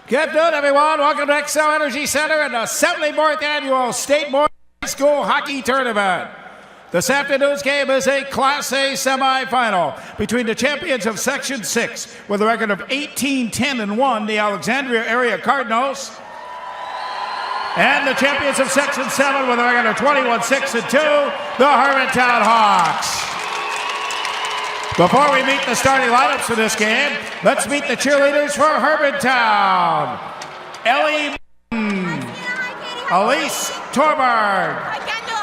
Good afternoon, everyone. Welcome to Xcel Energy Center and the 74th Annual State Board High School Hockey Tournament. This afternoon's game is a Class A semifinal between the champions of Section 6 with a record of 18-10-1, the Alexandria Area Cardinals, and the champions of Section 7 with a record of 21-6-2, the Hermantown Hawks. Before we meet the starting lineups for this game, let's meet the cheerleaders for Hermantown. Ellie Elise Torberg,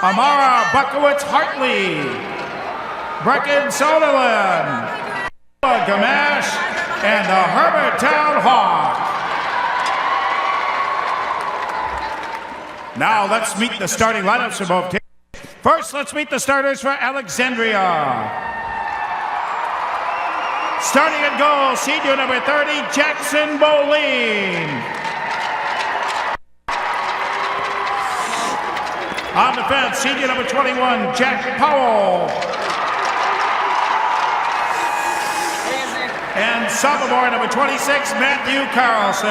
Amara Buckowitz-Hartley, Brecken Soderlin, Gamash, and the Hermantown Hawk. Now let's meet the starting lineups for both teams. First, let's meet the starters for Alexandria. Starting at goal, senior number 30, Jackson Boleen. On defense, senior number 21, Jack Powell. And sophomore number 26, Matthew Carlson.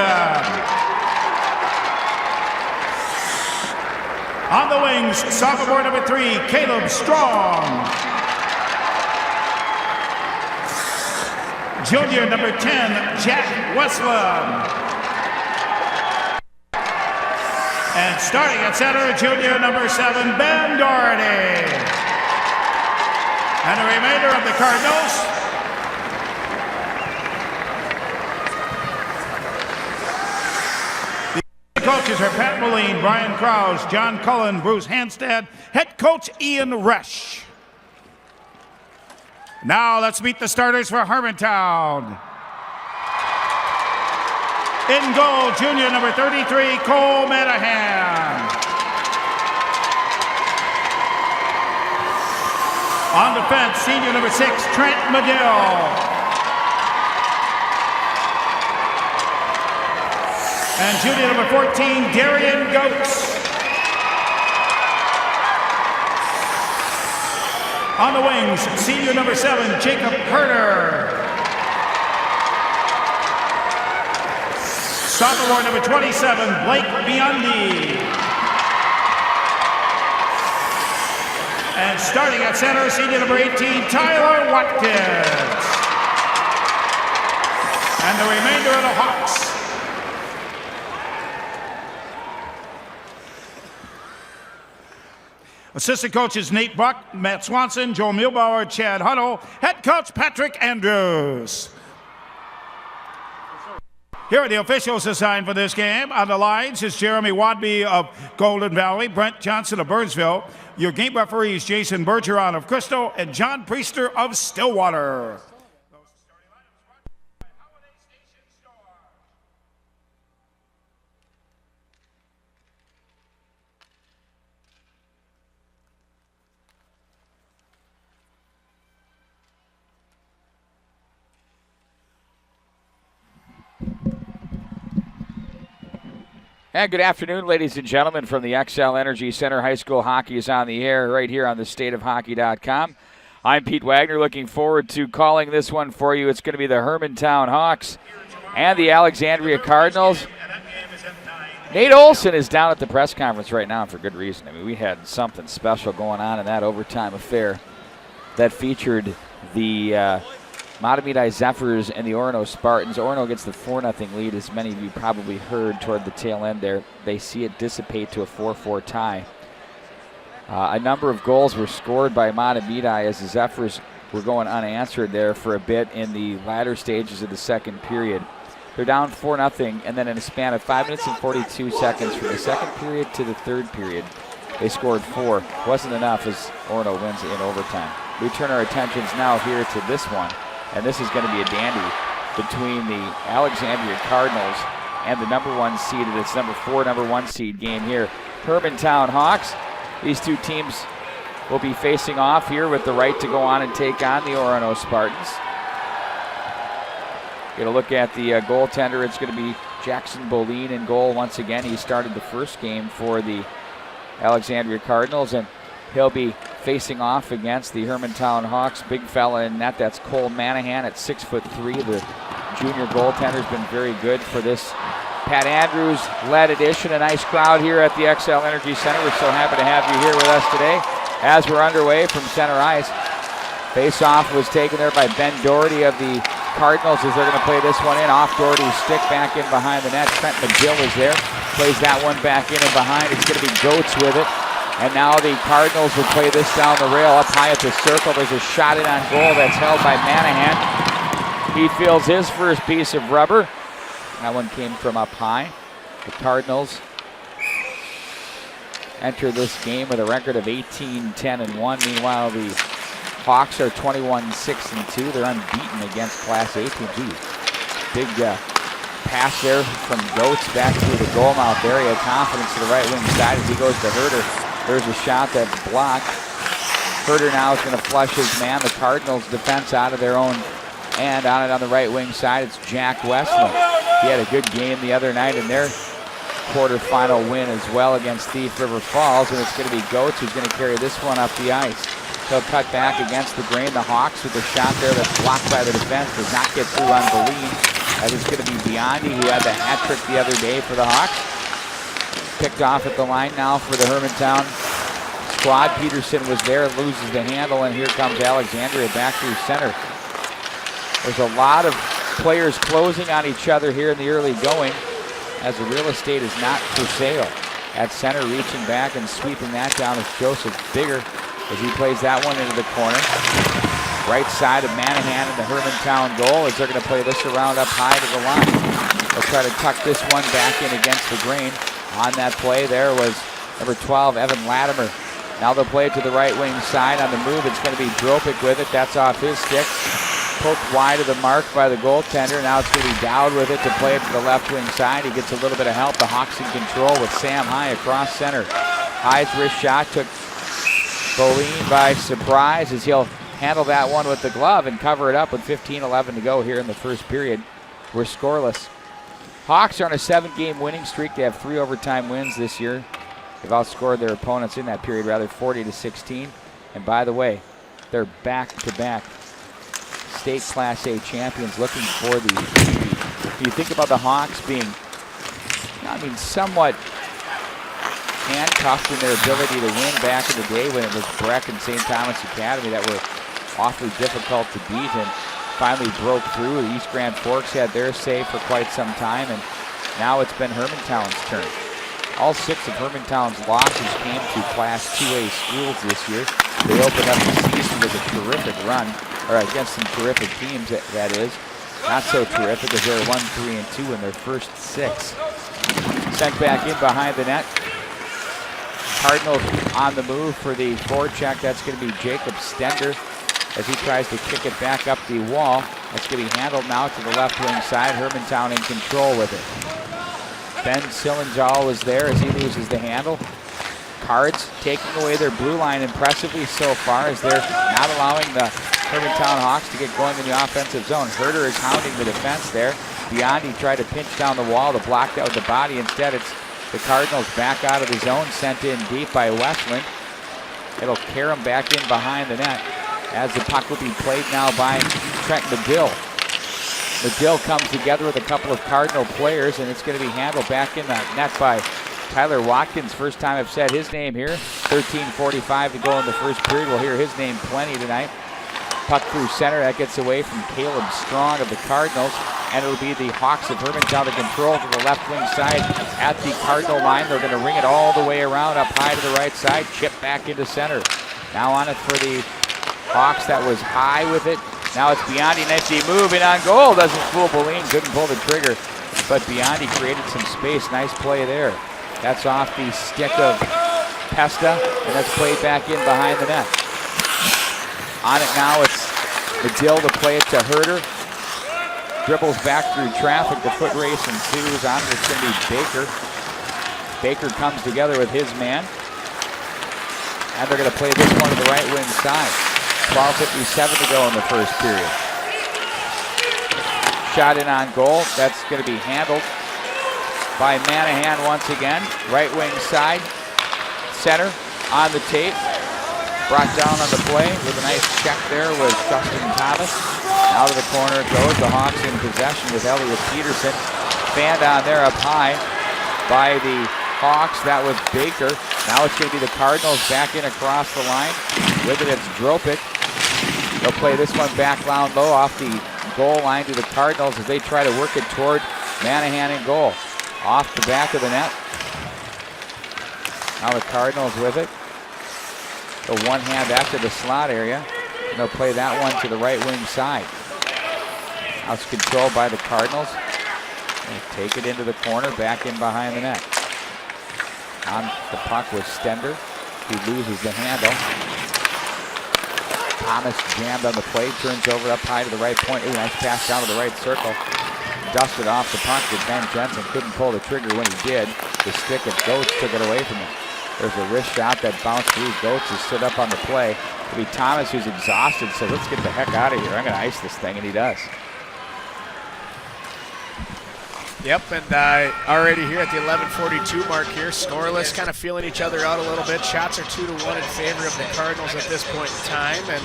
On the wings, sophomore number 3, Caleb Strong. Junior number 10, Jack Westland. And starting at center, junior number 7, Ben Doherty. And the remainder of the Cardinals. The coaches are Pat Moline, Brian Krause, John Cullen, Bruce Hanstad, head coach Ian Resch. Now let's meet the starters for Hermantown. In goal, junior number 33, Cole Manahan. On defense, senior number 6, Trent Medill. And junior number 14, Darian Goetz. On the wings, senior number 7, Jacob Herder. Sophomore number 27, Blake Biondi. And starting at center, senior number 18, Tyler Watkins. And the remainder of the Hawks. Assistant coaches Nate Buck, Matt Swanson, Joe Milbauer, Chad Huddle, head coach Patrick Andrews. Here are the officials assigned for this game. On the lines is Jeremy Wadby of Golden Valley, Brent Johnson of Burnsville. Your game referees Jason Bergeron of Crystal and John Priester of Stillwater. And good afternoon, ladies and gentlemen, from the Xcel Energy Center. High school hockey is on the air right here on the stateofhockey.com. I'm Pete Wagner, looking forward to calling this one for you. It's going to be the Hermantown Hawks and the Alexandria Cardinals. Nate Olson is down at the press conference right now, and for good reason. I mean, we had something special going on in that overtime affair that featured the Matamidi Zephyrs and the Orono Spartans. Orono gets the 4-0 lead, as many of you probably heard toward the tail end there. They see it dissipate to a 4-4 tie. A number of goals were scored by Matamidi as the Zephyrs were going unanswered there for a bit in the latter stages of the second period. They're down 4-0, and then in a span of 5 minutes and 42 seconds from the second period to the third period, they scored 4. Wasn't enough as Orono wins in overtime. We turn our attentions now here to this one. And this is going to be a dandy between the Alexandria Cardinals and the number 1 seed. It's number 4, number 1 seed game here. Hermantown Hawks. These two teams will be facing off here with the right to go on and take on the Orono Spartans. Get a look at the goaltender. It's going to be Jackson Boleen in goal once again. He started the first game for the Alexandria Cardinals, and he'll be facing off against the Hermantown Hawks. Big fella in net, that's Cole Manahan at 6'3". The junior goaltender's been very good for this Pat Andrews led edition. A nice crowd here at the XL Energy Center. We're so happy to have you here with us today as we're underway from center ice. Face-off was taken there by Ben Doherty of the Cardinals as they're going to play this one in. Off Doherty's stick, back in behind the net. Trent McGill is there. Plays that one back in and behind. It's going to be Goetz with it. And now the Cardinals will play this down the rail up high at the circle. There's a shot in on goal that's held by Manahan. He feels his first piece of rubber. That one came from up high. The Cardinals enter this game with a record of 18-10-1. Meanwhile, the Hawks are 21-6-2. They're unbeaten against Class A teams. Big pass there from Goetz back through the goal mouth there. He had confidence to the right wing side as he goes to Herder. There's a shot that's blocked. Herder now is going to flush his man. The Cardinals defense out of their own end. On it on the right wing side, it's Jack Westland. He had a good game the other night in their quarterfinal win as well against Thief River Falls, and it's going to be Goetz who's going to carry this one up the ice. He'll cut back against the grain. The Hawks with a shot there that's blocked by the defense. Does not get through on Boleen. As it's going to be Biondi, who had the hat trick the other day for the Hawks. Picked off at the line now for the Hermantown squad. Peterson was there, loses the handle, and here comes Alexandria back through center. There's a lot of players closing on each other here in the early going, as the real estate is not for sale. At center, reaching back and sweeping that down is Joseph Bigger as he plays that one into the corner. Right side of Manahan in the Hermantown goal as they're going to play this around up high to the line. They'll try to tuck this one back in against the grain. On that play there was number 12, Evan Latimer. Now they'll play it to the right wing side. On the move, it's going to be Dropic with it. That's off his stick. Poked wide of the mark by the goaltender. Now it's going to be Dowd with it to play it to the left wing side. He gets a little bit of help. The Hawks in control with Sam High across center. High's wrist shot took Boleen by surprise as he'll handle that one with the glove and cover it up with 15-11 to go here in the first period. We're scoreless. Hawks are on a 7-game winning streak. They have 3 overtime wins this year. They've outscored their opponents in that period, 40-16. And by the way, they're back-to-back state Class A champions looking for the MVP. You think about the Hawks being, somewhat handcuffed in their ability to win back in the day when it was Breck and St. Thomas Academy that were awfully difficult to beat and finally broke through. The East Grand Forks had their say for quite some time, and now it's been Hermantown's turn. All 6 of Hermantown's losses came to Class 2A schools this year. They opened up the season with a terrific run, or against some terrific teams, that is. Not so terrific as they're 1-3-2 in their first 6. Sent back in behind the net. Cardinals on the move for the forecheck. That's going to be Jacob Stender as he tries to kick it back up the wall. That's going to be handled now to the left wing side. Hermantown in control with it. Ben Sillenjall was there as he loses the handle. Cards taking away their blue line impressively so far as they're not allowing the Hermantown Hawks to get going in the offensive zone. Herder is hounding the defense there. Biondi tried to pinch down the wall to block that with the body. Instead, it's the Cardinals back out of the zone, sent in deep by Westland. It'll carry him back in behind the net as the puck will be played now by Trent McGill. McGill comes together with a couple of Cardinal players, and it's going to be handled back in the net by Tyler Watkins. First time I've said his name here. 13:45 to go in the first period. We'll hear his name plenty tonight. Puck through center. That gets away from Caleb Strong of the Cardinals. And it'll be the Hawks of Hermantown to control to the left wing side at the Cardinal line. They're going to ring it all the way around up high to the right side. Chip back into center. Now on it for the Hawks. That was high with it. Now it's Biondi. Nice move in on goal. Doesn't fool Boleen. Couldn't pull the trigger. But Biondi created some space. Nice play there. That's off the stick of Pesta. And that's played back in behind the net. On it now, it's McGill to play it to Herder. Dribbles back through traffic. The foot race ensues. On it's going to be Baker. Baker comes together with his man. And they're going to play this one to the right wing side. 12:57 to go in the first period. Shot in on goal. That's going to be handled by Manahan once again. Right wing side. Center on the tape. Brought down on the play with a nice check there was Justin Thomas. Out of the corner it goes. The Hawks in possession with Elliot Peterson. Fan down there up high by the Hawks. That was Baker. Now it's going to be the Cardinals back in across the line. With it, it's Dropic. They'll play this one back down low off the goal line to the Cardinals as they try to work it toward Manahan in goal. Off the back of the net. Now the Cardinals with it. The one hand back to the slot area. And they'll play that one to the right wing side. Now it's controlled by the Cardinals. They take it into the corner, back in behind the net. On the puck was Stender. He loses the handle. Thomas jammed on the play, turns over up high to the right point. Ooh, nice pass down to the right circle. Dusted off the puck, but Ben Jensen couldn't pull the trigger when he did. The stick of Goetz took it away from him. There's a wrist shot that bounced through. Goetz has stood up on the play. It'll be Thomas, who's exhausted, so let's get the heck out of here. I'm going to ice this thing, and he does. Yep, and already here at the 11:42 mark here, scoreless, kind of feeling each other out a little bit. Shots are 2-1 in favor of the Cardinals at this point in time, and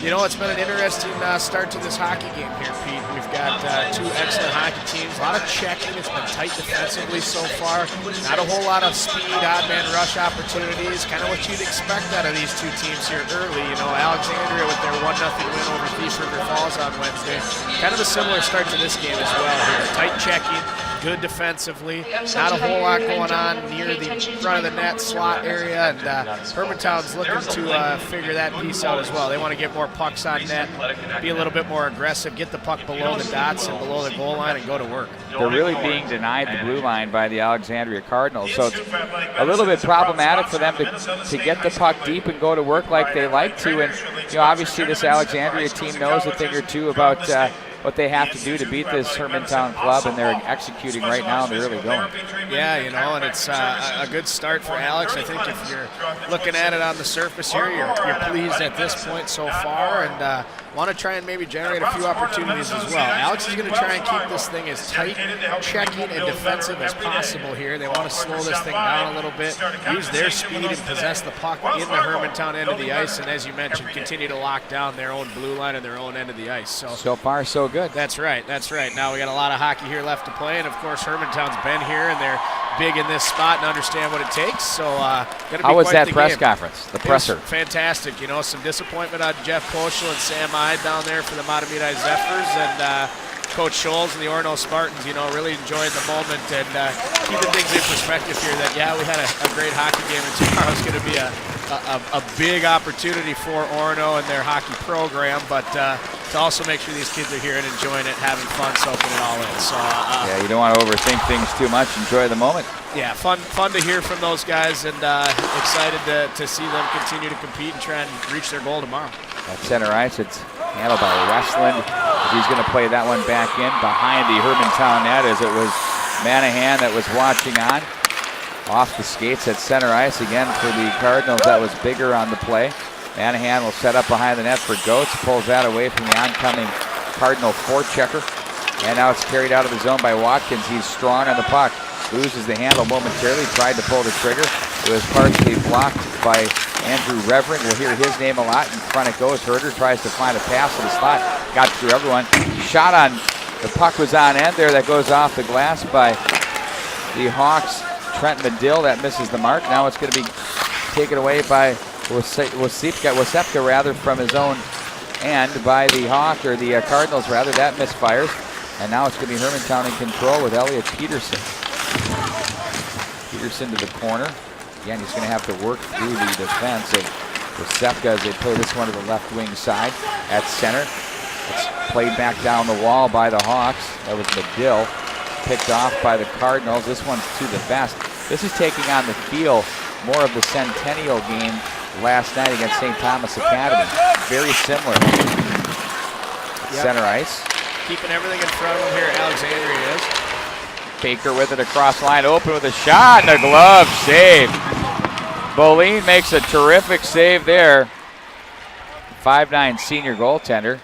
you know, it's been an interesting start to this hockey game here, Pete. We've got two excellent hockey teams, a lot of checking. It's been tight defensively so far. Not a whole lot of speed, odd man rush opportunities, kind of what you'd expect out of these two teams here early. You know, Alexandria with their 1-0 win over Thief River Falls on Wednesday. Kind of a similar start to this game as well here. Tight checking, good defensively, not a whole lot going on near the front of the net slot area, and Hermantown's looking to figure that piece out as well. They want to get more pucks on net, be a little bit more aggressive, get the puck below the dots and below the goal line and go to work. They're really being denied the blue line by the Alexandria Cardinals, so it's a little bit problematic for them to get the puck deep and go to work like they like to. And you know, obviously this Alexandria team knows a thing or two about what they have to do to beat this Hermantown club, and they're executing right now. They're really going. Yeah, you know, and it's a good start for Alex. I think if you're looking at it on the surface here, you're pleased at this point so far, and want to try and maybe generate a few opportunities as well. Alex is going to try and keep this thing as tight, checking, and defensive as possible here. They want to slow this thing down a little bit, use their speed and possess the puck in the Hermantown end of the ice, and as you mentioned, continue to lock down their own blue line and their own end of the ice. So far, so good. That's right, that's right. Now we got a lot of hockey here left to play, and of course Hermantown's been here, and they're big in this spot and understand what it takes. So gonna be How was that press game. conference, the presser? Fantastic. You know, some disappointment on Jeff Poschel and Sam Ide down there for the Matamidi Zephyrs, and Coach Scholes and the Orono Spartans, you know, really enjoying the moment and keeping things in perspective here that, yeah, we had a great hockey game, and tomorrow's going to be a big opportunity for Orono and their hockey program, but to also make sure these kids are here and enjoying it, having fun, soaking it all in. So yeah, you don't want to overthink things too much. Enjoy the moment. Yeah, fun to hear from those guys, and excited to see them continue to compete and try and reach their goal tomorrow. At center ice, it's handled by Westland. He's going to play that one back in behind the Hermantown net, as it was Manahan that was watching on. Off the skates at center ice again for the Cardinals. That was Bigger on the play. Manahan will set up behind the net for Goetz. Pulls that away from the oncoming Cardinal forechecker. And now it's carried out of the zone by Watkins. He's strong on the puck. Loses the handle momentarily. Tried to pull the trigger. It was partially blocked by Andrew Reverend. We'll hear his name a lot. In front it goes. Herder tries to find a pass to the slot. Got through everyone. Shot on, the puck was on end there. That goes off the glass by the Hawks. Trent Medill, that misses the mark. Now it's going to be taken away by Wasepka rather, from his own end by the Hawk, or the Cardinals rather. That misfires. And now it's going to be Hermantown in control with Elliot Peterson. Peterson to the corner. Again, he's going to have to work through the defense of Wasepka as they play this one to the left wing side. At center, it's played back down the wall by the Hawks. That was Medill. Picked off by the Cardinals. This one's to the best. This is taking on the feel more of the Centennial game last night against St. Thomas Academy. Very similar. Yep. Center ice. Keeping everything in front of him here, Alexandria is. Baker with it across the line, open with a shot and a glove save. Boleen makes a terrific save there. 5'9" senior goaltender.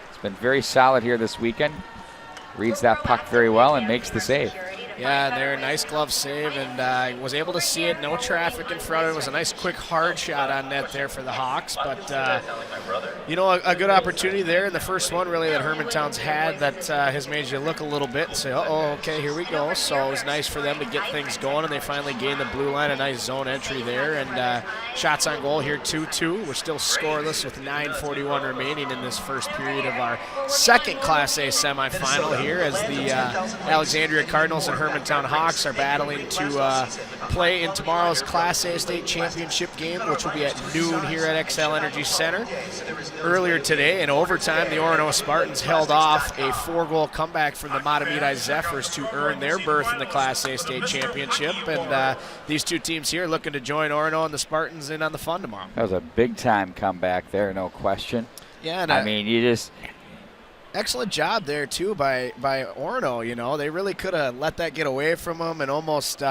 It's been very solid here this weekend. Reads that puck very well and makes the save. Yeah, there, nice glove save, and was able to see it. No traffic in front of it. It was a nice, quick, hard shot on net there for the Hawks. But, a good opportunity there in the first one, really, that Hermantown's had that has made you look a little bit and say, uh-oh, okay, here we go. So it was nice for them to get things going, and they finally gained the blue line, a nice zone entry there. And shots on goal here, 2-2. We're still scoreless with 9:41 remaining in this first period of our second Class A semifinal here, as the Alexandria Cardinals and Hermantown Hawks are battling to play in tomorrow's Class A state championship game, which will be at noon here at XL Energy Center. Earlier today, in overtime, the Orono Spartans held off a 4-goal comeback from the Matamidi Zephyrs to earn their berth in the Class A state championship. And these two teams here looking to join Orono and the Spartans in on the fun tomorrow. That was a big-time comeback there, no question. Yeah, and I mean, you just... Excellent job there, too, by Orono. You know, they really could have let that get away from them, and almost,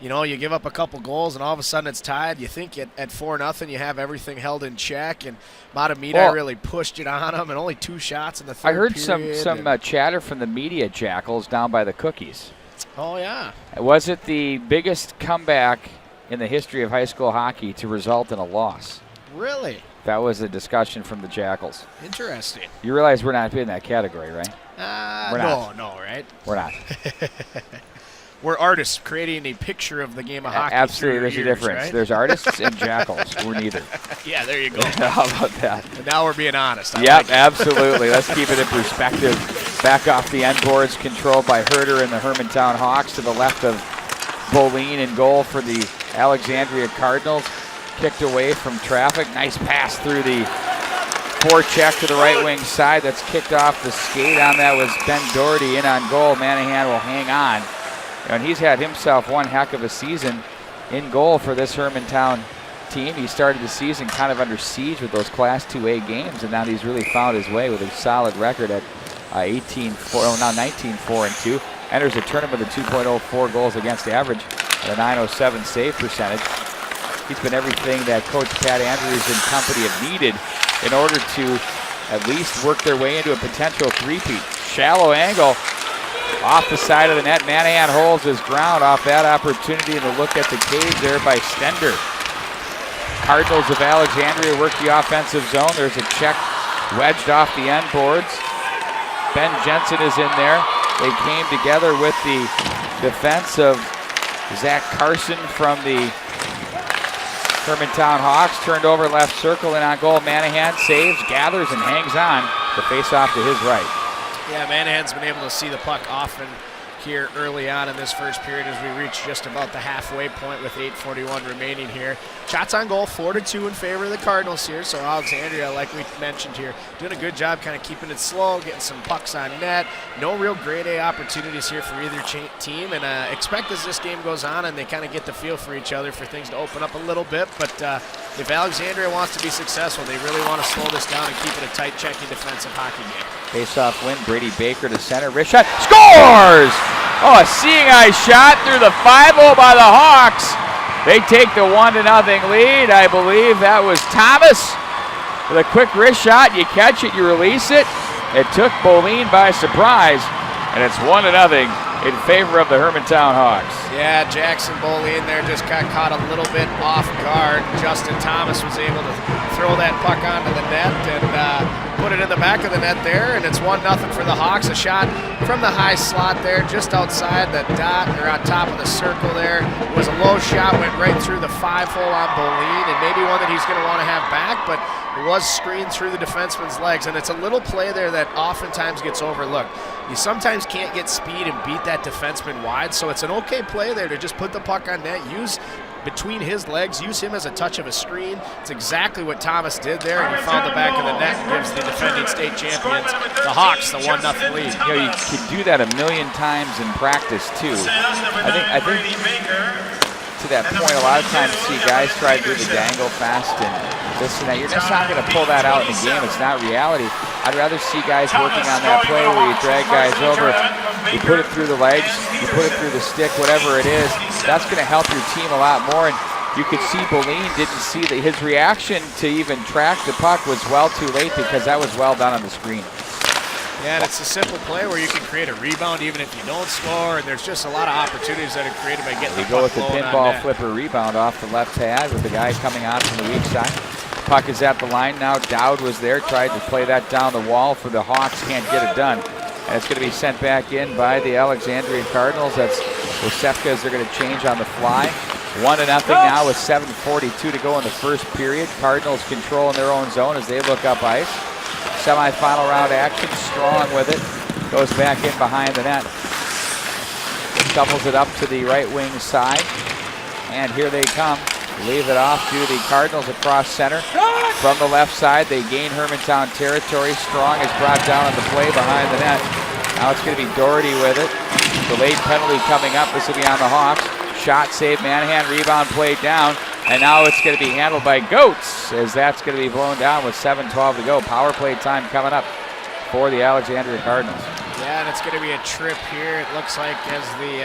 you give up a couple goals, and all of a sudden it's tied. You think at 4-0 you have everything held in check, and Matamidi really pushed it on them, and only 2 shots in the third I heard period. some chatter from the media jackals down by the Cookies. Oh, yeah. Was it the biggest comeback in the history of high school hockey to result in a loss? Really? That was a discussion from the Jackals. Interesting. You realize we're not in that category, right? We're not. No, right? We're not. We're artists creating a picture of the game of hockey. Absolutely, there's a difference. Right? There's artists and jackals. We're neither. Yeah, there you go. How about that? And now we're being honest. Yep, absolutely. Let's keep it in perspective. Back off the end boards, controlled by Herder and the Hermantown Hawks. To the left of Boleen in goal for the Alexandria Cardinals. Kicked away from traffic. Nice pass through the forecheck to the right wing side. That's kicked off the skate on that was Ben Doherty in on goal. Manahan will hang on. And he's had himself one heck of a season in goal for this Hermantown team. He started the season kind of under siege with those Class 2A games, and now he's really found his way with a solid record at 19-4-2. Enters the tournament with a 2.04 goals against average and a .907 save percentage. He's been everything that Coach Pat Andrews and company have needed in order to at least work their way into a potential three-peat. Shallow angle off the side of the net. Manahan holds his ground off that opportunity, and a look at the cage there by Stender. Cardinals of Alexandria work the offensive zone. There's a check wedged off the end boards. Ben Jensen is in there. They came together with the defense of Zach Carson from the Hermantown Hawks. Turned over left circle and on goal. Manahan saves, gathers, and hangs on. The face-off to his right. Yeah, Manahan's been able to see the puck often here early on in this first period as we reach just about the halfway point with 8:41 remaining here. Shots on goal, 4-2 in favor of the Cardinals here. So Alexandria, like we mentioned here, doing a good job kind of keeping it slow, getting some pucks on net. No real grade A opportunities here for either team, and expect as this game goes on and they kind of get the feel for each other for things to open up a little bit. But if Alexandria wants to be successful, they really want to slow this down and keep it a tight, checking defensive hockey game. Face-off win, Brady Baker to center, wrist shot, scores! Oh, a seeing eye shot through the 5-0 by the Hawks. They take the 1-0 lead. I believe that was Thomas with a quick wrist shot. You catch it, you release it. It took Boleen by surprise, and it's 1-0 in favor of the Hermantown Hawks. Yeah, Jackson Boleen there just got caught a little bit off guard. Justin Thomas was able to throw that puck onto the net and put it in the back of the net there, and it's 1-0 for the Hawks. A shot from the high slot there, just outside the dot, or on top of the circle there. It was a low shot, went right through the 5-hole on Boleen, and maybe one that he's going to want to have back, but it was screened through the defenseman's legs, and it's a little play there that oftentimes gets overlooked. You sometimes can't get speed and beat that defenseman wide, so it's an okay play there to just put the puck on net, use between his legs, use him as a touch of a screen. It's exactly what Thomas did there, and he found the back of the net and gives the defending state champions, the Hawks, the 1-0 lead. You know, you could do that a million times in practice, too. I think to that point, a lot of times you see guys try to do the dangle fast and this and that. You're just not going to pull that out in the game. It's not reality. I'd rather see guys working on that play where you drag guys over, you put it through the legs, you put it through the stick, whatever it is. That's going to help your team a lot more. And you could see Boleen didn't see that his reaction to even track the puck was well too late because that was well done on the screen. Yeah, and it's a simple play where you can create a rebound even if you don't score, and there's just a lot of opportunities that are created by getting the puck go with the pinball on flipper rebound off the left pad with the guy coming on from the weak side. Puck is at the line now. Dowd was there, tried to play that down the wall for the Hawks, can't get it done. And it's going to be sent back in by the Alexandria Cardinals. That's Osefka as they're going to change on the fly. 1-0 now with 7:42 to go in the first period. Cardinals control in their own zone as they look up ice. Semi-final round action, Strong with it. Goes back in behind the net. Shovels it up to the right wing side. And here they come. Leave it off to the Cardinals across center. From the left side, they gain Hermantown territory. Strong is brought down on the play behind the net. Now it's going to be Doherty with it. Delayed penalty coming up. This will be on the Hawks. Shot save, Manahan, rebound played down. And now it's going to be handled by Goetz as that's going to be blown down with 7:12 to go. Power play time coming up for the Alexandria Cardinals. Yeah, and it's going to be a trip here. It looks like as the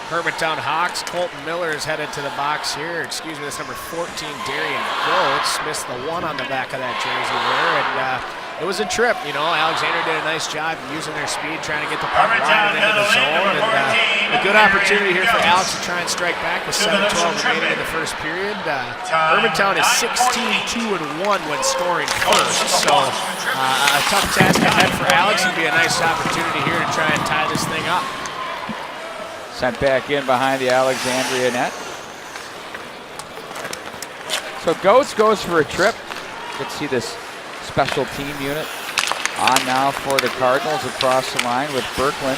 Hermantown Hawks, Colton Miller is headed to the box here. Excuse me, that's number 14, Darian Goetz. Missed the 1 on the back of that jersey there. And it was a trip, you know. Alexandria did a nice job using their speed, trying to get the puck running into the zone. And a good opportunity here for Alex to try and strike back with 7:12 remaining in the first period. Hermantown is 16-2-1 when scoring first. So a tough task ahead for Alex. It'd be a nice opportunity here to try and tie this thing up. Sent back in behind the Alexandria net. So Goetz goes for a trip. You can see this special team unit on now for the Cardinals across the line with Berkland.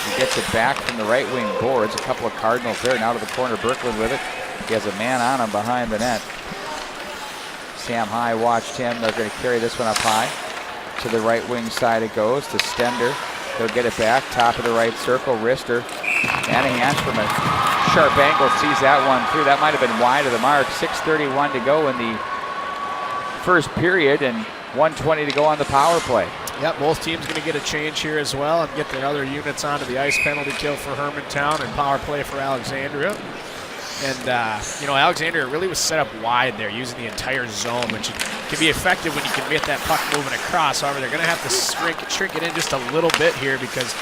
He gets it back from the right wing boards. A couple of Cardinals there. Now to the corner, Berkland with it. He has a man on him behind the net. Sam High watched him. They're going to carry this one up high. To the right wing side it goes to Stender. He'll get it back. Top of the right circle, Rister. Manahan from a sharp angle sees that one through. That might have been wide of the mark. 6:31 to go in the first period and 1:20 to go on the power play. Yep, both teams going to get a change here as well and get their other units onto the ice. Penalty kill for Hermantown and power play for Alexandria. And, you know, Alexandria really was set up wide there using the entire zone, which can be effective when you can get that puck moving across. However, they're going to have to shrink it in just a little bit here because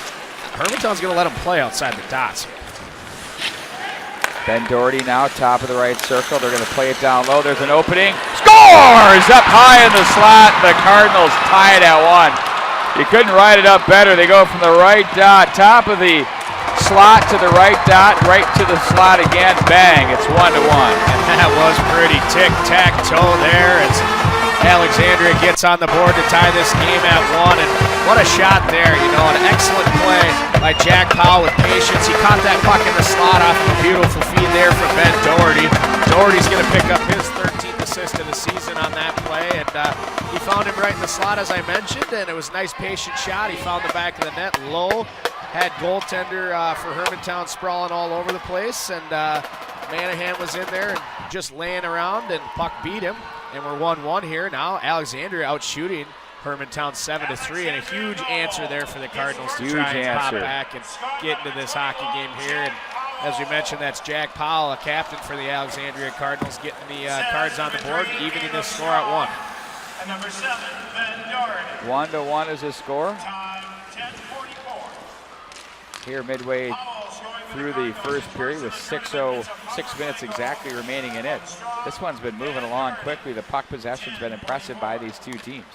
Hermantown's going to let them play outside the dots. Ben Doherty now, top of the right circle. They're going to play it down low. There's an opening. Scores! Up high in the slot. The Cardinals tie it at 1. You couldn't write it up better. They go from the right dot, top of the slot to the right dot, right to the slot again. Bang, it's 1-1. And that was pretty tic-tac-toe there as Alexandria gets on the board to tie this game at 1. And what a shot there, you know, an excellent play by Jack Powell with patience. He caught that puck in the slot off of a beautiful feed there from Ben Doherty. Doherty's going to pick up his 13th assist of the season on that play. And he found him right in the slot, as I mentioned, and it was a nice patient shot. He found the back of the net low. Had goaltender for Hermantown sprawling all over the place, and Manahan was in there and just laying around, and puck beat him. And we're 1-1 here. Now Alexandria out shooting Hermantown 7-3, and a huge answer there for the Cardinals to try and pop back and get into this hockey game here. And as we mentioned, that's Jack Powell, a captain for the Alexandria Cardinals, getting the Cards on the board, evening this score at 1. And number 7, Ben Doherty. 1-1 is the score. Time 10:44. Here midway through the first period with 6 minutes exactly remaining in it. This one's been moving along quickly. The puck possession's been impressive by these two teams.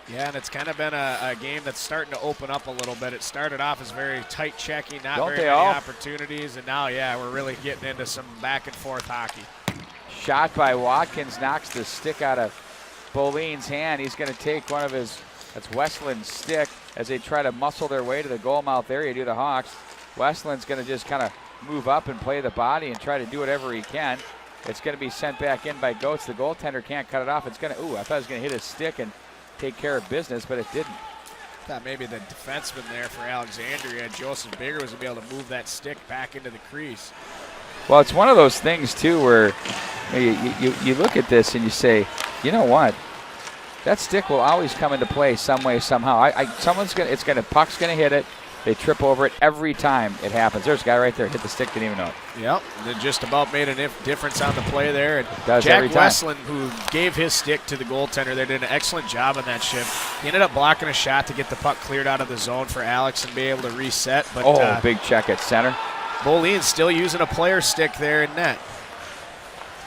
Yeah, and it's kind of been a game that's starting to open up a little bit. It started off as very tight checking, not very many opportunities, and now, yeah, we're really getting into some back and forth hockey. Shot by Watkins, knocks the stick out of Boleyn's hand. He's going to take one of his, that's Westland's stick, as they try to muscle their way to the goal mouth area to the Hawks. Westland's going to just kind of move up and play the body and try to do whatever he can. It's going to be sent back in by Goetz. The goaltender can't cut it off. It's going to, I thought it was going to hit his stick and take care of business, but it didn't. Thought maybe the defenseman there for Alexandria, Joseph Bigger, was going to be able to move that stick back into the crease. Well, it's one of those things, too, where you look at this and you say, you know what? That stick will always come into play some way, somehow. Puck's going to hit it. They trip over it every time it happens. There's a guy right there, hit the stick, didn't even know it. Yep, and just about made a difference on the play there. And Does Jack every time. Westland, who gave his stick to the goaltender, they did an excellent job on that shift. He ended up blocking a shot to get the puck cleared out of the zone for Alex and be able to reset. But big check at center. Boleyn's still using a player stick there in net.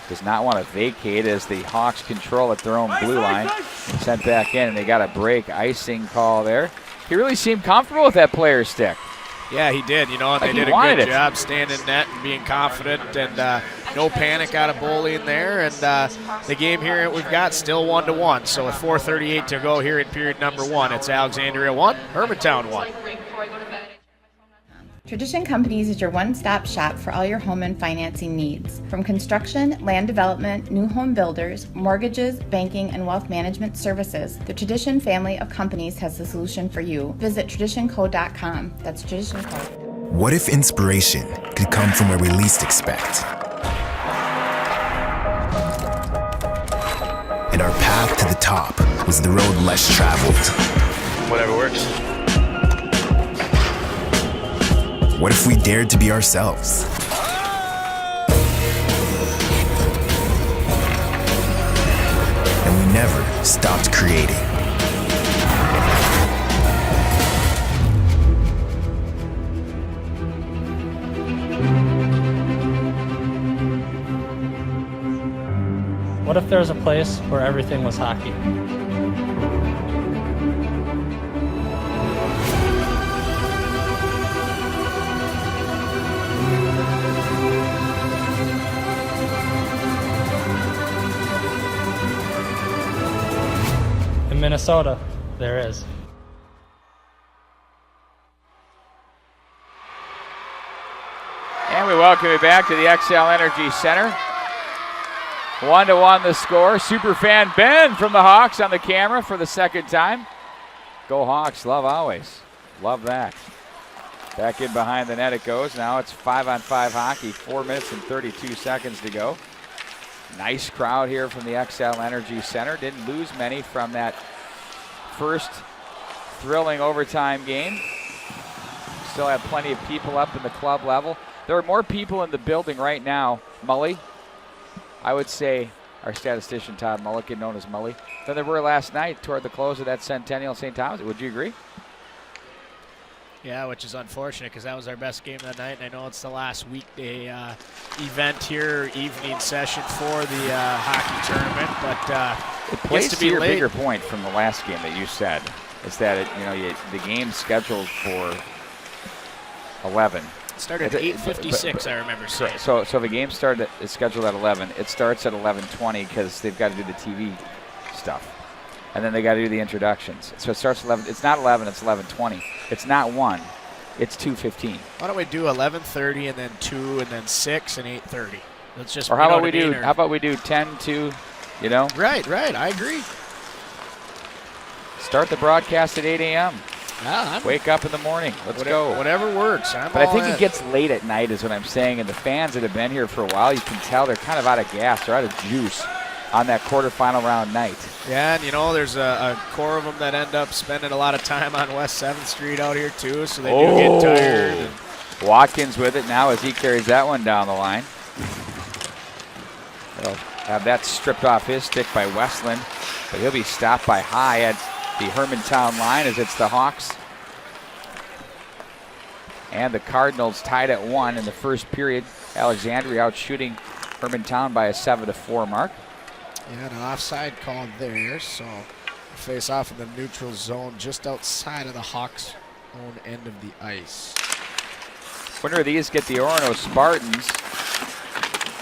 Does not want to vacate as the Hawks control at their own blue line. And sent back in, and they got a break icing call there. He really seemed comfortable with that player stick. Yeah, he did, and they did a good job staying in net and being confident, and no panic out of Boleyn there. And the game here we've got still 1-1. So with 4:38 to go here in period number 1, it's Alexandria 1, Hermantown 1. Tradition Companies is your one-stop shop for all your home and financing needs. From construction, land development, new home builders, mortgages, banking, and wealth management services, the Tradition family of companies has the solution for you. Visit traditionco.com. That's Tradition Co. What if inspiration could come from where we least expect? And our path to the top was the road less traveled. Whatever works. What if we dared to be ourselves? And we never stopped creating. What if there was a place where everything was hockey? In Minnesota, there is. And we welcome you back to the XL Energy Center. 1-1 the score. Superfan Ben from the Hawks on the camera for the second time. Go Hawks, love always. Love that. Back in behind the net it goes. Now it's 5-on-5 hockey, 4 minutes and 32 seconds to go. Nice crowd here from the XL Energy Center. Didn't lose many from that first thrilling overtime game. Still have plenty of people up in the club level. There are more people in the building right now, Mully. I would say our statistician, Todd Mulliken, known as Mully, than there were last night toward the close of that Centennial St. Thomas. Would you agree? Yeah, which is unfortunate because that was our best game of the night, and I know it's the last weekday event here, evening session for the hockey tournament, but it plays to to be your late. bigger point from the last game that you said, is that the game's scheduled for 11. It started at 8:56, I remember saying. So the game is scheduled at 11. It starts at 11:20 because they've got to do the TV stuff. And then they got to do the introductions. So it starts at 11. It's not 11, it's 11:20. It's not 1, it's 2:15. Why don't we do 11:30 and then 2 and then 6 and 8:30? Let's just. Or how about we do 10 to, Right, I agree. Start the broadcast at 8 a.m. Yeah, Wake up in the morning. Let's go. Whatever works. But I think it gets late at night is what I'm saying, and the fans that have been here for a while, you can tell they're kind of out of gas. They're out of juice on that quarterfinal round night. Yeah, and there's a core of them that end up spending a lot of time on West 7th Street out here too, so they do get tired. And Watkins with it now as he carries that one down the line. They'll have that stripped off his stick by Westland, but he'll be stopped by High at the Hermantown line as it's the Hawks and the Cardinals tied at 1 in the first period. Alexandria out shooting Hermantown by a 7-4 mark. Yeah, an offside call there, so face off in the neutral zone just outside of the Hawks' own end of the ice. Winner of these get the Orono Spartans.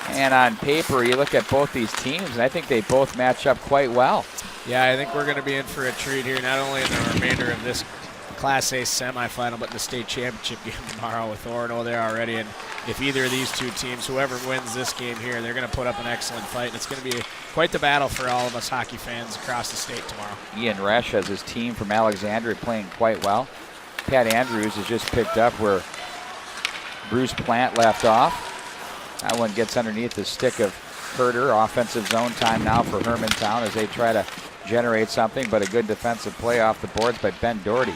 And on paper, you look at both these teams, and I think they both match up quite well. Yeah, I think we're going to be in for a treat here, not only in the remainder of this Class A semifinal, but in the state championship game tomorrow with Orono there already. And if either of these two teams, whoever wins this game here, they're going to put up an excellent fight. And it's going to be quite the battle for all of us hockey fans across the state tomorrow. Ian Resch has his team from Alexandria playing quite well. Pat Andrews has just picked up where Bruce Plant left off. That one gets underneath the stick of Herder. Offensive zone time now for Hermantown as they try to generate something, but a good defensive play off the boards by Ben Doherty.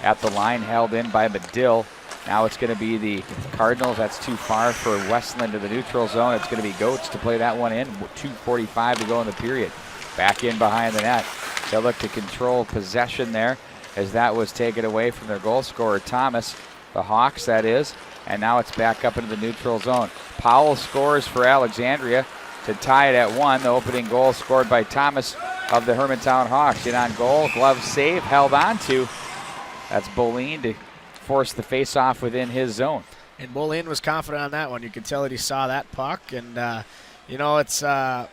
at the line, held in by Medill. Now it's going to be the Cardinals. That's too far for Westland to the neutral zone. It's going to be Goats to play that one in. 2:45 to go in the period. Back in behind the net. They'll look to control possession there as that was taken away from their goal scorer, Thomas. The Hawks, that is. And now it's back up into the neutral zone. Powell scores for Alexandria to tie it at 1. The opening goal scored by Thomas of the Hermantown Hawks. In on goal, glove save, held on to. That's Boleen to force the face-off within his zone. And Boleen was confident on that one. You could tell that he saw that puck. And, you know, it's an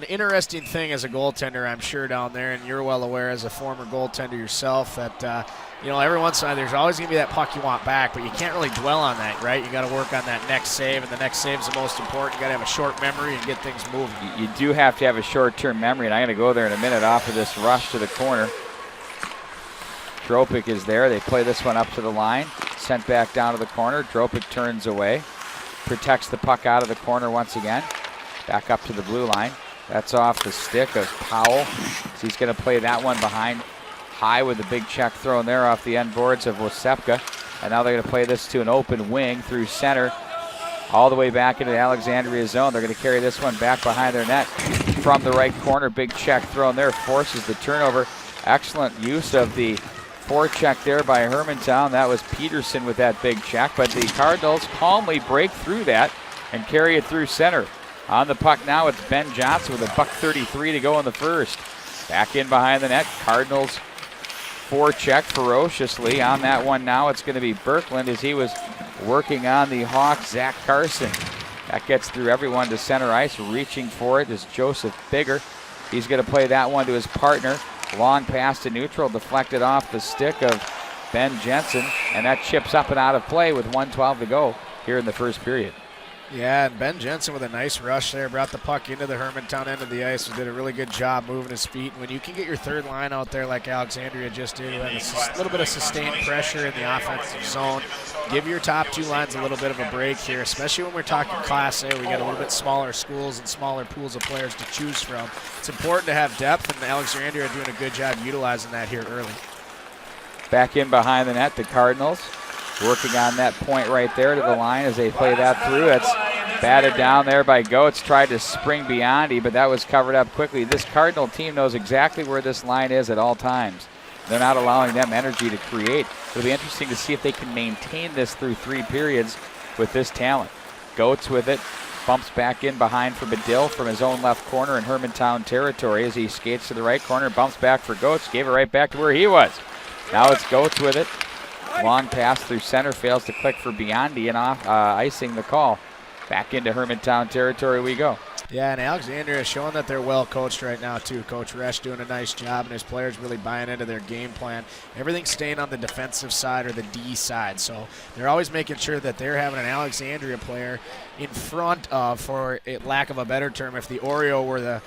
interesting thing as a goaltender, I'm sure, down there. And you're well aware as a former goaltender yourself that, you know, every once in a while there's always going to be that puck you want back, but you can't really dwell on that, right? You got to work on that next save, and the next save is the most important. You got to have a short memory and get things moving. You do have to have a short-term memory, and I'm going to go there in a minute off of this rush to the corner. Dropic is there. They play this one up to the line. Sent back down to the corner. Dropic turns away. Protects the puck out of the corner once again. Back up to the blue line. That's off the stick of Powell. So he's going to play that one behind high with a big check thrown there off the end boards of Wosepka. And now they're going to play this to an open wing through center all the way back into the Alexandria zone. They're going to carry this one back behind their net from the right corner. Big check thrown there. Forces the turnover. Excellent use of the forecheck there by Hermantown. That was Peterson with that big check, but the Cardinals calmly break through that and carry it through center. On the puck now, it's Ben Johnson with a $1:33 to go in the first. Back in behind the net, Cardinals forecheck ferociously. On that one now, it's going to be Birkland as he was working on the Hawks, Zach Carson. That gets through everyone to center ice. Reaching for it is Joseph Bigger. He's going to play that one to his partner. Long pass to neutral, deflected off the stick of Ben Jensen, and that chips up and out of play with 1:12 to go here in the first period. Yeah, and Ben Jensen with a nice rush there, brought the puck into the Hermantown end of the ice and did a really good job moving his feet. And when you can get your third line out there like Alexandria just did, with a little bit of sustained pressure in the offensive zone, give your top two lines a little bit of a break here, especially when we're talking Class A. We got a little bit smaller schools and smaller pools of players to choose from. It's important to have depth, and Alexandria are doing a good job utilizing that here early. Back in behind the net, the Cardinals working on that point right there to the line as they play that through. That's batted down there by Goetz. Tried to spring Biondi, but that was covered up quickly. This Cardinal team knows exactly where this line is at all times. They're not allowing them energy to create. It'll be interesting to see if they can maintain this through 3 periods with this talent. Goetz with it. Bumps back in behind for Medill from his own left corner in Hermantown territory as he skates to the right corner. Bumps back for Goetz. Gave it right back to where he was. Now it's Goetz with it. Long pass through center, fails to click for Biondi and off, icing the call. Back into Hermantown territory we go. Yeah, and Alexandria is showing that they're well coached right now too. Coach Resch doing a nice job, and his players really buying into their game plan. Everything's staying on the defensive side or the D side, so they're always making sure that they're having an Alexandria player in front of, for lack of a better term, if the Oreo were the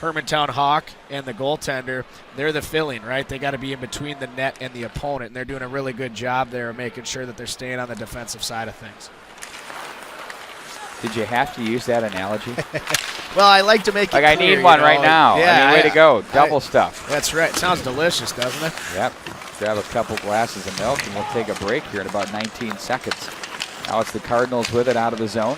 Hermantown Hawk and the goaltender, they're the filling, right? They got to be in between the net and the opponent, and they're doing a really good job there of making sure that they're staying on the defensive side of things. Did you have to use that analogy? Well, I like to make it like clear, I need one right know, now. Yeah, way to go. Double stuff. That's right. It sounds delicious, doesn't it? Yep. Grab a couple glasses of milk, and we'll take a break here in about 19 seconds. Now it's the Cardinals with it out of the zone.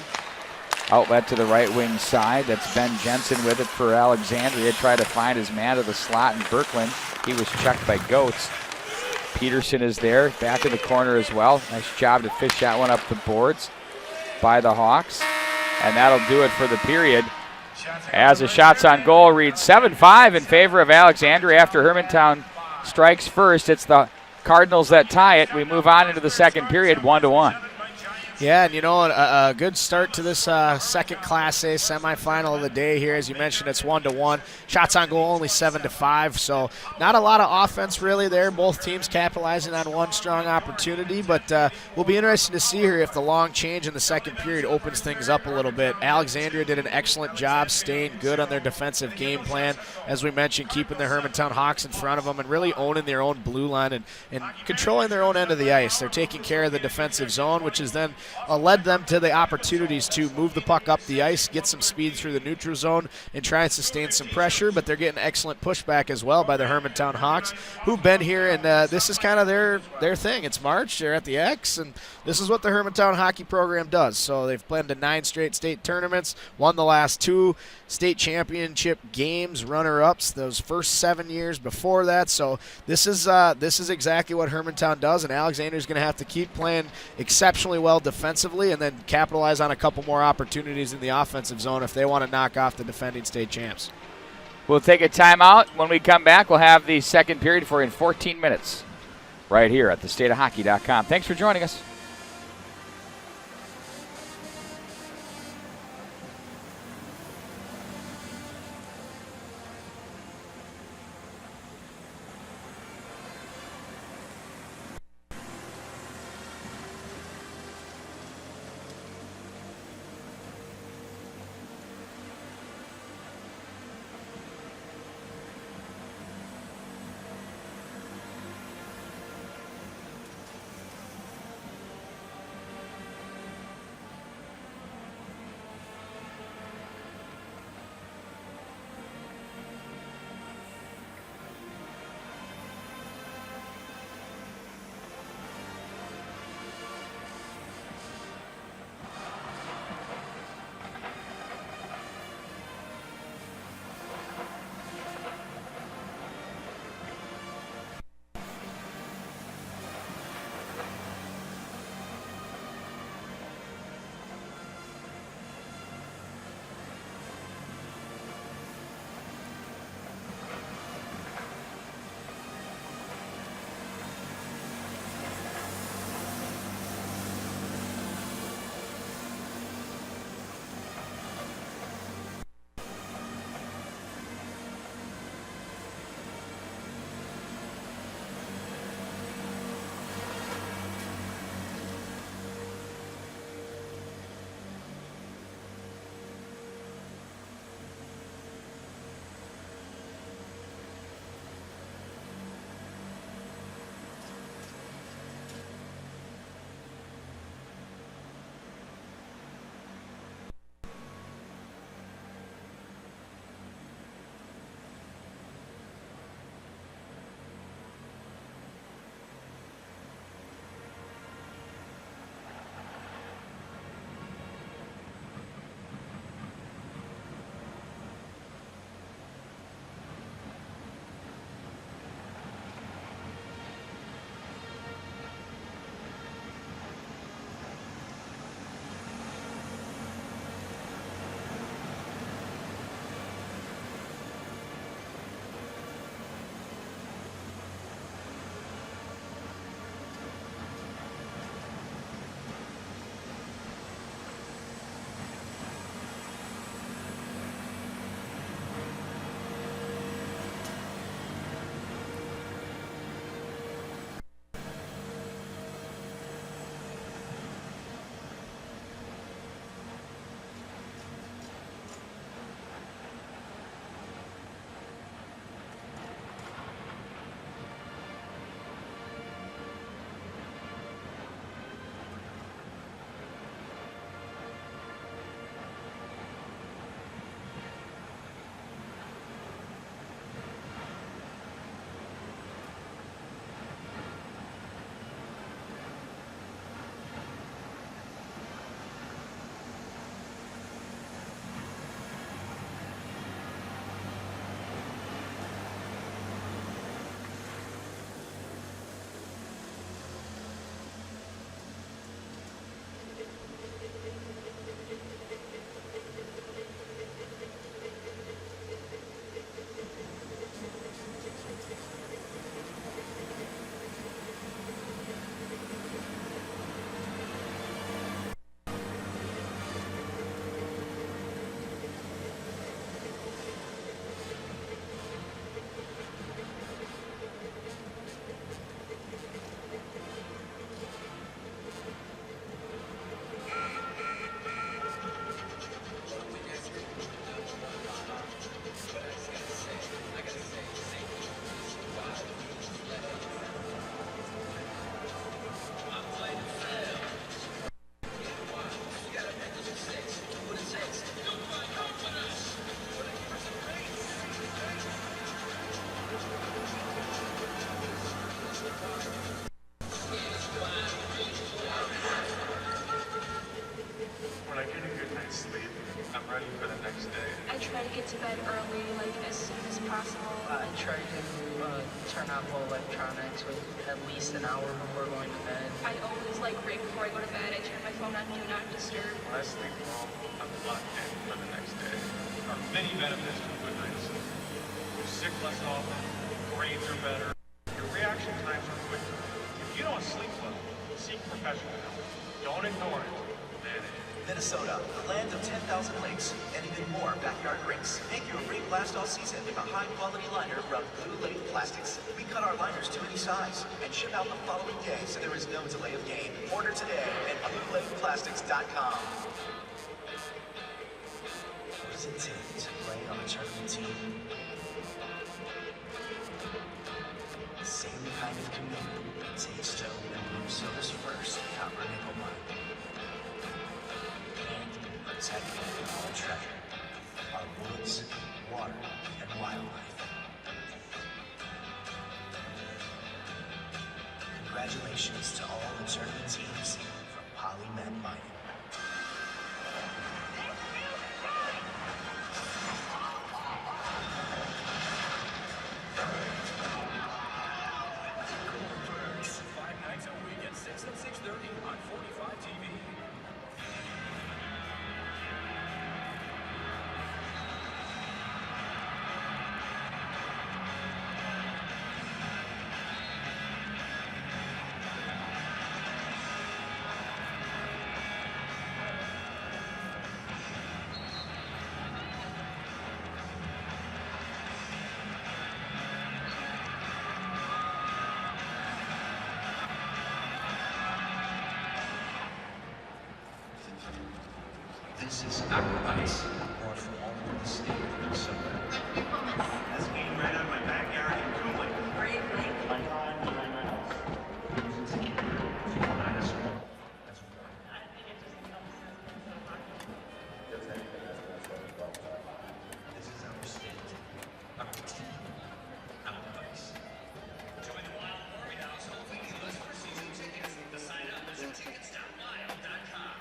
Outlet to the right wing side. That's Ben Jensen with it for Alexandria. Try to find his man to the slot in Birkland. He was checked by Goetz. Peterson is there. Back in the corner as well. Nice job to fish that one up the boards by the Hawks. And that'll do it for the period. As the shots on goal read 7-5 in favor of Alexandria after Hermantown strikes first. It's the Cardinals that tie it. We move on into the second period, 1-1. Yeah, and you know, a good start to this second Class A semifinal of the day here. As you mentioned, it's 1-1. Shots on goal only 7-5, so not a lot of offense really there. Both teams capitalizing on one strong opportunity, but we'll be interested to see here if the long change in the second period opens things up a little bit. Alexandria did an excellent job staying good on their defensive game plan. As we mentioned, keeping the Hermantown Hawks in front of them and really owning their own blue line and controlling their own end of the ice. They're taking care of the defensive zone, which is then led them to the opportunities to move the puck up the ice, get some speed through the neutral zone, and try and sustain some pressure. But they're getting excellent pushback as well by the Hermantown Hawks, who've been here, and this is kind of their thing. It's March. They're at the X, and this is what the Hermantown hockey program does. So they've played in 9 straight state tournaments, won the last 2 state championship games, runner-ups those first 7 years before that. So this is exactly what Hermantown does, and Alexandria's going to have to keep playing exceptionally well defensively and then capitalize on a couple more opportunities in the offensive zone if they want to knock off the defending state champs. We'll take a timeout. When we come back, we'll have the second period for you in 14 minutes right here at thestateofhockey.com. Thanks for joining us. to bed early, like as soon as possible. I try to turn off all electronics with at least an hour before going to bed. I always, like right before I go to bed, I turn my phone on Do Not Disturb. When I sleep well, I'm locked in for the next day. There are many benefits to a good night's sleep. You're sick less often, grades are better, your reaction times are quicker. If you don't sleep well, seek professional help. Don't ignore it. Manage it. Minnesota, the land of 10,000 lakes and even more backyard rinks. Make your rink last all season with a high-quality liner from Blue Lake Plastics. We cut our liners to any size and ship out the following day, so there is no delay of game. Order today at BlueLakePlastics.com. What does it take to play on a tournament team? The same kind of commitment it takes to open Minnesota's first copper nickel mine. Protect our treasure, our woods, water, and wildlife. Congratulations to all the tournament teams from Polymed Mining. Birds, 5 nights a week at 6 and 6:30 on 45 TV. This is Aquabites, brought from all over the state of Minnesota. That's getting right out of my backyard and cooling. This is our state, our team, Aquabites. Join the Wild Army House hoping you list for season tickets. To sign up, visit tickets.wild.com.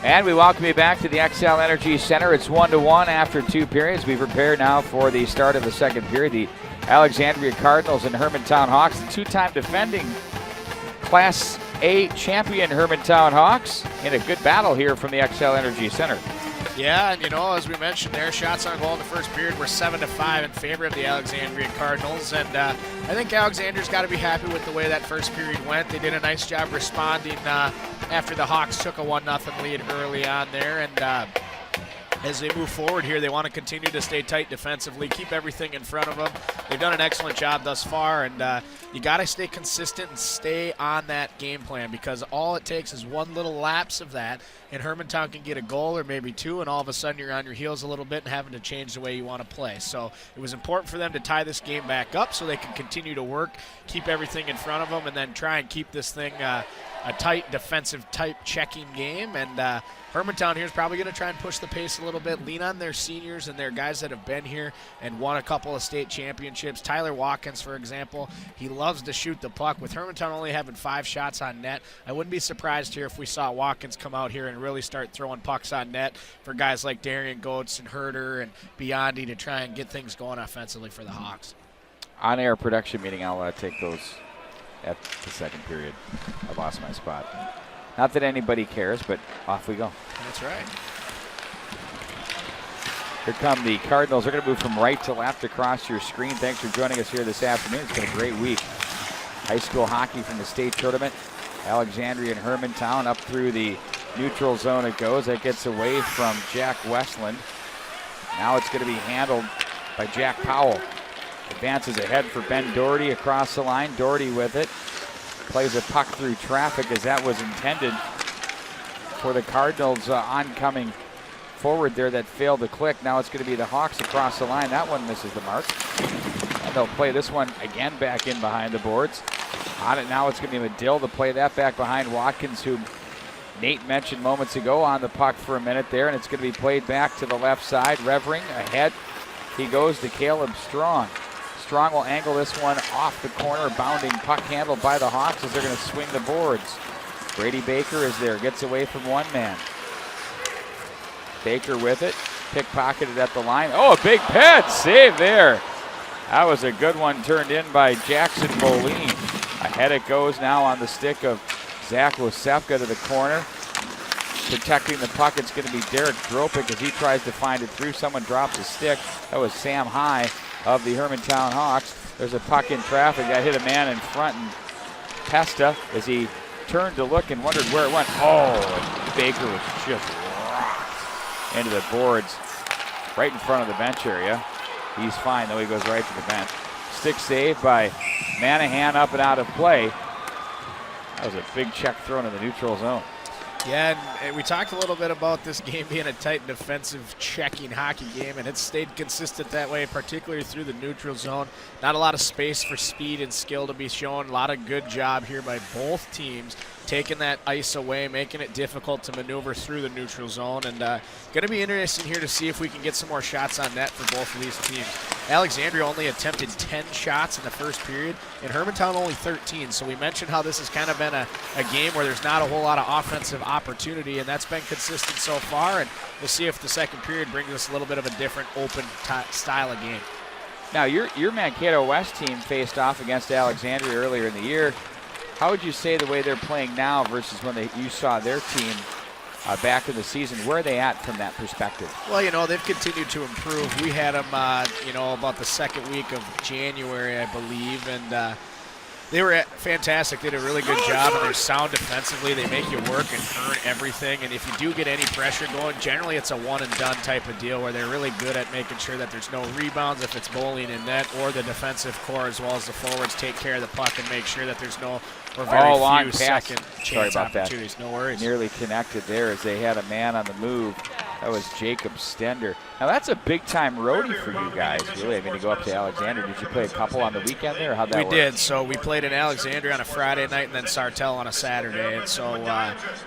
And we welcome you back to the XL Energy Center. It's 1-1 after 2 periods. We prepare now for the start of the second period. The Alexandria Cardinals and Hermantown Hawks, the two-time defending Class A champion Hermantown Hawks, in a good battle here from the XL Energy Center. Yeah, and as we mentioned there, shots on goal in the first period were 7-5 in favor of the Alexandria Cardinals, and I think Alexandria's got to be happy with the way that first period went. They did a nice job responding after the Hawks took a 1-0 lead early on there, and as they move forward here, they want to continue to stay tight defensively, keep everything in front of them. They've done an excellent job thus far, and you got to stay consistent and stay on that game plan, because all it takes is one little lapse of that, and Hermantown can get a goal or maybe two, and all of a sudden you're on your heels a little bit and having to change the way you want to play. So it was important for them to tie this game back up so they can continue to work, keep everything in front of them, and then try and keep this thing a tight defensive type checking game. And Hermantown here is probably going to try and push the pace a little bit, lean on their seniors and their guys that have been here and won a couple of state championships. Tyler Watkins, for example, he loves to shoot the puck. With Hermantown only having 5 shots on net, I wouldn't be surprised here if we saw Watkins come out here and really start throwing pucks on net for guys like Darian Goetz and Herder and Biondi to try and get things going offensively for the Hawks. On-air production meeting, I'll take those at the second period. I lost my spot. Not that anybody cares, but off we go. That's right. Here come the Cardinals. They're going to move from right to left across your screen. Thanks for joining us here this afternoon. It's been a great week. High school hockey from the state tournament. Alexandria and Hermantown up through the neutral zone it goes. That gets away from Jack Westland. Now it's going to be handled by Jack Powell. Advances ahead for Ben Doherty across the line. Doherty with it. Plays a puck through traffic as that was intended for the Cardinals oncoming forward there that failed to click. Now it's going to be the Hawks across the line. That one misses the mark. And they'll play this one again back in behind the boards. On it now, it's going to be Medill to play that back behind Watkins, who Nate mentioned moments ago on the puck for a minute there. And it's going to be played back to the left side. Revering ahead. He goes to Caleb Strong. Strong will angle this one off the corner. Bounding puck handled by the Hawks as they're going to swing the boards. Brady Baker is there. Gets away from one man. Baker with it. Pickpocketed at the line. Oh, a big pet save there. That was a good one turned in by Jackson Moline. Ahead it goes now on the stick of Zach Wosefka to the corner. Protecting the puck, it's going to be Derek Dropik as he tries to find it through. Someone drops a stick. That was Sam High of the Hermantown Hawks. There's a puck in traffic that hit a man in front, and Pesta, as he turned to look and wondered where it went. Oh, Baker was just rocked into the boards right in front of the bench area. He's fine, though. He goes right to the bench. Stick save by Manahan up and out of play. That was a big check thrown in the neutral zone. Yeah, and we talked a little bit about this game being a tight defensive checking hockey game, and it's stayed consistent that way, particularly through the neutral zone. Not a lot of space for speed and skill to be shown. A lot of good job here by both teams, taking that ice away, making it difficult to maneuver through the neutral zone. And going to be interesting here to see if we can get some more shots on net for both of these teams. Alexandria only attempted 10 shots in the first period, and Hermantown only 13. So we mentioned how this has kind of been a game where there's not a whole lot of offensive opportunity, and that's been consistent so far. And we'll see if the second period brings us a little bit of a different open style of game. Now, your Mankato West team faced off against Alexandria earlier in the year. How would you say the way they're playing now versus when you saw their team back in the season? Where are they at from that perspective? Well, they've continued to improve. We had them, about the second week of January, I believe, and they were fantastic. They did a really good job, and they're sound defensively. They make you work and earn everything, and if you do get any pressure going, generally it's a one-and-done type of deal where they're really good at making sure that there's no rebounds if it's bowling in net, or the defensive core as well as the forwards take care of the puck and make sure that there's no or very few second chance opportunities. No worries. Nearly connected there as they had a man on the move That was Jacob Stender. Now that's a big-time roadie for you guys, really. I mean, to go up to Alexandria. Did you play a couple on the weekend there, or how'd that work? We did. So we played in Alexandria on a Friday night and then Sartell on a Saturday. And so,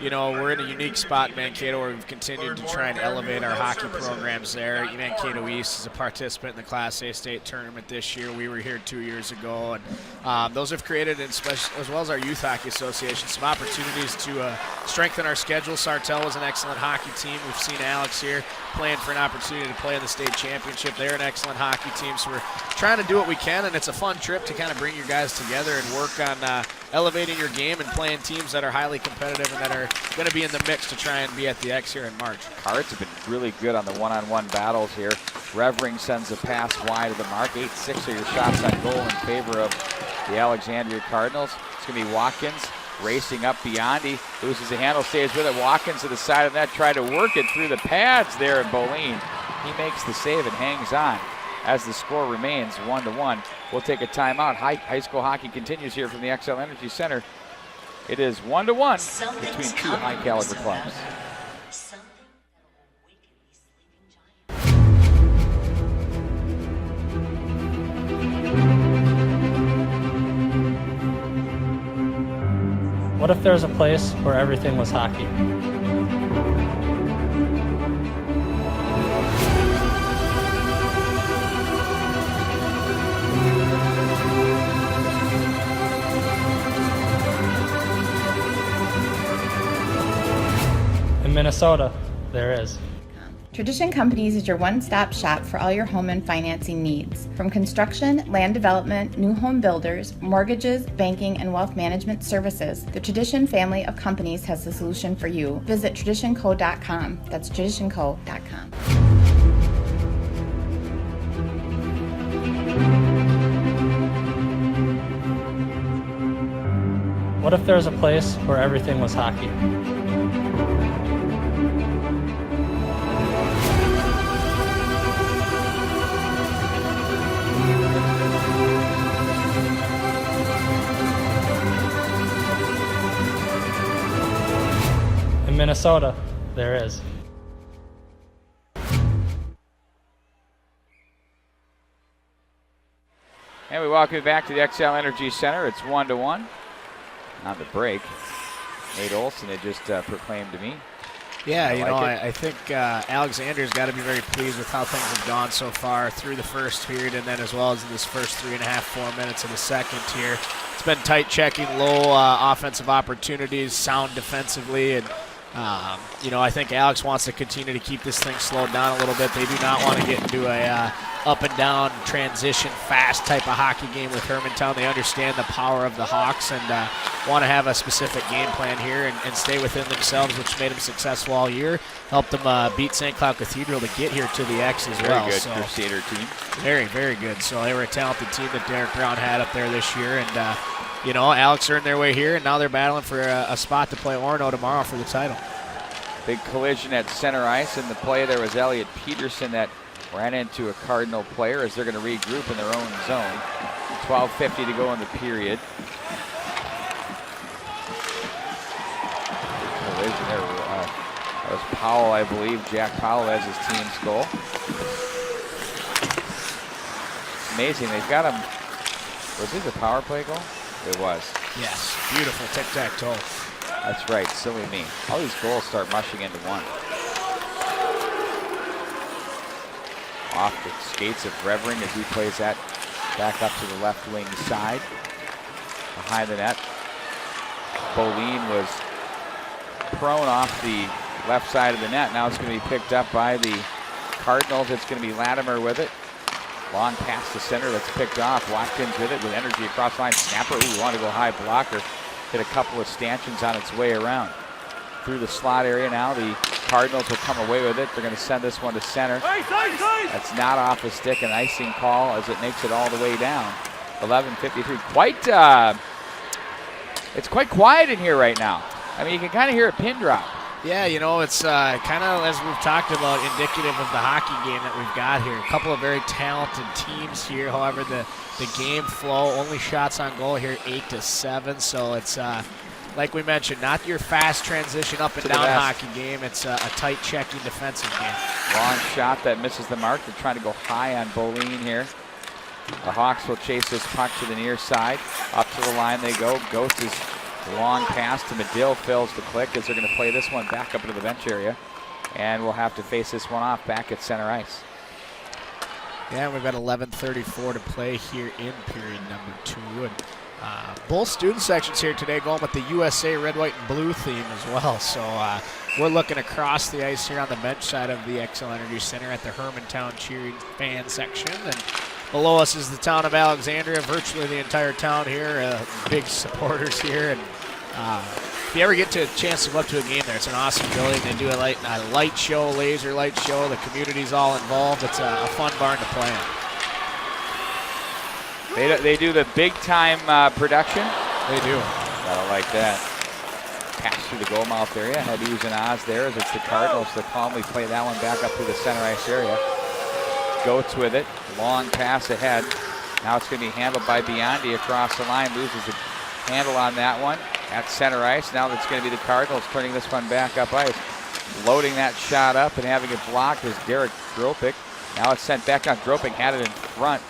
you know, we're in a unique spot in Mankato where we've continued to try and elevate our hockey programs there. Mankato East is a participant in the Class A state tournament this year. We were here 2 years ago. And those have created, as well as our Youth Hockey Association, some opportunities to strengthen our schedule. Sartell was an excellent hockey team. We've seen Alex here playing for an opportunity to play in the state championship. They're an excellent hockey team, so we're trying to do what we can, and it's a fun trip to kind of bring you guys together and work on elevating your game and playing teams that are highly competitive and that are going to be in the mix to try and be at the X here in March. Cards have been really good on the one-on-one battles here. Revering sends a pass wide of the mark. 8-6 are your shots on goal in favor of the Alexandria Cardinals. It's going to be Watkins racing up beyond. He loses the handle, stays with it. Watkins to the side of that, tried to work it through the pads there, and Boleen, he makes the save and hangs on as the score remains 1-1. We'll take a timeout. High school hockey continues here from the XL Energy Center. It is 1-1 between two high-caliber clubs. What if there's a place where everything was hockey? In Minnesota, there is. Tradition Companies is your one-stop shop for all your home and financing needs. From construction, land development, new home builders, mortgages, banking, and wealth management services, the Tradition family of companies has the solution for you. Visit traditionco.com. That's traditionco.com. What if there's a place where everything was hockey? In Minnesota, there is. And we welcome you back to the XL Energy Center. It's 1-1. On the break, Nate Olson had just proclaimed to me. Yeah, I think Alexandria's got to be very pleased with how things have gone so far through the first period and then as well as this first 3.5, 4 minutes of the second here. It's been tight checking, low offensive opportunities, sound defensively, and I think Alex wants to continue to keep this thing slowed down a little bit. They do not want to get into a up and down transition fast type of hockey game with Hermantown. They understand the power of the Hawks and want to have a specific game plan here and stay within themselves, which made them successful all year. Helped them beat St. Cloud Cathedral to get here to the X as well. Very good Crusader team. Very, very good. So they were a talented team that Derek Brown had up there this year. And, Alex earned their way here, and now they're battling for a spot to play Orono tomorrow for the title. Big collision at center ice. In the play, there was Elliot Peterson that ran into a Cardinal player as they're going to regroup in their own zone. 12:50 to go in the period. Collision there. That was Powell, I believe. Jack Powell has his team's goal. Amazing. They've got him. Was this a power play goal? It was. Yes. Beautiful tic-tac-toe. That's right. Silly me. All these goals start mushing into one. Off the skates of Revering as he plays that back up to the left wing side. Behind the net. Boleen was prone off the left side of the net. Now it's going to be picked up by the Cardinals. It's going to be Latimer with it. Long pass to center. That's picked off. Watkins with it with energy across the line. Snapper. Ooh, want to go high blocker. Hit a couple of stanchions on its way around. Through the slot area now. The Cardinals will come away with it. They're going to send this one to center. That's not off a stick. An icing call as it makes it all the way down. 11:53. It's quite quiet in here right now. I mean, you can kind of hear a pin drop. Yeah, it's kind of, as we've talked about, indicative of the hockey game that we've got here. A couple of very talented teams here. However, the game flow, only shots on goal here, 8-7. So it's like we mentioned, not your fast transition up and To the down vest. hockey game. It's a tight checking defensive game. Long shot that misses the mark. They're trying to go high on Boline here. The Hawks will chase this puck to the near side. Up to the line they go. Ghost is long pass to Medill, fills the click as they're going to play this one back up into the bench area. And we'll have to face this one off back at center ice. Yeah, we've got 11:34 to play here in period number 2. And both student sections here today going with the USA red, white, and blue theme as well. So we're looking across the ice here on the bench side of the XL Energy Center at the Hermantown cheering fan section. And below us is the town of Alexandria, virtually the entire town here, big supporters here. And if you ever get to a chance to go up to a game there, it's an awesome building. They do a light show, laser light show. The community's all involved. It's a fun barn to play in. They do the big time production. They do. I like that. Pass through the goal mouth area. Had Ooze and Oz there as it's the Cardinals that calmly play that one back up through the center ice area. Goats with it. Long pass ahead. Now it's going to be handled by Biondi across the line. Loses the handle on that one at center ice. Now it's going to be the Cardinals turning this one back up ice. Loading that shot up and having it blocked is Derek Gropik. Now it's sent back on. Gropik had it in front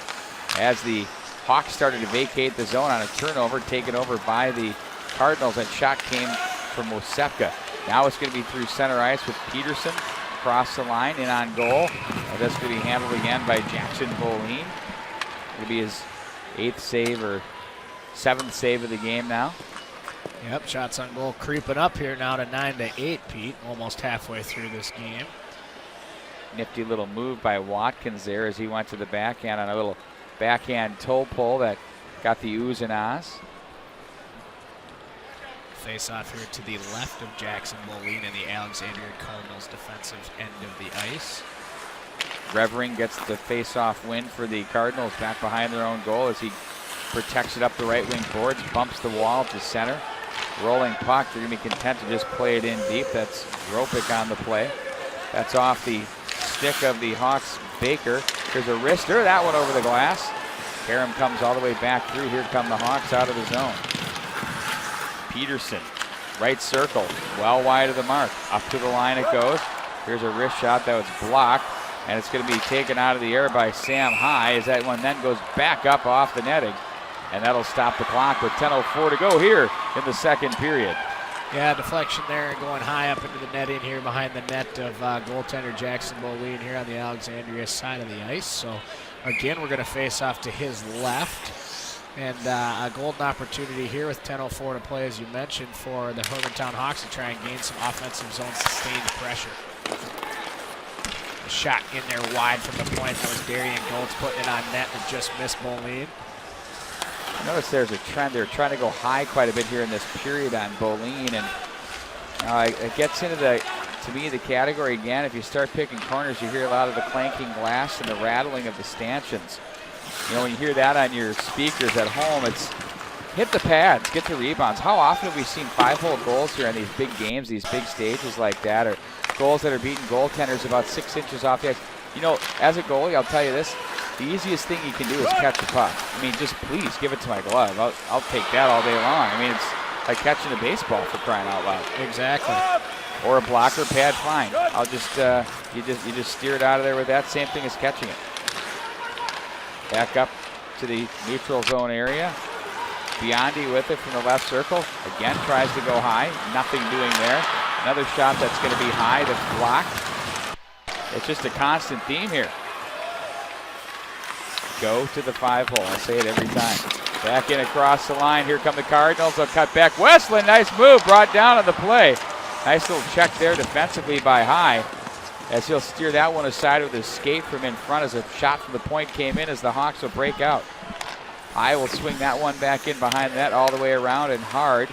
as the Hawks started to vacate the zone on a turnover taken over by the Cardinals. That shot came from Osepka. Now it's going to be through center ice with Peterson across the line in on goal. And that's going to be handled again by Jackson Boline. It'll be his 8th save or 7th save of the game now. Yep, shots on goal creeping up here now to 9-8, Pete. Almost halfway through this game. Nifty little move by Watkins there as he went to the backhand on a little backhand toe pull that got the oohs and ahs. Face off here to the left of Jackson Boline and the Alexandria Cardinals defensive end of the ice. Revering gets the face-off win for the Cardinals back behind their own goal as he protects it up the right wing boards, bumps the wall to center. Rolling puck, they're going to be content to just play it in deep. That's Gropik on the play. That's off the stick of the Hawks' Baker. There's a wrister, that one over the glass. Karam comes all the way back through. Here come the Hawks out of the zone. Peterson, right circle, well wide of the mark. Up to the line it goes. Here's a wrist shot that was blocked, and it's going to be taken out of the air by Sam High as that one then goes back up off the netting. And that'll stop the clock with 10:04 to go here in the second period. Yeah, deflection there going high up into the net in here behind the net of goaltender Jackson Boline here on the Alexandria side of the ice. So again, we're going to face off to his left. And a golden opportunity here with 10:04 to play, as you mentioned, for the Hermantown Hawks to try and gain some offensive zone sustained pressure. A shot in there wide from the point. That was Darian Goltz putting it on net and just missed Boline. Notice there's a trend. They're trying to go high quite a bit here in this period on Boline, and it gets into to me, the category again. If you start picking corners, you hear a lot of the clanking glass and the rattling of the stanchions. You know, when you hear that on your speakers at home, it's hit the pads, get the rebounds. How often have we seen 5-hole goals here on these big games, these big stages like that, or goals that are beating goaltenders about 6 inches off the ice? You know, as a goalie, I'll tell you this. The easiest thing you can do is catch the puck. I mean, just please give it to my glove. I'll take that all day long. I mean, it's like catching a baseball for crying out loud. Exactly. Or a blocker pad, fine. I'll just you just steer it out of there with that. Same thing as catching it. Back up to the neutral zone area. Biondi with it from the left circle. Again tries to go high. Nothing doing there. Another shot that's going to be high that's blocked. It's just a constant theme here. Go to the 5-hole. I say it every time. Back in across the line. Here come the Cardinals. They'll cut back. Westland, nice move. Brought down on the play. Nice little check there defensively by High as he'll steer that one aside with his skate from in front as a shot from the point came in as the Hawks will break out. High will swing that one back in behind that all the way around and hard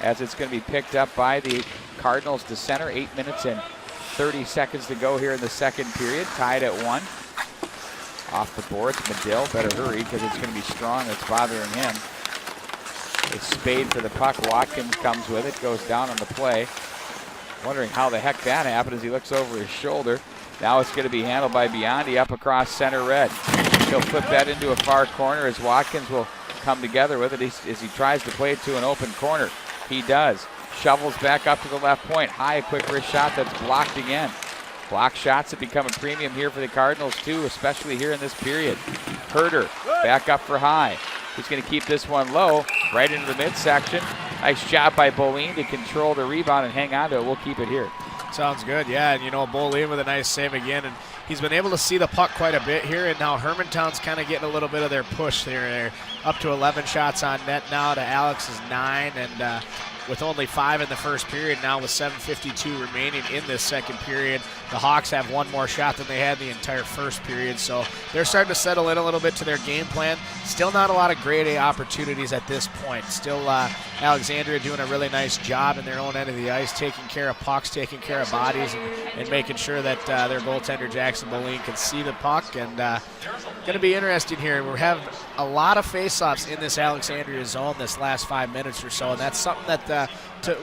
as it's going to be picked up by the Cardinals to center. 8 minutes and 30 seconds to go here in the second period. Tied at 1. Off the boards, Medill better hurry because it's going to be strong. It's bothering him. A spade for the puck. Watkins comes with it, goes down on the play. Wondering how the heck that happened as he looks over his shoulder. Now it's going to be handled by Biondi up across center red. He'll flip that into a far corner as Watkins will come together with it as he tries to play it to an open corner. He does. Shovels back up to the left point. High, quick wrist shot that's blocked again. Block shots have become a premium here for the Cardinals too, especially here in this period. Herder back up for High. He's going to keep this one low, right into the midsection. Nice job by Boleen to control the rebound and hang on to it. We'll keep it here. Sounds good, yeah. And, Boleen with a nice save again. And he's been able to see the puck quite a bit here. And now Hermantown's kind of getting a little bit of their push there. They're up to 11 shots on net now to Alex's 9. And with only 5 in the first period now with 7:52 remaining in this second period, the Hawks have one more shot than they had the entire first period. So they're starting to settle in a little bit to their game plan. Still not a lot of grade A opportunities at this point. Still Alexandria doing a really nice job in their own end of the ice, taking care of pucks, taking care of bodies, and making sure that their goaltender Jackson Boleen can see the puck. And going to be interesting here. We have a lot of face-offs in this Alexandria zone this last 5 minutes or so, and that's something that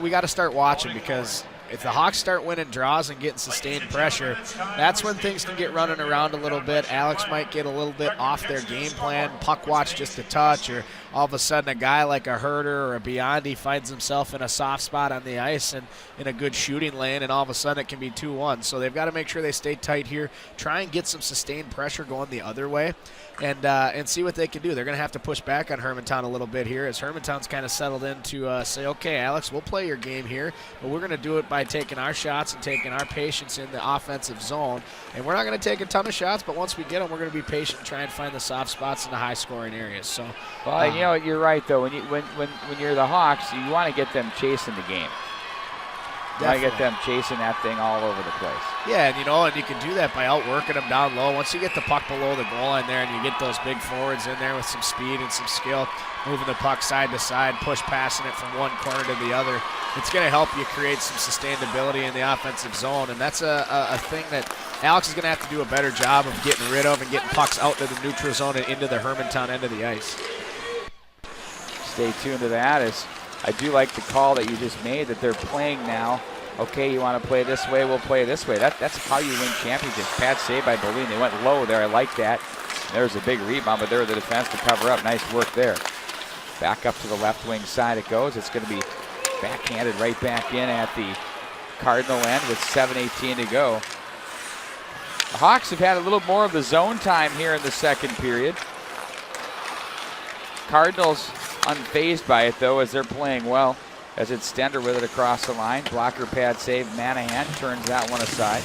we got to start watching, because if the Hawks start winning draws and getting sustained pressure, that's when things can get running around a little bit. Alex might get a little bit off their game plan, puck watch just a touch, or all of a sudden a guy like a Herder or a Biondi finds himself in a soft spot on the ice and in a good shooting lane, and all of a sudden it can be 2-1. So they've got to make sure they stay tight here, try and get some sustained pressure going the other way, and see what they can do. They're going to have to push back on Hermantown a little bit here, as Hermantown's kind of settled in to say, okay, Alex, we'll play your game here, but we're going to do it by taking our shots and taking our patience in the offensive zone. And we're not going to take a ton of shots, but once we get them, we're going to be patient and try and find the soft spots in the high-scoring areas. So, well, you're right though. When you're the Hawks, you want to get them chasing the game. You want to get them chasing that thing all over the place. Yeah, and you can do that by outworking them down low. Once you get the puck below the goal line there, and you get those big forwards in there with some speed and some skill, moving the puck side to side, push passing it from one corner to the other, it's going to help you create some sustainability in the offensive zone. And that's a thing that Alex is going to have to do a better job of getting rid of and getting pucks out to the neutral zone and into the Hermantown end of the ice. Stay tuned to that, as I do like the call that you just made, that they're playing now. Okay, you want to play this way, we'll play this way. That's how you win championships. Bad save by Boleen. They went low there. I like that. There's a big rebound, but there the defense to cover up. Nice work there. Back up to the left wing side it goes. It's going to be backhanded right back in at the Cardinal end with 7:18 to go. The Hawks have had a little more of the zone time here in the second period. Cardinals unfazed by it, though, as they're playing well. As it's Stender with it across the line. Blocker pad save. Manahan turns that one aside.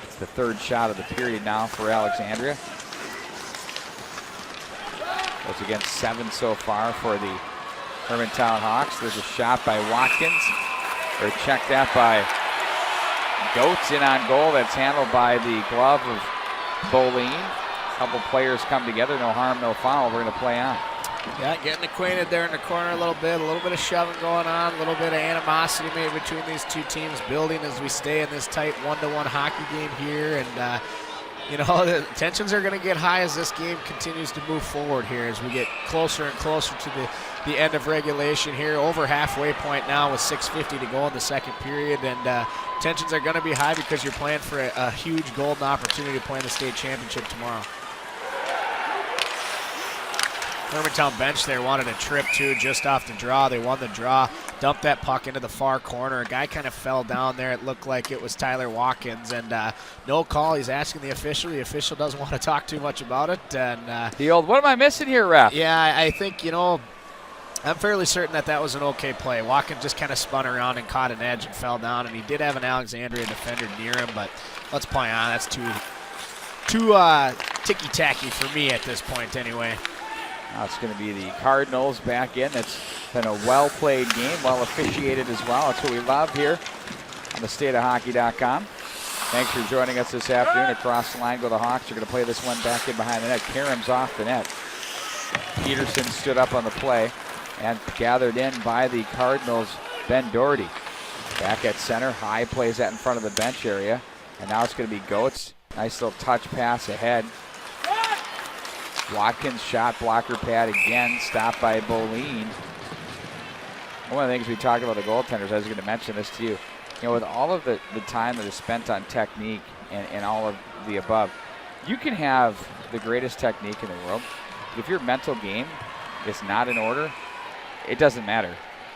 It's the third shot of the period now for Alexandria. Goes against 7 so far for the Hermantown Hawks. There's a shot by Watkins. Or checked out by Goetz in on goal. That's handled by the glove of Boleen. A couple players come together. No harm, no foul. We're going to play on. Yeah, getting acquainted there in the corner a little bit of shoving going on, a little bit of animosity maybe between these two teams building as we stay in this tight 1-1 hockey game here. And, the tensions are going to get high as this game continues to move forward here as we get closer and closer to the end of regulation here. Over halfway point now with 6:50 to go in the second period. And tensions are going to be high because you're playing for a huge golden opportunity to play in the state championship tomorrow. Hermantown bench there wanted a trip too, just off the draw. They won the draw, dumped that puck into the far corner. A guy kind of fell down there. It looked like it was Tyler Watkins, and no call. He's asking the official. The official doesn't want to talk too much about it. And the old, what am I missing here, ref? Yeah, I think, I'm fairly certain that was an okay play. Watkins just kind of spun around and caught an edge and fell down, and he did have an Alexandria defender near him, but let's play on. That's too ticky-tacky for me at this point anyway. Now it's going to be the Cardinals back in. It's been a well-played game, well officiated as well. That's what we love here on thestateofhockey.com. Thanks for joining us this afternoon. Across the line go the Hawks. They're going to play this one back in behind the net. Karam's off the net. Peterson stood up on the play and gathered in by the Cardinals, Ben Doherty. Back at center. High plays that in front of the bench area. And now it's going to be Goetz. Nice little touch pass ahead. Watkins shot, blocker pad again, stopped by Boleen. One of the things we talked about the goaltenders, I was going to mention this to you, with all of the time that is spent on technique and all of the above, you can have the greatest technique in the world, but if your mental game is not in order, it doesn't matter.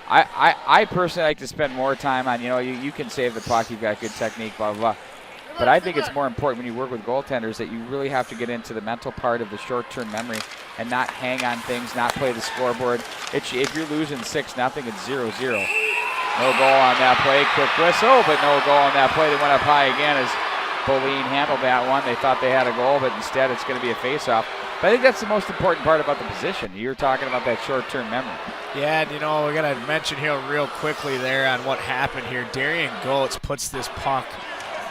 I personally like to spend more time on, you can save the puck, you've got good technique, blah, blah, blah. But I think it's more important when you work with goaltenders that you really have to get into the mental part of the short-term memory and not hang on things, not play the scoreboard. If you're losing 6-0, it's 0-0. No goal on that play. Quick whistle, but no goal on that play. They went up high again as Boline handled that one. They thought they had a goal, but instead it's going to be a face-off. But I think that's the most important part about the position. You're talking about that short-term memory. Yeah, and we're going to mention here real quickly there on what happened here. Darian Goetz puts this puck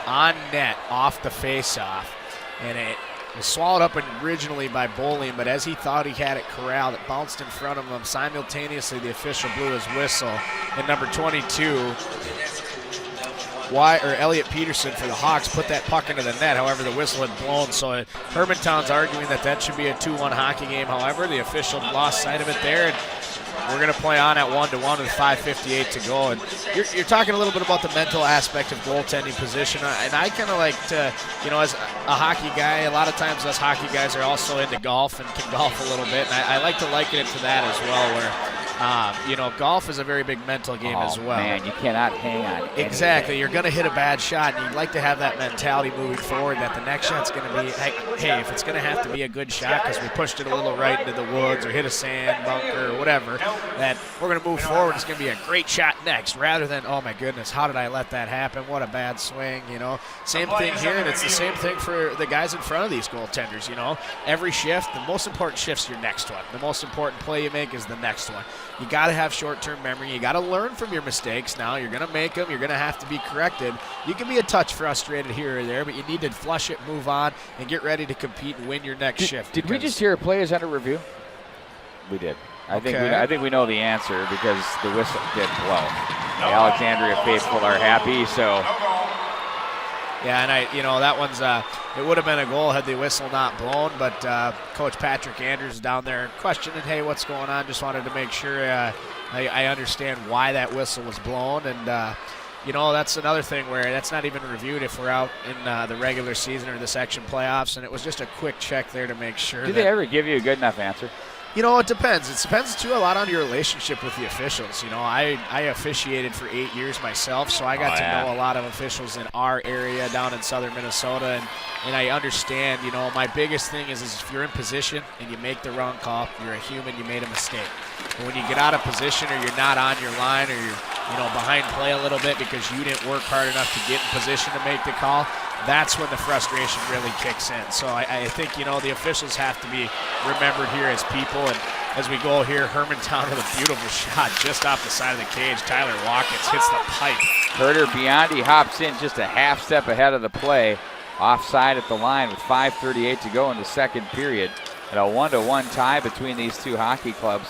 on net off the face-off, and it was swallowed up originally by Boline, but as he thought he had it corralled, it bounced in front of him. Simultaneously, the official blew his whistle, and number 22, Elliot Peterson for the Hawks put that puck into the net. However, the whistle had blown, so Hermantown's arguing that should be a 2-1 hockey game. However, the official lost sight of it there, and we're going to play on at 1-1 with 5:58 to go. And you're talking a little bit about the mental aspect of goaltending position, and I kind of like to, as a hockey guy, a lot of times us hockey guys are also into golf and can golf a little bit, and I like to liken it to that as well, where golf is a very big mental game as well. Man, you cannot hang on anything. Exactly. You're going to hit a bad shot, and you'd like to have that mentality moving forward that the next shot's going to be, hey, if it's going to have to be a good shot because we pushed it a little right into the woods or hit a sand bunker or whatever, that we're going to move forward. It's going to be a great shot next rather than, oh, my goodness, how did I let that happen? What a bad swing, Same thing here, and it's the same thing for the guys in front of these goaltenders, Every shift, the most important shift's your next one. The most important play you make is the next one. You got to have short-term memory. You got to learn from your mistakes now. You're going to make them. You're going to have to be corrected. You can be a touch frustrated here or there, but you need to flush it, move on, and get ready to compete and win your next shift. Did we just hear a play is under review? We did. I think we know the answer because the whistle did blow. The Alexandria faithful are happy, so. Yeah, and that one's it would have been a goal had the whistle not blown, but Coach Patrick Andrews is down there questioning, hey, what's going on? Just wanted to make sure I understand why that whistle was blown, and that's another thing where that's not even reviewed if we're out in the regular season or the section playoffs, and it was just a quick check there to make sure. Did they ever give you a good enough answer? It depends. It depends, too, a lot on your relationship with the officials. I officiated for 8 years myself, so I got to know a lot of officials in our area down in southern Minnesota, and I understand, my biggest thing is if you're in position and you make the wrong call, you're a human, you made a mistake. But when you get out of position or you're not on your line or you're behind play a little bit because you didn't work hard enough to get in position to make the call, that's when the frustration really kicks in. So I think, the officials have to be remembered here as people. And as we go here, Hermantown with a beautiful shot just off the side of the cage. Tyler Watkins hits the pipe. Herder Biondi hops in just a half step ahead of the play. Offside at the line with 5:38 to go in the second period. And a 1-1 tie between these two hockey clubs.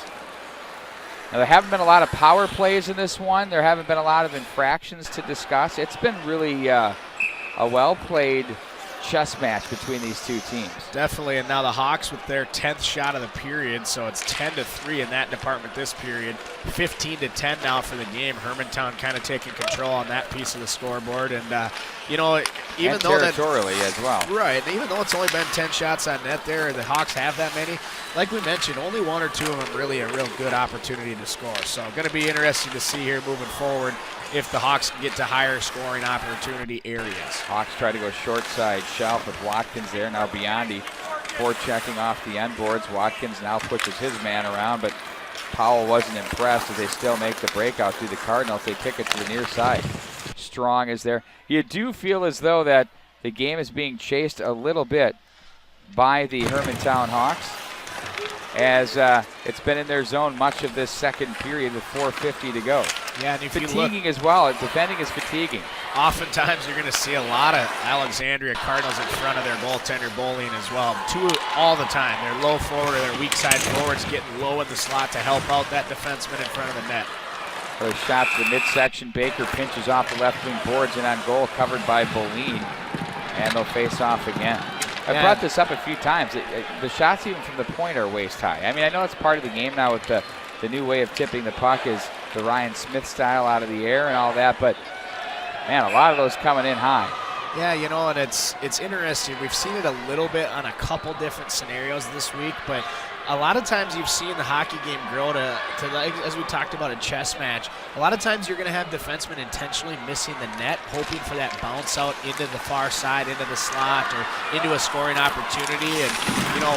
Now, there haven't been a lot of power plays in this one. There haven't been a lot of infractions to discuss. It's been really a well-played chess match between these two teams. Definitely, and now the Hawks with their 10th shot of the period, so it's 10-3 in that department this period. 15-10 now for the game. Hermantown kind of taking control on that piece of the scoreboard, and even though territorially as well. Right, and even though it's only been 10 shots on net there, the Hawks have that many. Like we mentioned, only one or two of them really a real good opportunity to score. So going to be interesting to see here moving forward if the Hawks can get to higher scoring opportunity areas. Hawks try to go short side shelf with Watkins there. Now Biondi forechecking off the end boards. Watkins now pushes his man around, but Powell wasn't impressed as they still make the breakout through the Cardinals. They kick it to the near side. Strong is there. You do feel as though that the game is being chased a little bit by the Hermantown Hawks, as it's been in their zone much of this second period with 4:50 to go. Yeah, and if fatiguing as well. Defending is fatiguing. Oftentimes you're going to see a lot of Alexandria Cardinals in front of their goaltender Boline as well. Two all the time. They're low forward or their weak side forwards getting low in the slot to help out that defenseman in front of the net. For a shot to the midsection, Baker pinches off the left wing boards and on goal covered by Boline, and they'll face off again. I brought this up a few times. The shots even from the point are waist high. I mean, I know it's part of the game now with the new way of tipping the puck is the Ryan Smith style out of the air and all that, but man, a lot of those coming in high. Yeah, and it's interesting. We've seen it a little bit on a couple different scenarios this week, but a lot of times you've seen the hockey game grow to like, as we talked about a chess match, a lot of times you're going to have defensemen intentionally missing the net, hoping for that bounce out into the far side, into the slot, or into a scoring opportunity. And,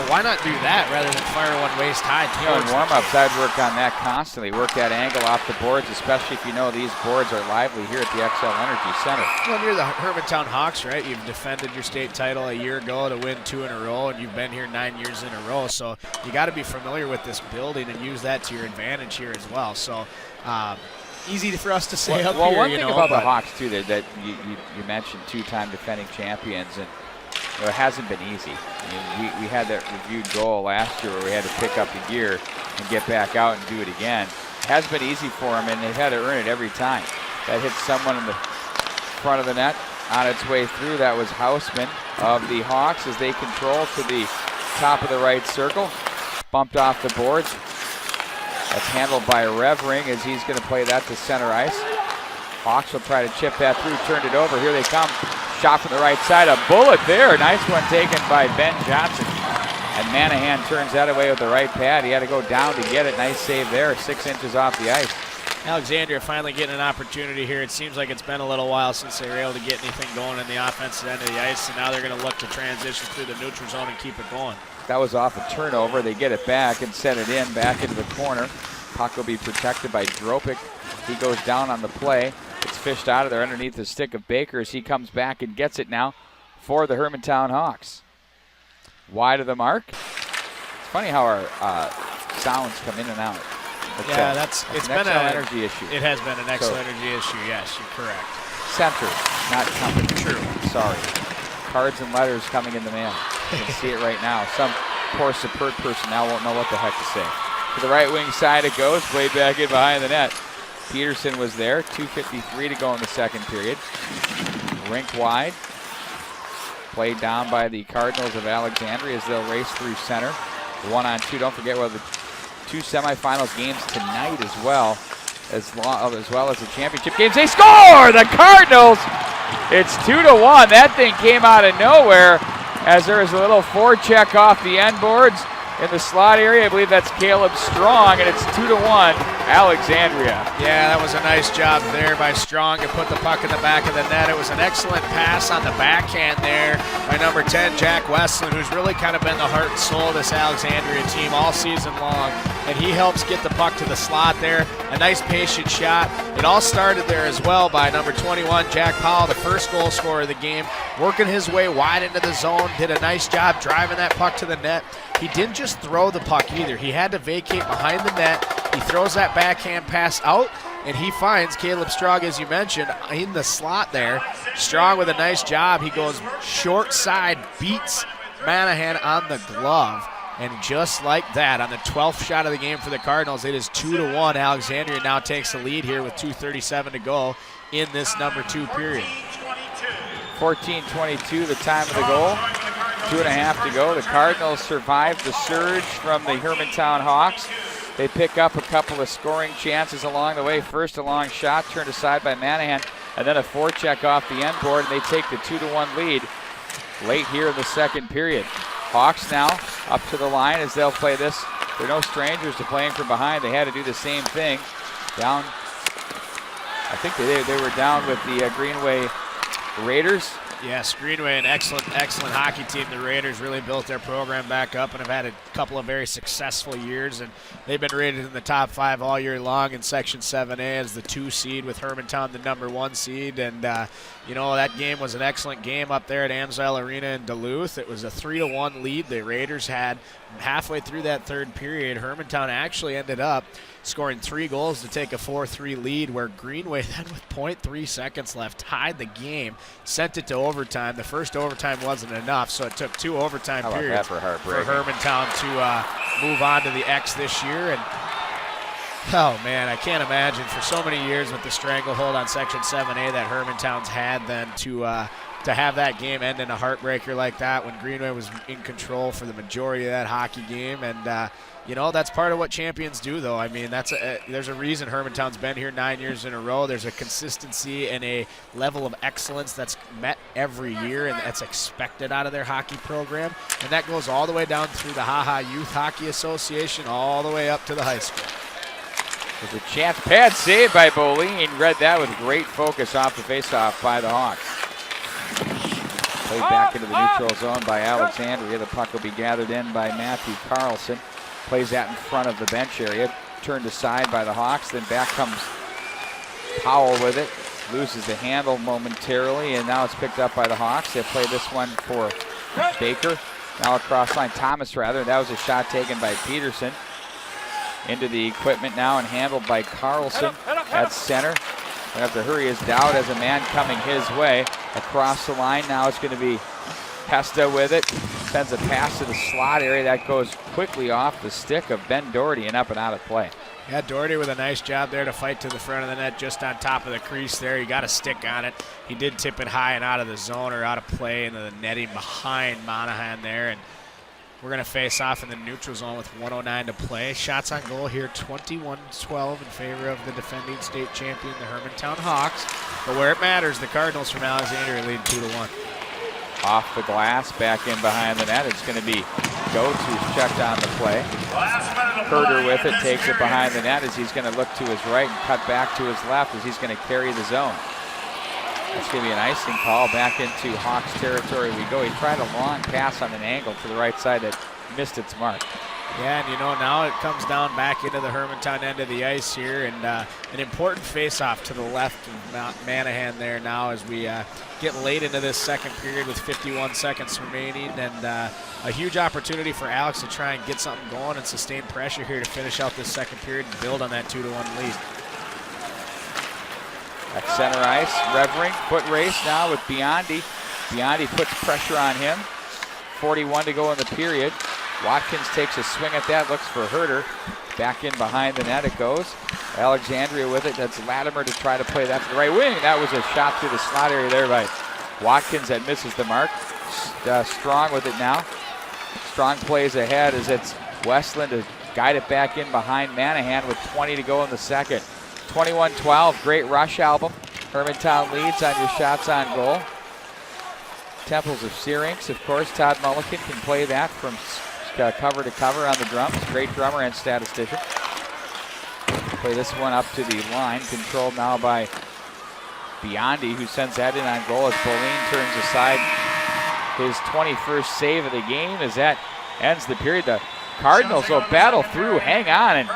why not do that rather than fire one waist high? In warm-ups, I'd work on that constantly. Work that angle off the boards, especially if these boards are lively here at the XL Energy Center. Well, you're the Hermantown Hawks, right? You've defended your state title a year ago to win 2 in a row, and you've been here 9 years in a row. So you got to be familiar with this building and use that to your advantage here as well. So easy for us to say up here. Well, one thing about the Hawks, too, that you mentioned 2-time defending champions, and it hasn't been easy. We had that reviewed goal last year where we had to pick up the gear and get back out and do it again. It hasn't been easy for them, and they've had to earn it every time. That hits someone in the front of the net on its way through. That was Hausman of the Hawks as they control to the top of the right circle. Bumped off the boards. That's handled by Revering as he's going to play that to center ice. Hawks will try to chip that through, turned it over. Here they come. Shot from the right side. A bullet there. Nice one taken by Ben Johnson. And Manahan turns that away with the right pad. He had to go down to get it. Nice save there. 6 inches off the ice. Alexandria finally getting an opportunity here. It seems like it's been a little while since they were able to get anything going in the offensive end of the ice, and now they're going to look to transition through the neutral zone and keep it going. That was off a turnover. They get it back and set it in back into the corner. Puck will be protected by Dropic. He goes down on the play. It's fished out of there underneath the stick of Baker as he comes back and gets it now for the Hermantown Hawks. Wide of the mark. It's funny how our sounds come in and out. It's been an energy issue. It has been an excellent energy issue. Yes, you're correct. Center, not company. True. Sorry. Cards and letters coming in the mail. You can see it right now. Some poor support personnel won't know what the heck to say. To the right wing side it goes, way back in behind the net. Peterson was there. 2:53 to go in the second period. Rink wide. Played down by the Cardinals of Alexandria as they'll race through center. 1-on-2. Don't forget the 2 semifinals games tonight as well as the championship games. They score! The Cardinals! It's 2-1. That thing came out of nowhere as there was a little forecheck off the end boards in the slot area. I believe that's Caleb Strong, and it's 2-1 Alexandria. Yeah, that was a nice job there by Strong to put the puck in the back of the net. It was an excellent pass on the backhand there by number 10, Jack Westland, who's really kind of been the heart and soul of this Alexandria team all season long. And he helps get the puck to the slot there. A nice patient shot. It all started there as well by number 21, Jack Powell, the first goal scorer of the game, working his way wide into the zone, did a nice job driving that puck to the net. He didn't just throw the puck either. He had to vacate behind the net. He throws that backhand pass out, and he finds Caleb Strong, as you mentioned, in the slot there. Strong with a nice job. He goes short side, beats Manahan on the glove. And just like that, on the 12th shot of the game for the Cardinals, it is 2-1. Alexandria now takes the lead here with 2:37 to go in this number 2 period. 14:22, the time of the goal. 2.5 to go. The Cardinals survived the surge from the Hermantown Hawks. They pick up a couple of scoring chances along the way. First a long shot turned aside by Manahan, and then a forecheck off the end board, and they take the 2-1 lead late here in the second period. Hawks now up to the line as they'll play this. They're no strangers to playing from behind. They had to do the same thing. Down, I think they were down with the Greenway Raiders. Yes, Greenway, an excellent hockey team. The Raiders really built their program back up and have had a couple of very successful years, and they've been rated in the top 5 all year long in Section 7A as the 2 seed with Hermantown the number 1 seed. And, that game was an excellent game up there at Amsoil Arena in Duluth. It was a 3-1 lead the Raiders had. Halfway through that third period, Hermantown actually ended up scoring 3 goals to take a 4-3 lead, where Greenway then with 0.3 seconds left tied the game, sent it to overtime. The first overtime wasn't enough, so it took 2 overtime periods for Hermantown to move on to the X this year. And Oh, man, I can't imagine for so many years with the stranglehold on Section 7A that Hermantown's had then to have that game end in a heartbreaker like that when Greenway was in control for the majority of that hockey game. And, you know, that's part of what champions do, though. I mean, there's a reason Hermantown's been here 9 years in a row. There's a consistency and a level of excellence that's met every year, and that's expected out of their hockey program. And that goes all the way down through the Youth Hockey Association, all the way up to the high school. There's a chance. Pad save by Boline. Read that with great focus off the faceoff by the Hawks. Played back into the neutral zone by Alexandria. The puck will be gathered in by Matthew Carlson. Plays that in front of the bench area. Turned aside by the Hawks. Then back comes Powell with it. Loses the handle momentarily, and now it's picked up by the Hawks. They play this one for Baker. Now across line, Thomas rather. That was a shot taken by Peterson. Into the equipment now and handled by Carlson at center. They have to hurry his Dowd as a man coming his way. Across the line now it's going to be Pesta with it. Sends a pass to the slot area that goes quickly off the stick of Ben Doherty and up and out of play. Yeah, Doherty with a nice job there to fight to the front of the net just on top of the crease there. He got a stick on it. He did tip it high and out of the zone or out of play into the netting behind Monahan there. And we're going to face off in the neutral zone with 1:09 to play. Shots on goal here, 21-12 in favor of the defending state champion, the Hermantown Hawks. But where it matters, the Cardinals from Alexandria lead 2-1. Off the glass, back in behind the net. It's going to be Goetz who's checked on the play. Herder with it, takes it behind the net as he's going to look to his right and cut back to his left as he's going to carry the zone. That's going to be an icing call. Back into Hawks territory we go. He tried a long pass on an angle to the right side that missed its mark. Yeah, and you know, now it comes down back into the Hermantown end of the ice here, and an important face-off to the left of Monahan there now as we get late into this second period with 51 seconds remaining, and a huge opportunity for Alex to try and get something going and sustain pressure here to finish out this second period and build on that 2-1 lead. At center ice, Revering, foot race now with Biondi. Biondi puts pressure on him. 41 to go in the period. Watkins takes a swing at that, looks for Herder. Back in behind the net it goes. Alexandria with it. That's Latimer to try to play that to the right wing. That was a shot through the slot area there by Watkins that misses the mark. Strong with it now. Strong plays ahead as it's Westland to guide it back in behind Monahan with 20 to go in the second. 21-12, great rush album. Hermantown leads on your shots on goal. Temples of Syrinx, of course. Todd Mulliken can play that from cover to cover on the drums. Great drummer and statistician. Play this one up to the line. Controlled now by Biondi, who sends that in on goal as Boline turns aside his 21st save of the game as that ends the period. The Cardinals will battle through, hang on, and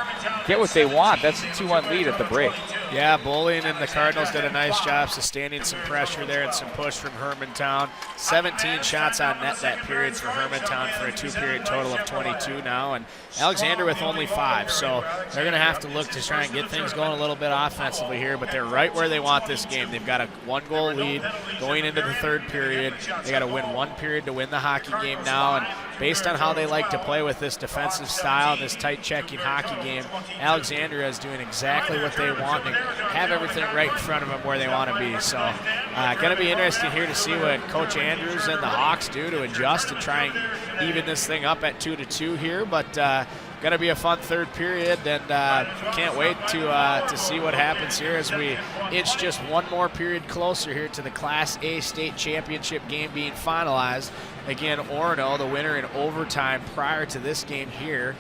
get what they want. That's a 2-1 lead at the break. Yeah, Boline and the Cardinals did a nice job sustaining some pressure there and some push from Hermantown. 17 shots on net that period for Hermantown for a two-period total of 22 now, and Alexander with only 5. So they're going to have to look to try and get things going a little bit offensively here, but they're right where they want this game. They've got a 1-goal lead going into the third period. They got to win one period to win the hockey game now, and based on how they like to play with this defensive style, this tight checking hockey game, Alexandria is doing exactly what they want and have everything right in front of them where they want to be. So going to be interesting here to see what Coach Andrews and the Hawks do to adjust and try and even this thing up at 2-2 here, but going to be a fun third period, and can't wait to see what happens here as we inch just one more period closer here to the Class A state championship game being finalized. Again, Orono, the winner in overtime prior to this game here.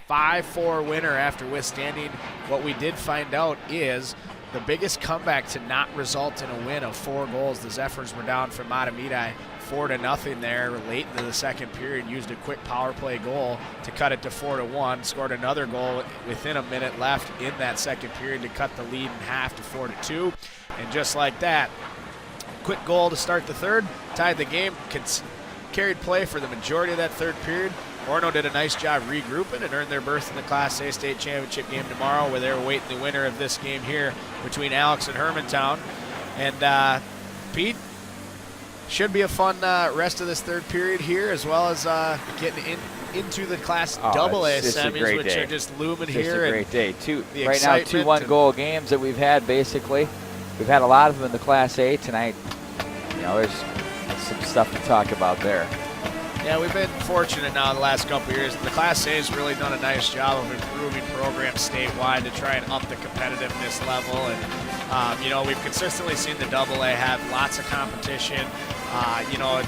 5-4 winner after withstanding what we did find out is the biggest comeback to not result in a win of 4 goals. The Zephyrs were down from Matamidi 4-0 there late into the second period, used a quick power play goal to cut it to 4-1, scored another goal within a minute left in that second period to cut the lead in half to 4-2. And just like that, quick goal to start the third, tied the game, carried play for the majority of that third period. Orono did a nice job regrouping and earned their berth in the Class A state championship game tomorrow, where they're awaiting the winner of this game here between Alex and Hermantown. And Pete, should be a fun rest of this third period here, as well as getting into the Class AA it's a semis, great which day. are just looming It's here. Just a great day. Right now, 2 excitement one-goal games that we've had, basically. We've had a lot of them in the Class A tonight. You know, there's some stuff to talk about there. Yeah, we've been fortunate now the last couple of years. The Class A has really done a nice job of improving programs statewide to try and up the competitiveness level. And, you know, we've consistently seen the AA have lots of competition. You know,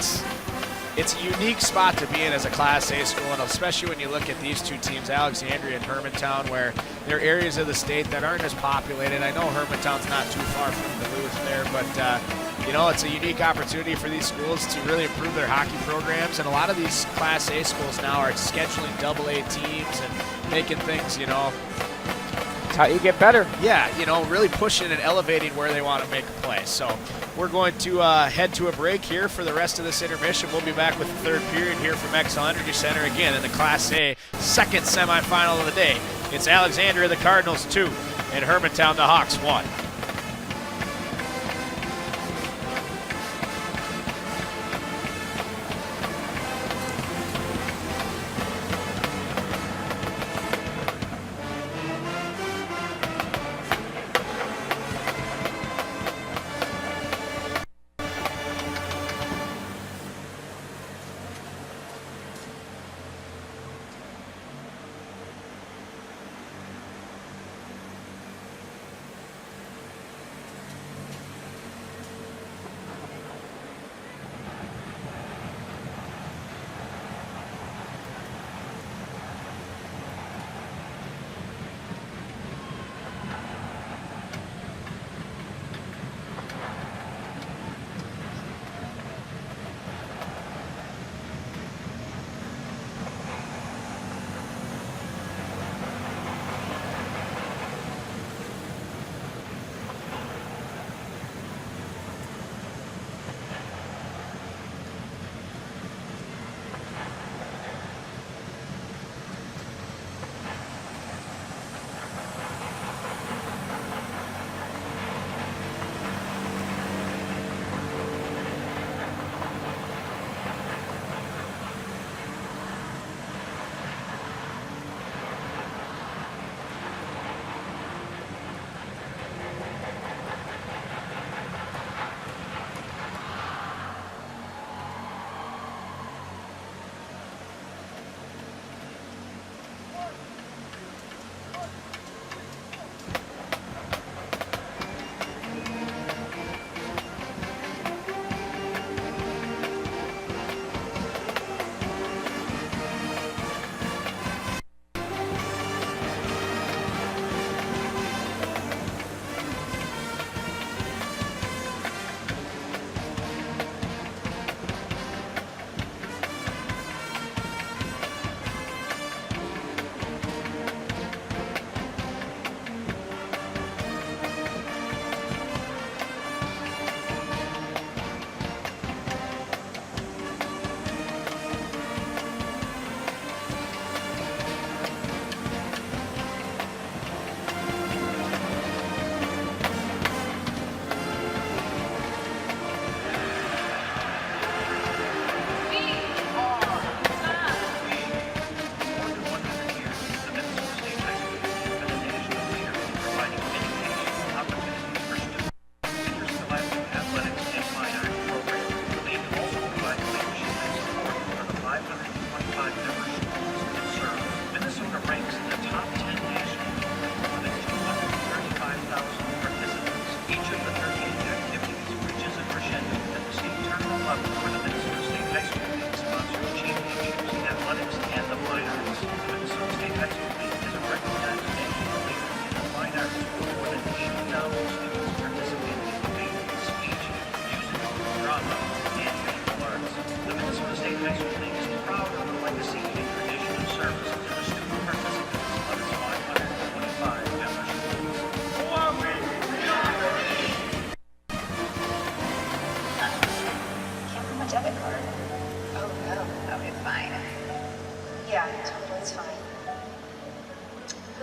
it's a unique spot to be in as a Class A school, and especially when you look at these two teams, Alexandria and Hermantown, where they're areas of the state that aren't as populated. I know Hermantown's not too far from Duluth there, but you know, it's a unique opportunity for these schools to really improve their hockey programs, and a lot of these Class A schools now are scheduling AA teams and making things, you know. That's how you get better. Yeah, you know, really pushing and elevating where they want to make a play. So we're going to head to a break here for the rest of this intermission. We'll be back with the third period here from XL Energy Center again in the Class A second semifinal of the day. It's Alexandria, the Cardinals 2, and Hermantown, the Hawks 1.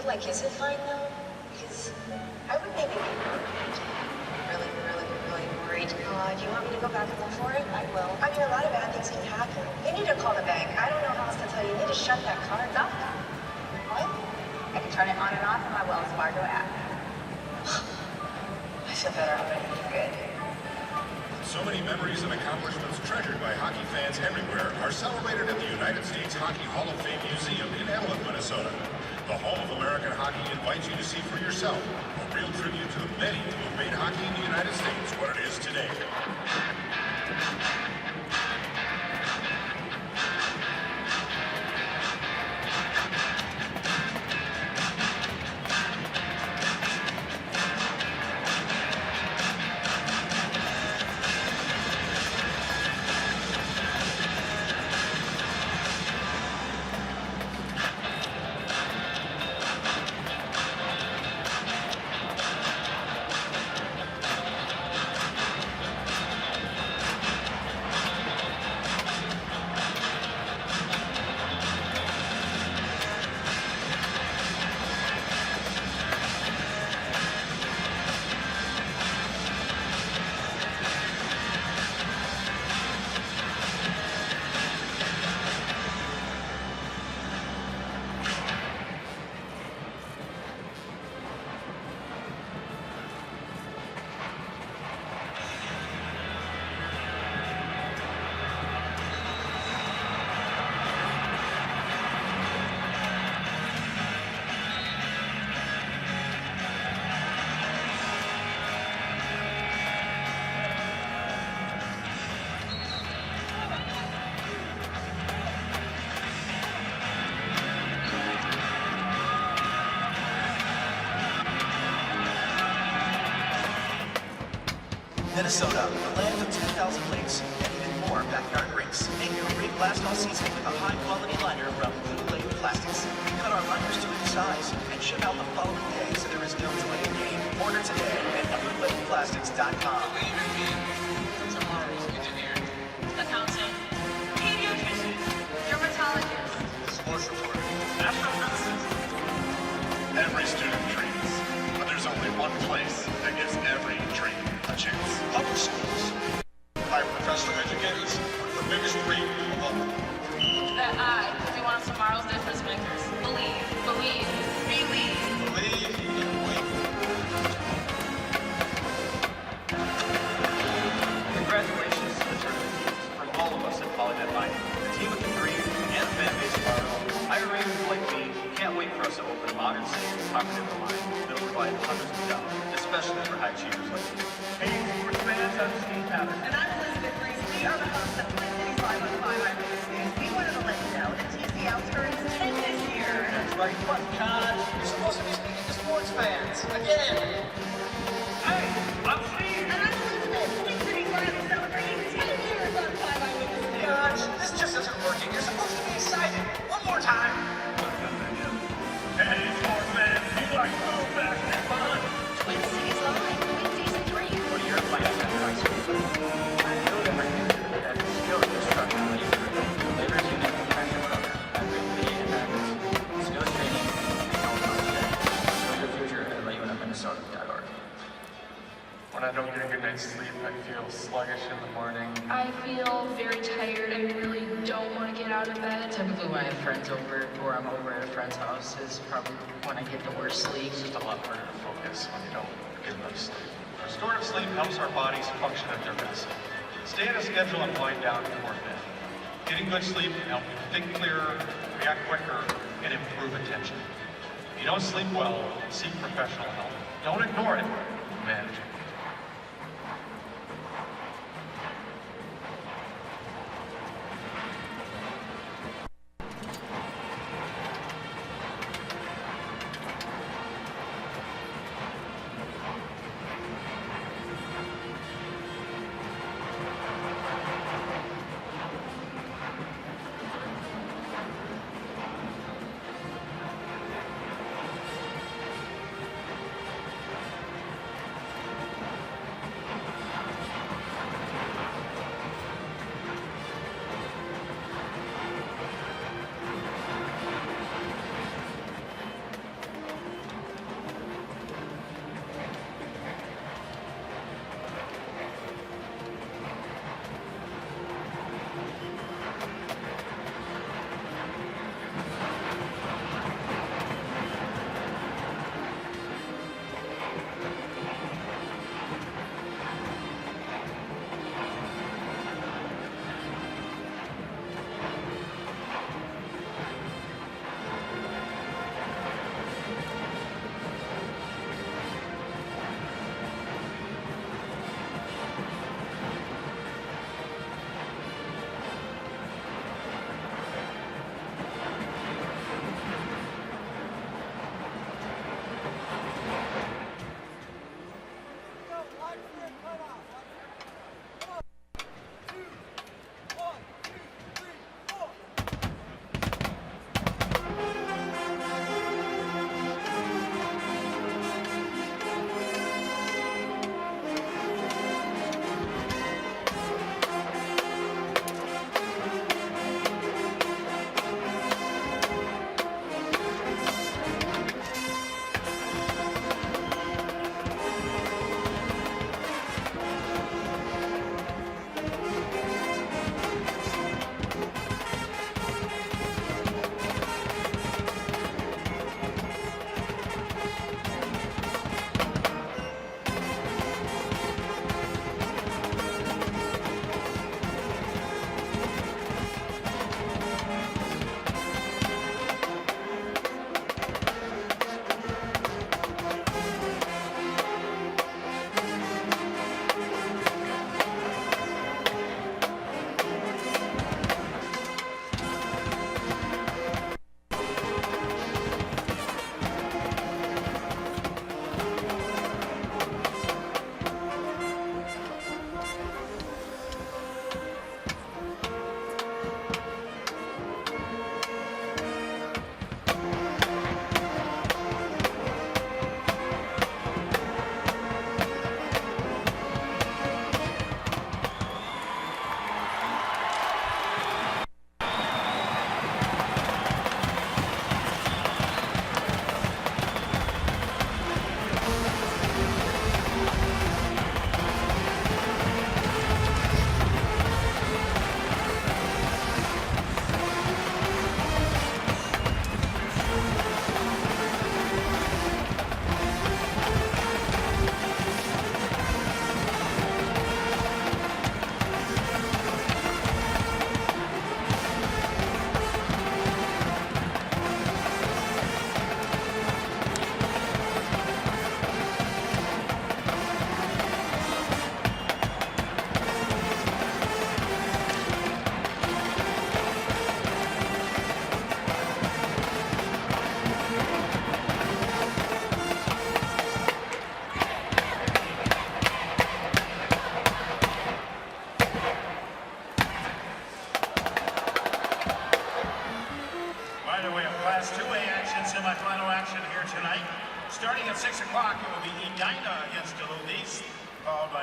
Like, is it fine though? Because I would maybe be really worried. God, you You want me to go back and look for it? I will. I mean, a lot of bad things can happen. You need to call the bank. I don't know how else to tell you. You need to shut that card off. What? I can turn it on and off in my Wells Fargo app. I feel better already. Good. So many memories and accomplishments treasured by hockey fans everywhere are celebrated at the United States Hockey Hall of Fame Museum in Evelyn, Minnesota. The home of American hockey invites you to see for yourself a real tribute to the many who have made hockey in the United States what it is today. Minnesota, the land of 10,000 lakes and even more backyard rinks. Make your rink last all season with a high-quality liner from Blue Lake Plastics. We cut our liners to any size and ship out the following day, so there is no delay in game. Order today at bluelakeplastics.com. Tomorrow's engineer, accountant, Pediatrician, dermatologist, Sports reporter, astrophysicist. Every student dreams, but there's only one place that gives every dream a chance. Public schools. By professional educators with the biggest dream of all. that I, because we want tomorrow's difference makers. Believe, believe, believe. Believe and wait. Congratulations to the tournament teams from all of us at Polynet Mining. The team with the dream and the fan base of our own. Ironmakers like me can't wait for us to open a modern, safe, cognitive mine that'll provide hundreds of jobs, especially for high achievers like you. Hey, sports fans, I'm Steve Patterson. And I'm Elizabeth Reese. We are the hosts of Twin Cities Live on 5 Eyewitness News. We wanted to let you know that TC Outskirts 10 this year. That's right. What, John? You're supposed to be speaking to sports fans. Again. Hey, I'm Steve. And I'm Elizabeth. Twin Cities Live is celebrating 10 years on 5 Eyewitness News. Gosh, this just isn't working. You're supposed to be excited. One more time. Hey, sports fans, you like throwback and fun? Twin Cities Live, Twin Season 3. What are your plans at high school? I know that my kids have the skill and instruction that you bring. The labor's unit and passion brother. I've been leading in practice. Skills training and all about today. Build your future at LAUNFMinnesota.org. When I don't get a good night's sleep, I feel sluggish in the morning. I feel very tired. I really don't want to get out of bed. Typically when I have friends over or I'm over at a friend's house is probably when I get the worst sleep. It's just a lot harder to focus when you don't get enough sleep. Restorative sleep helps our bodies function at their best. Stay on a schedule and wind down before bed. Getting good sleep can help you think clearer, react quicker, and improve attention. If you don't sleep well, seek professional help. Don't ignore it. Manage it.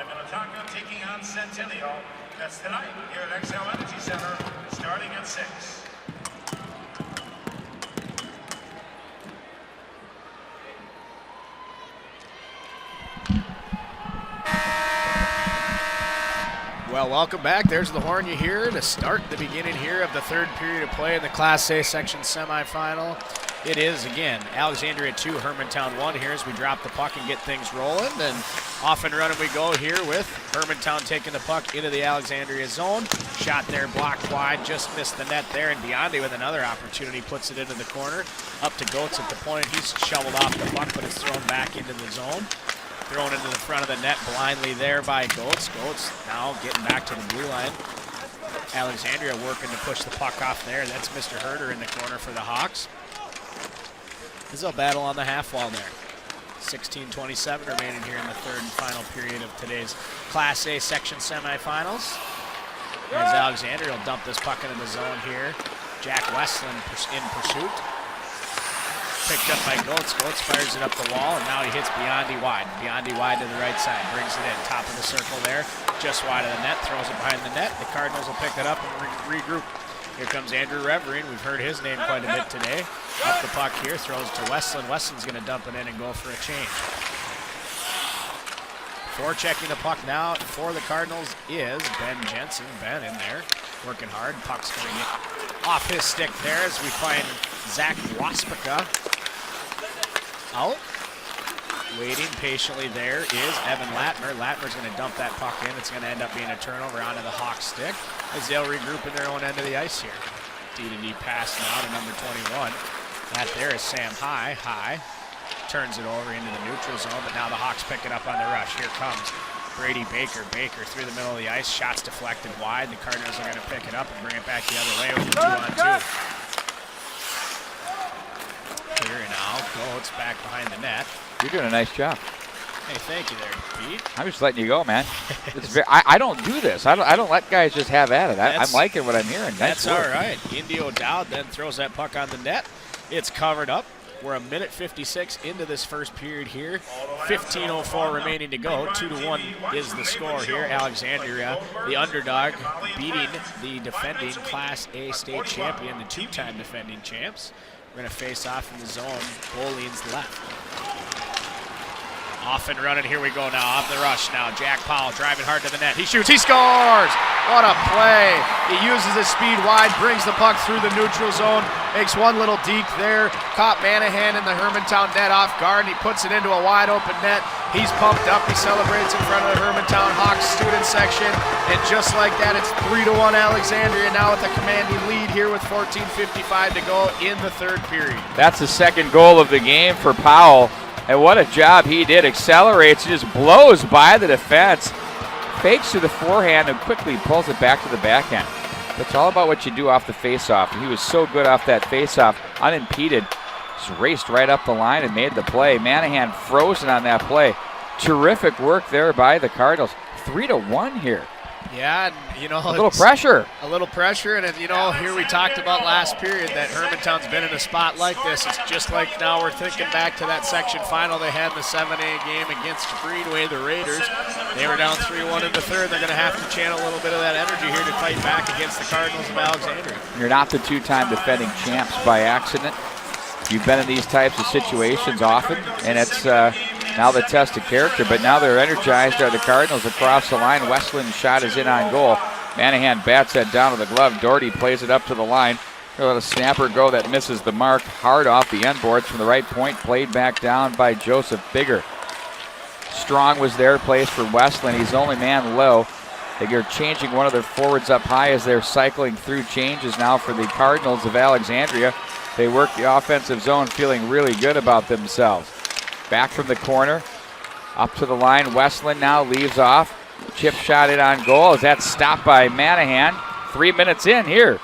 and Minnetonka taking on Centennial. That's tonight here at XL Energy Center, starting at 6. Well, welcome back. There's the horn you hear to start the beginning here of the third period of play in the Class A section semifinal. It is, again, Alexandria 2, Hermantown 1 here as we drop the puck and get things rolling. And off and running we go here with Hermantown taking the puck into the Alexandria zone. Shot there, blocked wide, just missed the net there. And Biondi with another opportunity puts it into the corner. Up to Goetz at the point. He's shoveled off the puck, but it's thrown back into the zone. Thrown into the front of the net blindly there by Goetz. Goetz now getting back to the blue line. Alexandria working to push the puck off there. That's Mr. Herder in the corner for the Hawks. This is a battle on the half wall there. 16:27 remaining here in the third and final period of today's Class A section semifinals. As Alexandria will dump this puck into the zone here. Jack Westland in pursuit. Picked up by Goetz. Goetz fires it up the wall, and now he hits Biondi wide. Biondi wide to the right side, brings it in, top of the circle there, just wide of the net, throws it behind the net. The Cardinals will pick it up and regroup. Here comes Andrew Reverine. We've heard his name quite a bit today. Up the puck here, throws to Westland. Westland's going to dump it in and go for a change. Forechecking the puck now for the Cardinals is Ben Jensen. Ben in there, working hard. Puck's going to get off his stick there as we find Zach Waspica out. Waiting patiently there is Evan Latmer. Latmer's going to dump that puck in. It's going to end up being a turnover onto the Hawks stick as they'll regroup in their own end of the ice here. D-to-D pass now to number 21. That there is Sam High. Turns it over into the neutral zone, but now the Hawks pick it up on the rush. Here comes Brady Baker. Baker through the middle of the ice. Shots deflected wide. The Cardinals are going to pick it up and bring it back the other way with a 2-on-2. Here now, Goetz back behind the net. You're doing a nice job. Hey, thank you there, Pete. I'm just letting you go, man. I don't do this. I don't let guys just have at it. I'm liking what I'm hearing. That's all right. Indy O'Dowd then throws that puck on the net. It's covered up. We're a minute 56 into this first period here. 15:04 remaining to go. 2-1 is the score here. Alexandria, the underdog, beating the defending Class A state champion, the two-time defending champs. We're going to face off in the zone. Goal leans left. Off and running, here we go now, off the rush now. Jack Powell driving hard to the net. He shoots, he scores! What a play. He uses his speed wide, brings the puck through the neutral zone, makes one little deke there, caught Manahan in the Hermantown net off guard, and he puts it into a wide open net. He's pumped up, he celebrates in front of the Hermantown Hawks student section, and just like that, it's 3-1 Alexandria now with a commanding lead here with 14:55 to go in the third period. That's the second goal of the game for Powell. And what a job he did. Accelerates, he just blows by the defense, fakes to the forehand and quickly pulls it back to the backhand. It's all about what you do off the faceoff. He was so good off that faceoff, unimpeded. Just raced right up the line and made the play. Manahan frozen on that play. Terrific work there by the Cardinals. 3-1 here. Yeah, and you know, a little pressure. A little pressure, and you know, here we talked about last period that Hermantown's been in a spot like this. It's just like now we're thinking back to that section final they had in the 7A game against Greenway, the Raiders. They were down 3-1 in the third. They're going to have to channel a little bit of that energy here to fight back against the Cardinals of Alexandria. You're not the two-time defending champs by accident. You've been in these types of situations often, and it's now the test of character, but now they're energized are the Cardinals across the line. Westland's shot is in on goal. Manahan bats that down to the glove. Doherty plays it up to the line. Let a snapper go that misses the mark. Hard off the end boards from the right point. Played back down by Joseph Bigger. Strong was there, plays for Westland. He's the only man low. They're changing one of their forwards up high as they're cycling through changes now for the Cardinals of Alexandria. They work the offensive zone feeling really good about themselves. Back from the corner, up to the line. Westland now leaves off. Chip shot it on goal. Is that stopped by Manahan? 3 minutes in here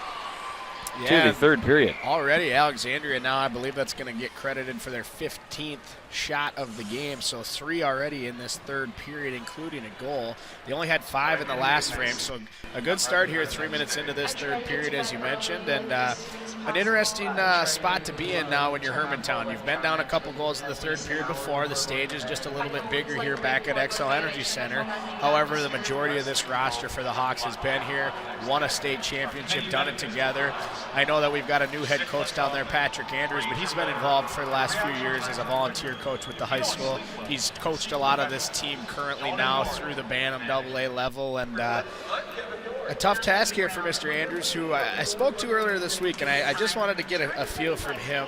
to the third period. Already Alexandria now, I believe that's going to get credited for their 15th shot of the game, so 3 already in this third period, including a goal. They only had 5 in the last frame, so a good start here 3 minutes into this third period, as you mentioned, and an interesting spot to be in now when you're Hermantown. You've been down a couple goals in the third period before. The stage is just a little bit bigger here back at XL Energy Center. However, the majority of this roster for the Hawks has been here, won a state championship, done it together. I know that we've got a new head coach down there, Patrick Andrews, but he's been involved for the last few years as a volunteer coach with the high school. He's coached a lot of this team currently now through the Bantam AA level, and a tough task here for Mr. Andrews, who I spoke to earlier this week, and I just wanted to get a feel from him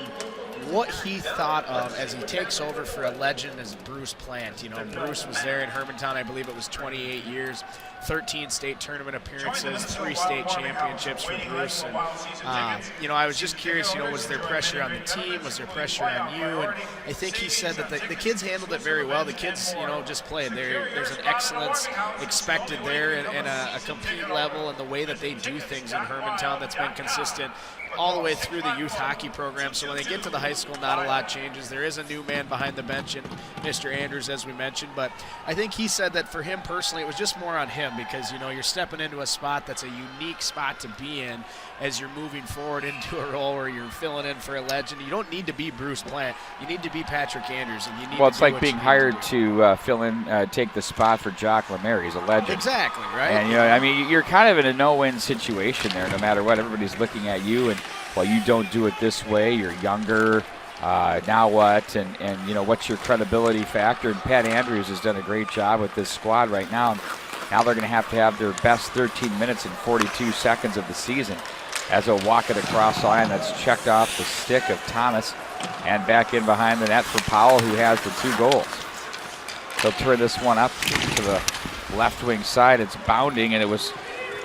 what he thought of as he takes over for a legend as Bruce Plant. You know, Bruce was there in Hermantown, I believe it was 28 years, 13 state tournament appearances, 3 state championships for Bruce. And, you know, I was just curious, you know, was there pressure on the team? Was there pressure on you? And I think he said that the kids handled it very well. The kids, you know, just played. There's an excellence expected there and a complete level in the way that they do things in Hermantown that's been consistent all the way through the youth hockey program. So when they get to the high school, not a lot changes. There is a new man behind the bench in Mr. Andrews, as we mentioned, but I think he said that for him personally, it was just more on him because, you know, you're stepping into a spot that's a unique spot to be in as you're moving forward into a role where you're filling in for a legend. You don't need to be Bruce Plant. You need to be Patrick Andrews. And you need it's like being hired to fill in, take the spot for Jock Lemaire. He's a legend. Exactly, right? And, you know, I mean, you're kind of in a no-win situation there no matter what. Everybody's looking at you and, well, you don't do it this way. You're younger. Now what? And you know, what's your credibility factor? And Pat Andrews has done a great job with this squad right now. And now they're going to have their best 13 minutes and 42 seconds of the season as they'll walk it across the line. That's checked off the stick of Thomas and back in behind the net for Powell, who has the 2 goals. They'll turn this one up to the left wing side. It's bounding, and it was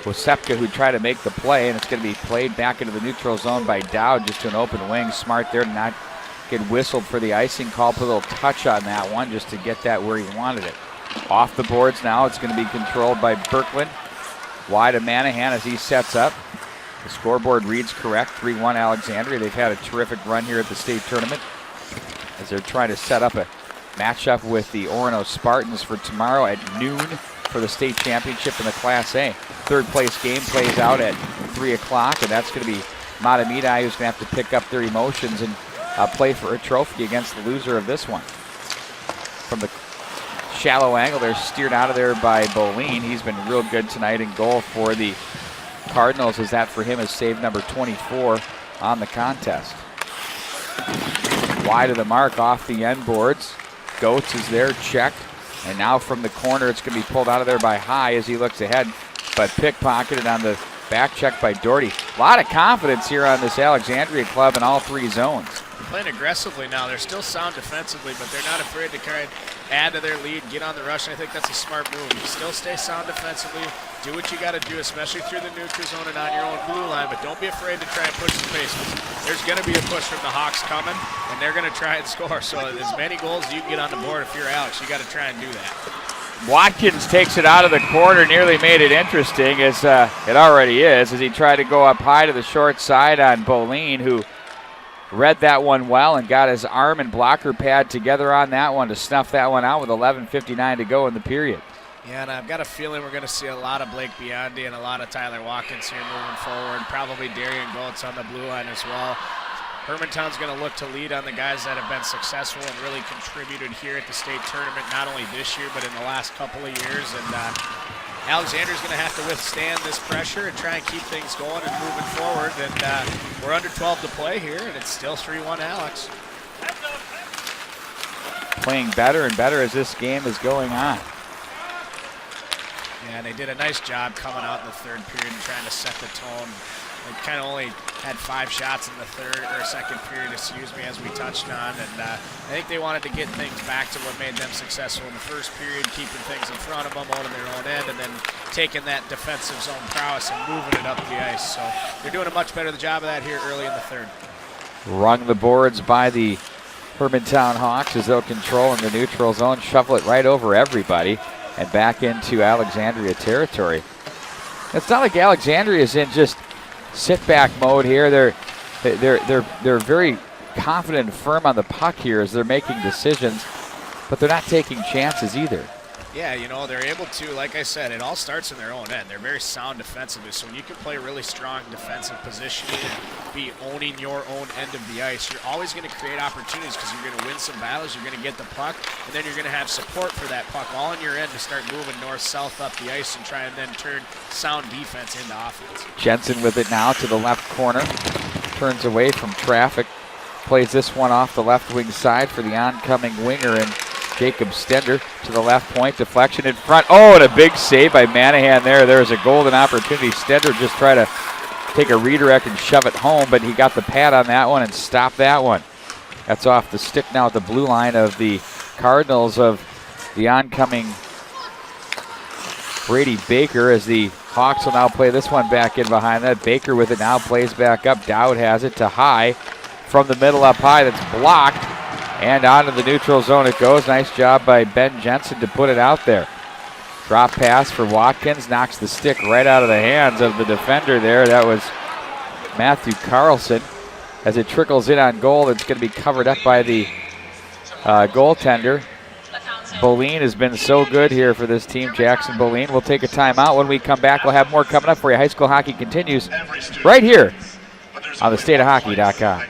Sepka who tried to make the play, and it's going to be played back into the neutral zone by Dowd, just to an open wing. Smart there to not get whistled for the icing call. Put a little touch on that one just to get that where he wanted it. Off the boards now. It's going to be controlled by Birkland. Wide of Manahan as he sets up. The scoreboard reads correct, 3-1 Alexandria. They've had a terrific run here at the state tournament as they're trying to set up a matchup with the Orono Spartans for tomorrow at noon for the state championship in the Class A. Third place game plays out at 3 o'clock, and that's going to be Matamidi, who's going to have to pick up their emotions and play for a trophy against the loser of this one. From the shallow angle, they're steered out of there by Boleen. He's been real good tonight in goal for the Cardinals, as that for him is save number 24 on the contest. Wide of the mark off the end boards. Goetz is there, checked. And now from the corner, it's going to be pulled out of there by High as he looks ahead, but pickpocketed on the back check by Doherty. A lot of confidence here on this Alexandria club in all 3 zones. Playing aggressively now. They're still sound defensively, but they're not afraid to kind of add to their lead, get on the rush, and I think that's a smart move. You still stay sound defensively, do what you got to do, especially through the neutral zone and on your own blue line, but don't be afraid to try and push the pace. There's going to be a push from the Hawks coming, and they're going to try and score. So as many goals as you can get on the board, if you're Alex, you got to try and do that. Watkins takes it out of the corner, nearly made it interesting, as it already is, as he tried to go up high to the short side on Boleen, who read that one well and got his arm and blocker pad together on that one to snuff that one out with 11:59 to go in the period. Yeah, and I've got a feeling we're going to see a lot of Blake Biondi and a lot of Tyler Watkins here moving forward. Probably Darian Goetz on the blue line as well. Hermantown's going to look to lead on the guys that have been successful and really contributed here at the state tournament, not only this year, but in the last couple of years. And Alexandria's going to have to withstand this pressure and try and keep things going and moving forward. And we're under 12 to play here, and it's still 3-1 Alex. Playing better and better as this game is going on. Yeah, and they did a nice job coming out in the third period and trying to set the tone. They kind of only had 5 shots in the second period, as we touched on. And I think they wanted to get things back to what made them successful in the first period, keeping things in front of them, owning their own end, and then taking that defensive zone prowess and moving it up the ice. So they're doing a much better job of that here early in the third. Rung the boards by the Hermantown Hawks as they'll control in the neutral zone, shuffle it right over everybody and back into Alexandria territory. It's not like Alexandria is in just sit-back mode here. They're very confident and firm on the puck here as they're making decisions, but they're not taking chances either. Yeah, you know, they're able to, like I said, it all starts in their own end. They're very sound defensively, so when you can play really strong defensive positioning and be owning your own end of the ice, you're always going to create opportunities because you're going to win some battles, you're going to get the puck, and then you're going to have support for that puck all on your end to start moving north-south up the ice and try and then turn sound defense into offense. Jensen with it now to the left corner, turns away from traffic, plays this one off the left wing side for the oncoming winger, and Jacob Stender to the left point, deflection in front. Oh, and a big save by Manahan there. There's a golden opportunity. Stender just tried to take a redirect and shove it home, but he got the pad on that one and stopped that one. That's off the stick now at the blue line of the Cardinals of the oncoming Brady Baker, as the Hawks will now play this one back in behind that. Baker with it now, plays back up. Dowd has it to High. From the middle up high, that's blocked. And onto the neutral zone it goes. Nice job by Ben Jensen to put it out there. Drop pass for Watkins, knocks the stick right out of the hands of the defender there. That was Matthew Carlson. As it trickles in on goal, it's going to be covered up by the goaltender. Boleen has been so good here for this team, Jackson Boleen. We'll take a timeout. When we come back, we'll have more coming up for you. High school hockey continues right here on thestateofhockey.com.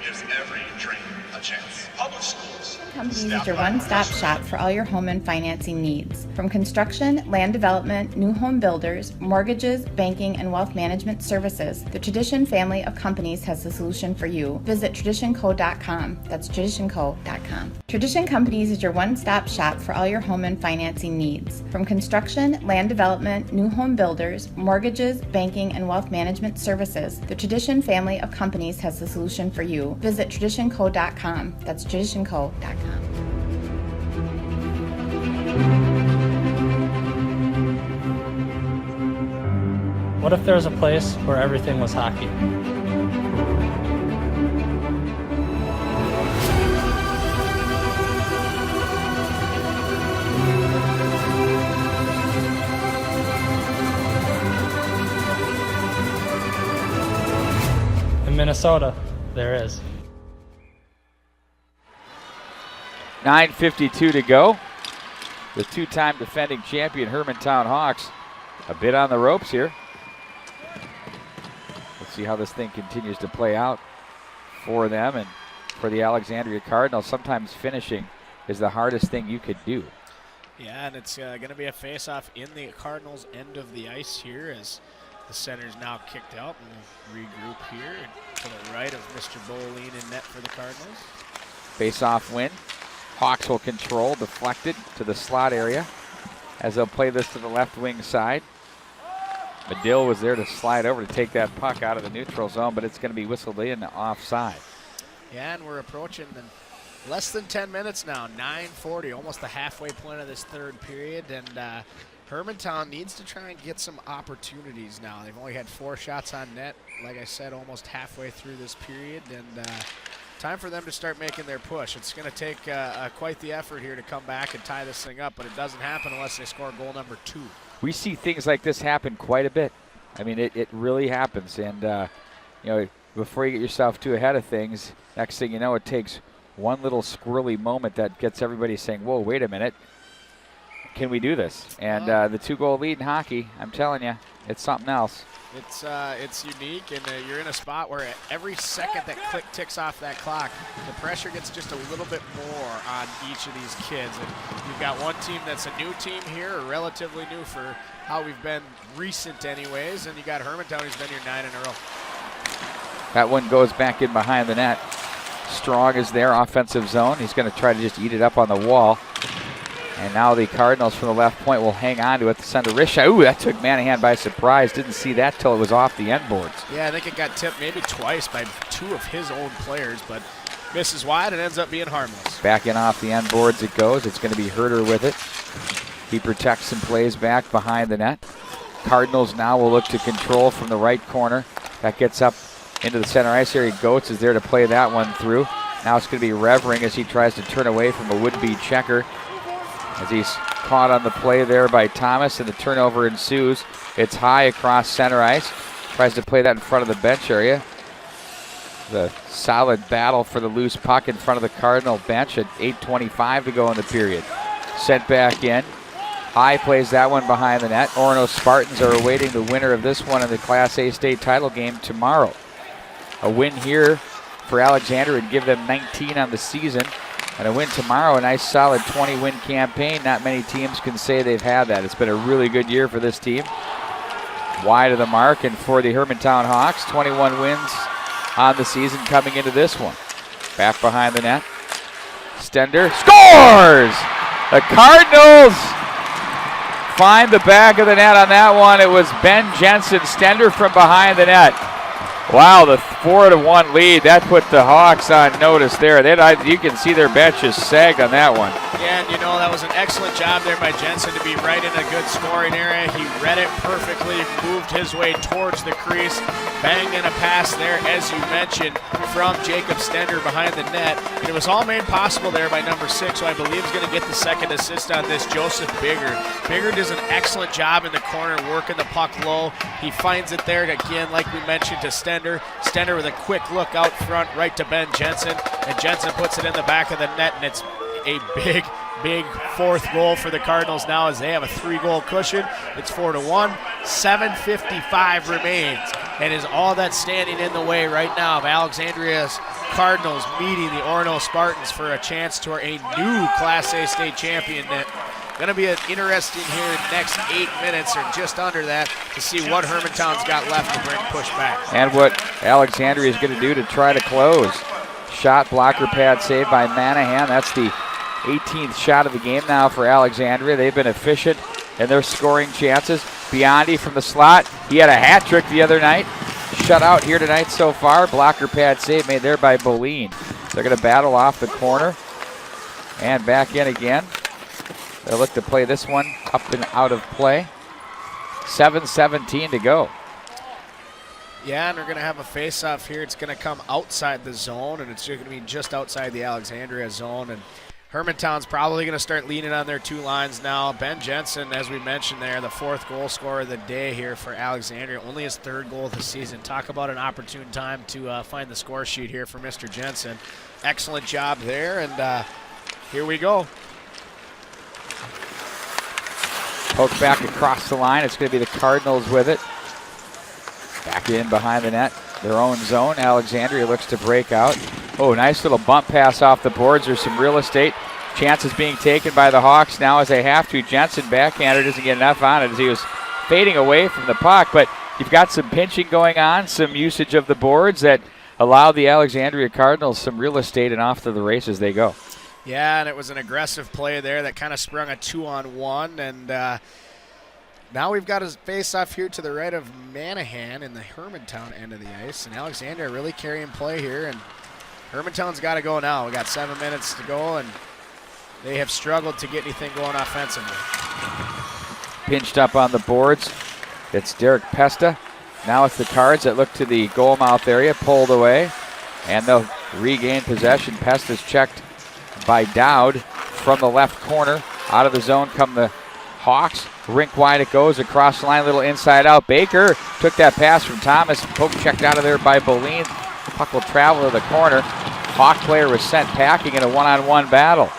Companies is your one-stop shop for all your home and financing needs. From construction, land development, new home builders, mortgages, banking, and wealth management services, the Tradition family of companies has the solution for you. Visit traditionco.com. That's traditionco.com. Tradition Companies is your one-stop shop for all your home and financing needs. From construction, land development, new home builders, mortgages, banking, and wealth management services, the Tradition family of companies has the solution for you. Visit traditionco.com. That's traditionco.com. What if there was a place where everything was hockey? In Minnesota, there is. 9:52 to go. The two-time defending champion Hermantown Hawks a bit on the ropes here. Let's see how this thing continues to play out for them and for the Alexandria Cardinals. Sometimes finishing is the hardest thing you could do. Yeah, and it's going to be a face-off in the Cardinals' end of the ice here as the center's now kicked out, and we'll regroup here to the right of Mr. Boleen in net for the Cardinals. Face-off win. Hawks will control, deflected to the slot area as they'll play this to the left wing side. Medill was there to slide over to take that puck out of the neutral zone, but it's going to be whistled in offside. Yeah, and we're approaching less than 10 minutes now, 9:40, almost the halfway point of this third period, and Hermantown needs to try and get some opportunities now. They've only had 4 shots on net, like I said, almost halfway through this period, and time for them to start making their push. It's going to take quite the effort here to come back and tie this thing up, but it doesn't happen unless they score goal number 2. We see things like this happen quite a bit. I mean, it really happens. And, you know, before you get yourself too ahead of things, next thing you know, it takes one little squirrely moment that gets everybody saying, whoa, wait a minute. Can we do this? And the 2-goal lead in hockey, I'm telling you, it's something else. It's unique, and you're in a spot where every second that click ticks off that clock, the pressure gets just a little bit more on each of these kids. And you've got one team that's a new team here, or relatively new for how we've been recent anyways, and you got Hermantown who's been here 9 in a row. That one goes back in behind the net. Strong is there, offensive zone. He's going to try to just eat it up on the wall. And now the Cardinals from the left point will hang on to it to send a wrist shot. Ooh, that took Manahan by surprise. Didn't see that till it was off the end boards. Yeah, I think it got tipped maybe twice by 2 of his own players, but misses wide and ends up being harmless. Back in off the end boards it goes. It's going to be Herder with it. He protects and plays back behind the net. Cardinals now will look to control from the right corner. That gets up into the center ice area. Goetz is there to play that one through. Now it's going to be Revering as he tries to turn away from a would-be checker. As he's caught on the play there by Thomas, and the turnover ensues. It's High across center ice. Tries to play that in front of the bench area. The solid battle for the loose puck in front of the Cardinal bench at 8:25 to go in the period. Sent back in. High plays that one behind the net. Orono Spartans are awaiting the winner of this one in the Class A state title game tomorrow. A win here for Alexandria would give them 19 on the season. And a win tomorrow, a nice solid 20-win campaign. Not many teams can say they've had that. It's been a really good year for this team. Wide of the mark, and for the Hermantown Hawks, 21 wins on the season coming into this one. Back behind the net. Stender scores! The Cardinals find the back of the net on that one. It was Ben Jensen. Stender from behind the net. Wow, the 4-1 lead. That put the Hawks on notice there. You can see their benches sagged on that one. Yeah, and that was an excellent job there by Jensen to be right in a good scoring area. He read it perfectly, moved his way towards the crease, banged in a pass there, as you mentioned, from Jacob Stender behind the net. And it was all made possible there by number 6, who I believe is going to get the second assist on this, Joseph Bigger. Bigger does an excellent job in the corner, working the puck low. He finds it there, again, like we mentioned, to Stender. Stender with a quick look out front right to Ben Jensen, and Jensen puts it in the back of the net, and it's a big fourth goal for the Cardinals now as they have a 3-goal cushion. It's 4-1. 7:55 remains, and is all that's standing in the way right now of Alexandria's Cardinals meeting the Orono Spartans for a chance to a new Class A state champion. Going to be interesting here in the next 8 minutes or just under that to see what Hermantown's got left to bring push back. And what Alexandria is going to do to try to close. Shot, blocker, pad save by Manahan. That's the 18th shot of the game now for Alexandria. They've been efficient in their scoring chances. Biondi from the slot. He had a hat trick the other night. Shut out here tonight so far. Blocker, pad save made there by Boleen. They're going to battle off the corner and back in again. They'll look to play this one up and out of play. 7:17 to go. Yeah, and we're going to have a face-off here. It's going to come outside the zone, and it's going to be just outside the Alexandria zone. And Hermantown's probably going to start leaning on their 2 lines now. Ben Jensen, as we mentioned there, the 4th goal scorer of the day here for Alexandria. Only his 3rd goal of the season. Talk about an opportune time to find the score sheet here for Mr. Jensen. Excellent job there, and here we go. Poke back across the line. It's going to be the Cardinals with it. Back in behind the net. Their own zone. Alexandria looks to break out. Oh, nice little bump pass off the boards. There's some real estate. Chances being taken by the Hawks now as they have to. Jensen backhander doesn't get enough on it as he was fading away from the puck. But you've got some pinching going on, some usage of the boards that allow the Alexandria Cardinals some real estate, and off to the races they go. Yeah, and it was an aggressive play there that kind of sprung a 2-on-1, and now we've got a face-off here to the right of Manahan in the Hermantown end of the ice, and Alexandria really carrying play here, and Hermantown's got to go now. We got 7 minutes to go, and they have struggled to get anything going offensively. Pinched up on the boards. It's Derek Pesta. Now it's the Cards that look to the goal mouth area, pulled away, and they'll regain possession. Pesta's checked by Dowd from the left corner. Out of the zone come the Hawks. Rink wide it goes, across the line, little inside out. Baker took that pass from Thomas. Poke checked out of there by Boleen. Puck will travel to the corner. Hawk player was sent packing in a 1-on-1 battle.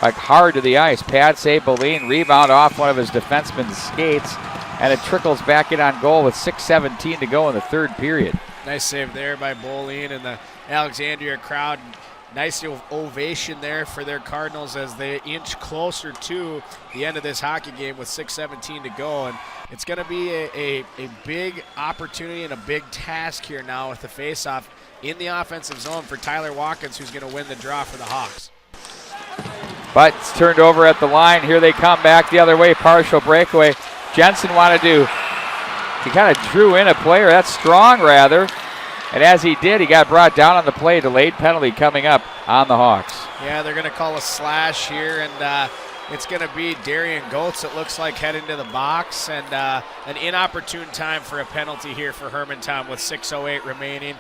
Like hard to the ice. Pad save, Boleen. Rebound off one of his defenseman's skates. And it trickles back in on goal with 6:17 to go in the 3rd period. Nice save there by Boleen and the Alexandria crowd. Nice ovation there for their Cardinals as they inch closer to the end of this hockey game with 6:17 to go. And it's going to be a big opportunity and a big task here now with the faceoff in the offensive zone for Tyler Watkins, who's going to win the draw for the Hawks. But it's turned over at the line. Here they come back the other way. Partial breakaway. Jensen wanted to, he kind of drew in a player. That's Strong, rather. And as he did, he got brought down on the play. Delayed penalty coming up on the Hawks. Yeah, they're going to call a slash here, and it's going to be Darian Goetz, it looks like, heading to the box. And an inopportune time for a penalty here for Hermantown with 6:08 remaining.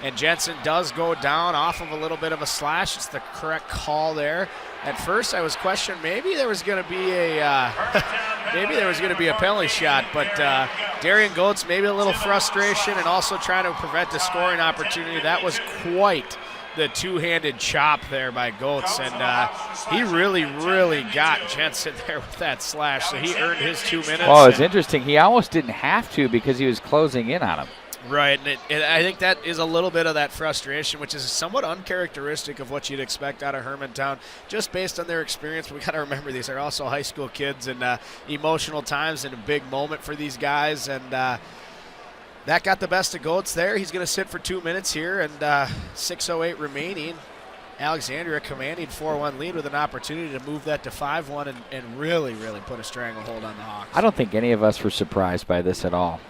And Jensen does go down off of a little bit of a slash. It's the correct call there. At first, I was questioning maybe there was going to be a penalty shot, but Darian Goetz, maybe a little frustration and also trying to prevent a scoring opportunity. That was quite the two-handed chop there by Goetz, and he really got Jensen there with that slash, so he earned his 2 minutes. Well, it's interesting. He almost didn't have to because he was closing in on him. Right, and I think that is a little bit of that frustration, which is somewhat uncharacteristic of what you'd expect out of Hermantown, just based on their experience. But we got to remember these are also high school kids, and emotional times and a big moment for these guys, and that got the best of Goetz there. He's going to sit for 2 minutes here, and 6:08 remaining. Alexandria commanding 4-1 lead with an opportunity to move that to 5-1 and really put a stranglehold on the Hawks. I don't think any of us were surprised by this at all.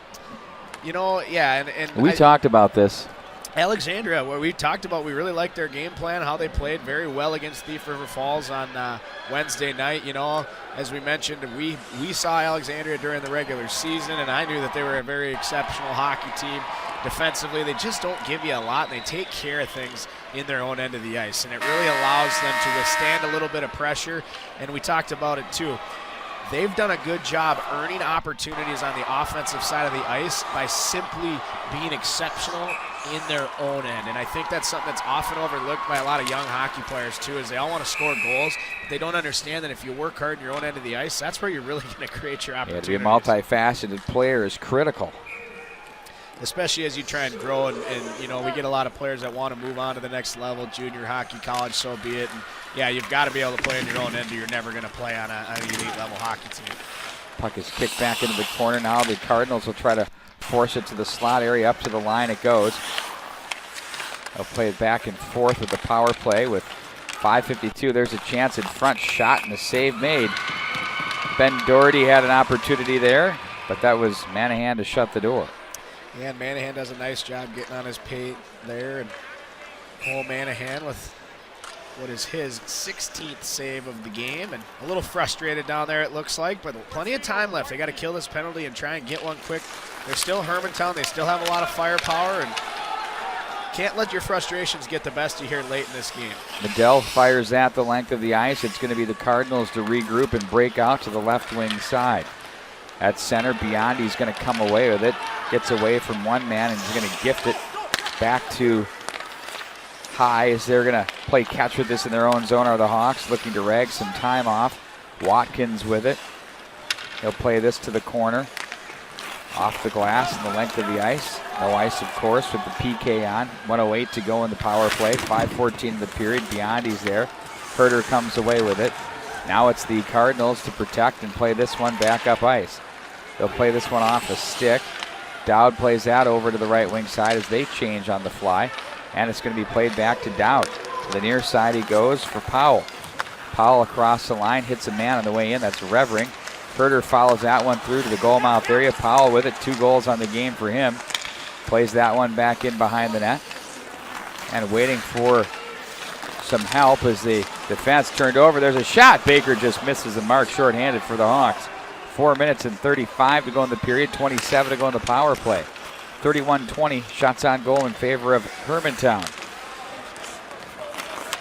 You know, yeah, and we talked about this. Alexandria, where we talked about, we really liked their game plan, how they played very well against Thief River Falls on Wednesday night. You know, as we mentioned, we saw Alexandria during the regular season, and I knew that they were a very exceptional hockey team. Defensively, they just don't give you a lot, and they take care of things in their own end of the ice, and it really allows them to withstand a little bit of pressure, and we talked about it too. They've done a good job earning opportunities on the offensive side of the ice by simply being exceptional in their own end. And I think that's something that's often overlooked by a lot of young hockey players too, is they all want to score goals, but they don't understand that if you work hard in your own end of the ice, that's where you're really going to create your opportunities. Yeah, to be a multifaceted player is critical. Especially as you try and grow, and you know, we get a lot of players that want to move on to the next level, junior hockey, college, so be it. And yeah, you've got to be able to play in your own end, or you're never going to play on an elite level hockey team. Puck is kicked back into the corner now. The Cardinals will try to force it to the slot area. Up to the line it goes. They'll play it back and forth with the power play with 5:52. There's a chance in front, shot and a save made. Ben Doherty had an opportunity there, but that was Manahan to shut the door. Yeah, and Manahan does a nice job getting on his pay there, and Cole Manahan with what is his 16th save of the game, and a little frustrated down there it looks like, but plenty of time left. They got to kill this penalty and try and get one quick. They're still Hermantown. They still have a lot of firepower, and can't let your frustrations get the best of you here late in this game. Medell fires at the length of the ice. It's going to be the Cardinals to regroup and break out to the left wing side. At center, Biondi's going to come away with it. Gets away from one man and he's going to gift it back to High as they're going to play catch with this in their own zone. Are the Hawks looking to rag some time off. Watkins with it. He'll play this to the corner. Off the glass and the length of the ice. No ice, of course, with the PK on. 1:08 to go in the power play. 5:14 in the period. Biondi's there. Herter comes away with it. Now it's the Cardinals to protect and play this one back up ice. They'll play this one off a stick. Dowd plays that over to the right wing side as they change on the fly. And it's going to be played back to Dowd. To the near side he goes for Powell. Powell across the line, hits a man on the way in. That's Revering. Herter follows that one through to the goal mouth area. Powell with it, 2 goals on the game for him. Plays that one back in behind the net. And waiting for some help as the defense turned over. There's a shot. Baker just misses the mark, shorthanded for the Hawks. 4 minutes and 35 to go in the period, 27 to go in the power play. 31-20 shots on goal in favor of Hermantown.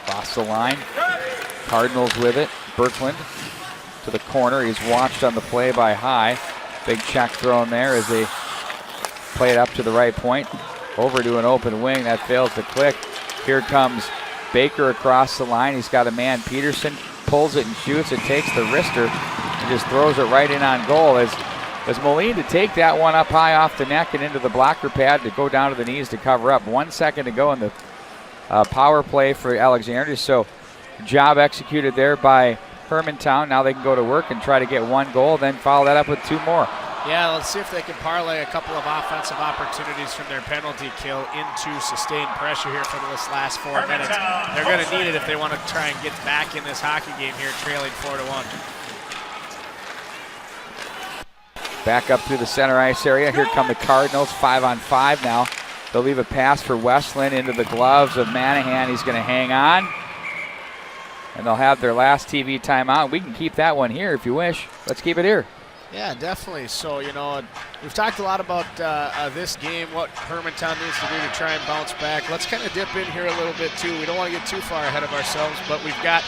Across the line, Cardinals with it. Birkland to the corner. He's watched on the play by High. Big check thrown there as they play it up to the right point. Over to an open wing. That fails to click. Here comes Baker across the line. He's got a man, Peterson, pulls it and shoots. It takes the wrister and just throws it right in on goal as Moline to take that one up high off the neck and into the blocker pad to go down to the knees to cover up. 1 second to go in the power play for Alexandria. So job executed there by Hermantown. Now they can go to work and try to get 1 goal, then follow that up with 2 more. Yeah, let's see if they can parlay a couple of offensive opportunities from their penalty kill into sustained pressure here for this last 4 minutes. They're going to need it if they want to try and get back in this hockey game here, trailing 4-1. Back up through the center ice area. Here come the Cardinals, 5-on-5 now. They'll leave a pass for Westland into the gloves of Manahan. He's going to hang on. And they'll have their last TV timeout. We can keep that one here if you wish. Let's keep it here. Yeah, definitely. So, you know, we've talked a lot about this game, what Hermantown needs to do to try and bounce back. Let's kind of dip in here a little bit, too. We don't want to get too far ahead of ourselves, but we've got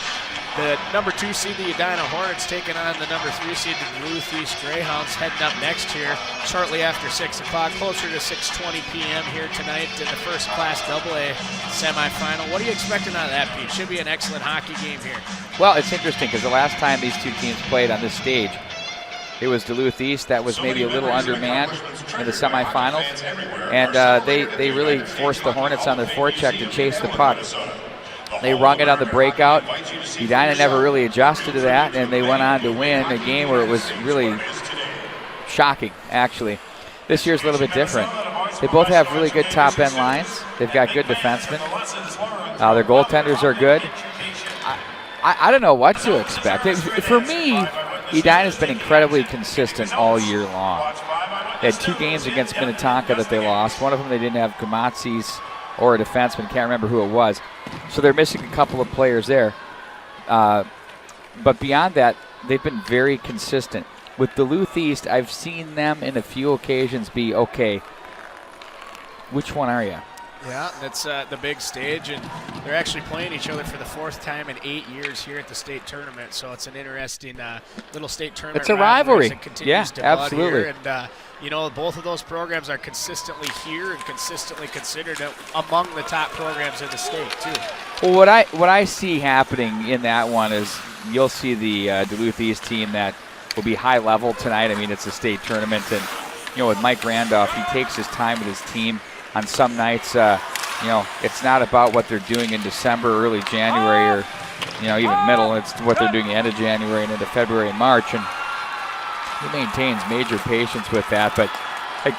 The number 2 seed, the Edina Hornets, taking on the number 3 seed, the Duluth East Greyhounds, heading up next here shortly after 6 o'clock, closer to 6:20 p.m. here tonight in the first class AA semifinal. What are you expecting out of that, Pete? Should be an excellent hockey game here. Well, it's interesting because the last time these two teams played on this stage, it was Duluth East that was maybe a little undermanned in the semifinals, and they really forced the Hornets on their forecheck to chase the puck. They rung it on the breakout. Edina never really adjusted to that, and they went on to win a game where it was really shocking, actually. This year's a little bit different. They both have really good top-end lines. They've got good defensemen. Their goaltenders are good. I don't know what to expect. For me, Edina's been incredibly consistent all year long. They had 2 games against Minnetonka that they lost. One of them they didn't have Kamatzis or a defenseman. Can't remember who it was. So they're missing a couple of players there. But beyond that, they've been very consistent. With Duluth East, I've seen them in a few occasions be, okay, which one are you? Yeah, that's the big stage, and they're actually playing each other for the 4th time in 8 years here at the state tournament. So it's an interesting little state tournament. It's a rivalry. Yeah, absolutely. And you know, both of those programs are consistently here and consistently considered among the top programs in the state too. Well, what I see happening in that one is you'll see the Duluth East team that will be high level tonight. I mean, it's a state tournament, and you know, with Mike Randolph, he takes his time with his team. On some nights, you know, it's not about what they're doing in December, early January, or, you know, even middle. It's what they're doing at the end of January and into February and March. And he maintains major patience with that. But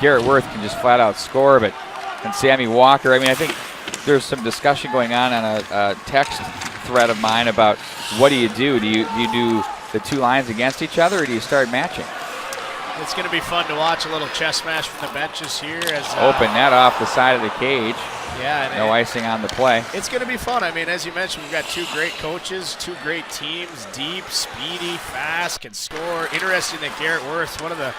Garrett Worth can just flat out score. And Sammy Walker, I mean, I think there's some discussion going on a text thread of mine about what do you do? Do you do the 2 lines against each other, or do you start matching? It's going to be fun to watch a little chess match from the benches here. As open net off the side of the cage. Yeah. No icing on the play. It's going to be fun. I mean, as you mentioned, we've got 2 great coaches, 2 great teams, deep, speedy, fast, can score. Interesting that Garrett Worth, one of the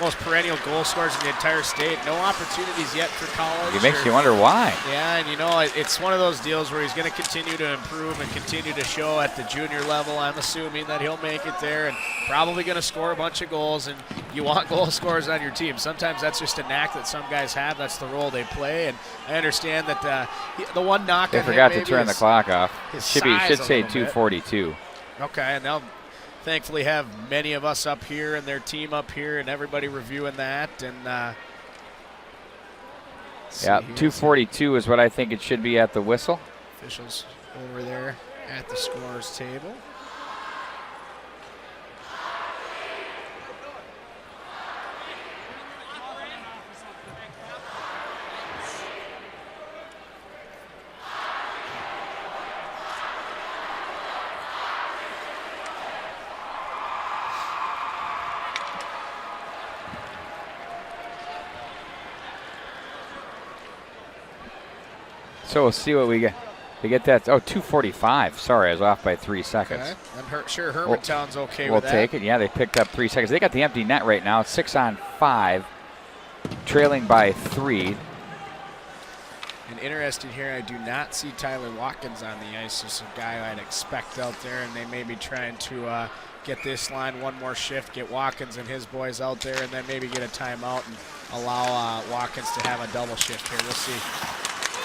most perennial goal scorers in the entire state. No opportunities yet for college. It makes you wonder why. Yeah, and you know, it's one of those deals where he's going to continue to improve and continue to show at the junior level. I'm assuming that he'll make it there and probably going to score a bunch of goals, and you want goal scorers on your team. Sometimes that's just a knack that some guys have. That's the role they play, and I understand that the one knock they on forgot him to turn the clock off. Should say 2:42. Okay, and they'll thankfully have many of us up here and their team up here and everybody reviewing that. And yeah, 2:42 is what I think it should be at the whistle. Officials over there at the scorer's table. So we'll see what we get. We get that. Oh, 2:45. Sorry, I was off by 3 seconds. Okay. I'm sure Hermantown's okay with that. We'll take it. Yeah, they picked up 3 seconds. They got the empty net right now. It's 6-on-5, trailing by 3. And interesting here, I do not see Tyler Watkins on the ice. This is a guy I'd expect out there, and they may be trying to get this line one more shift, get Watkins and his boys out there, and then maybe get a timeout and allow Watkins to have a double shift here. We'll see.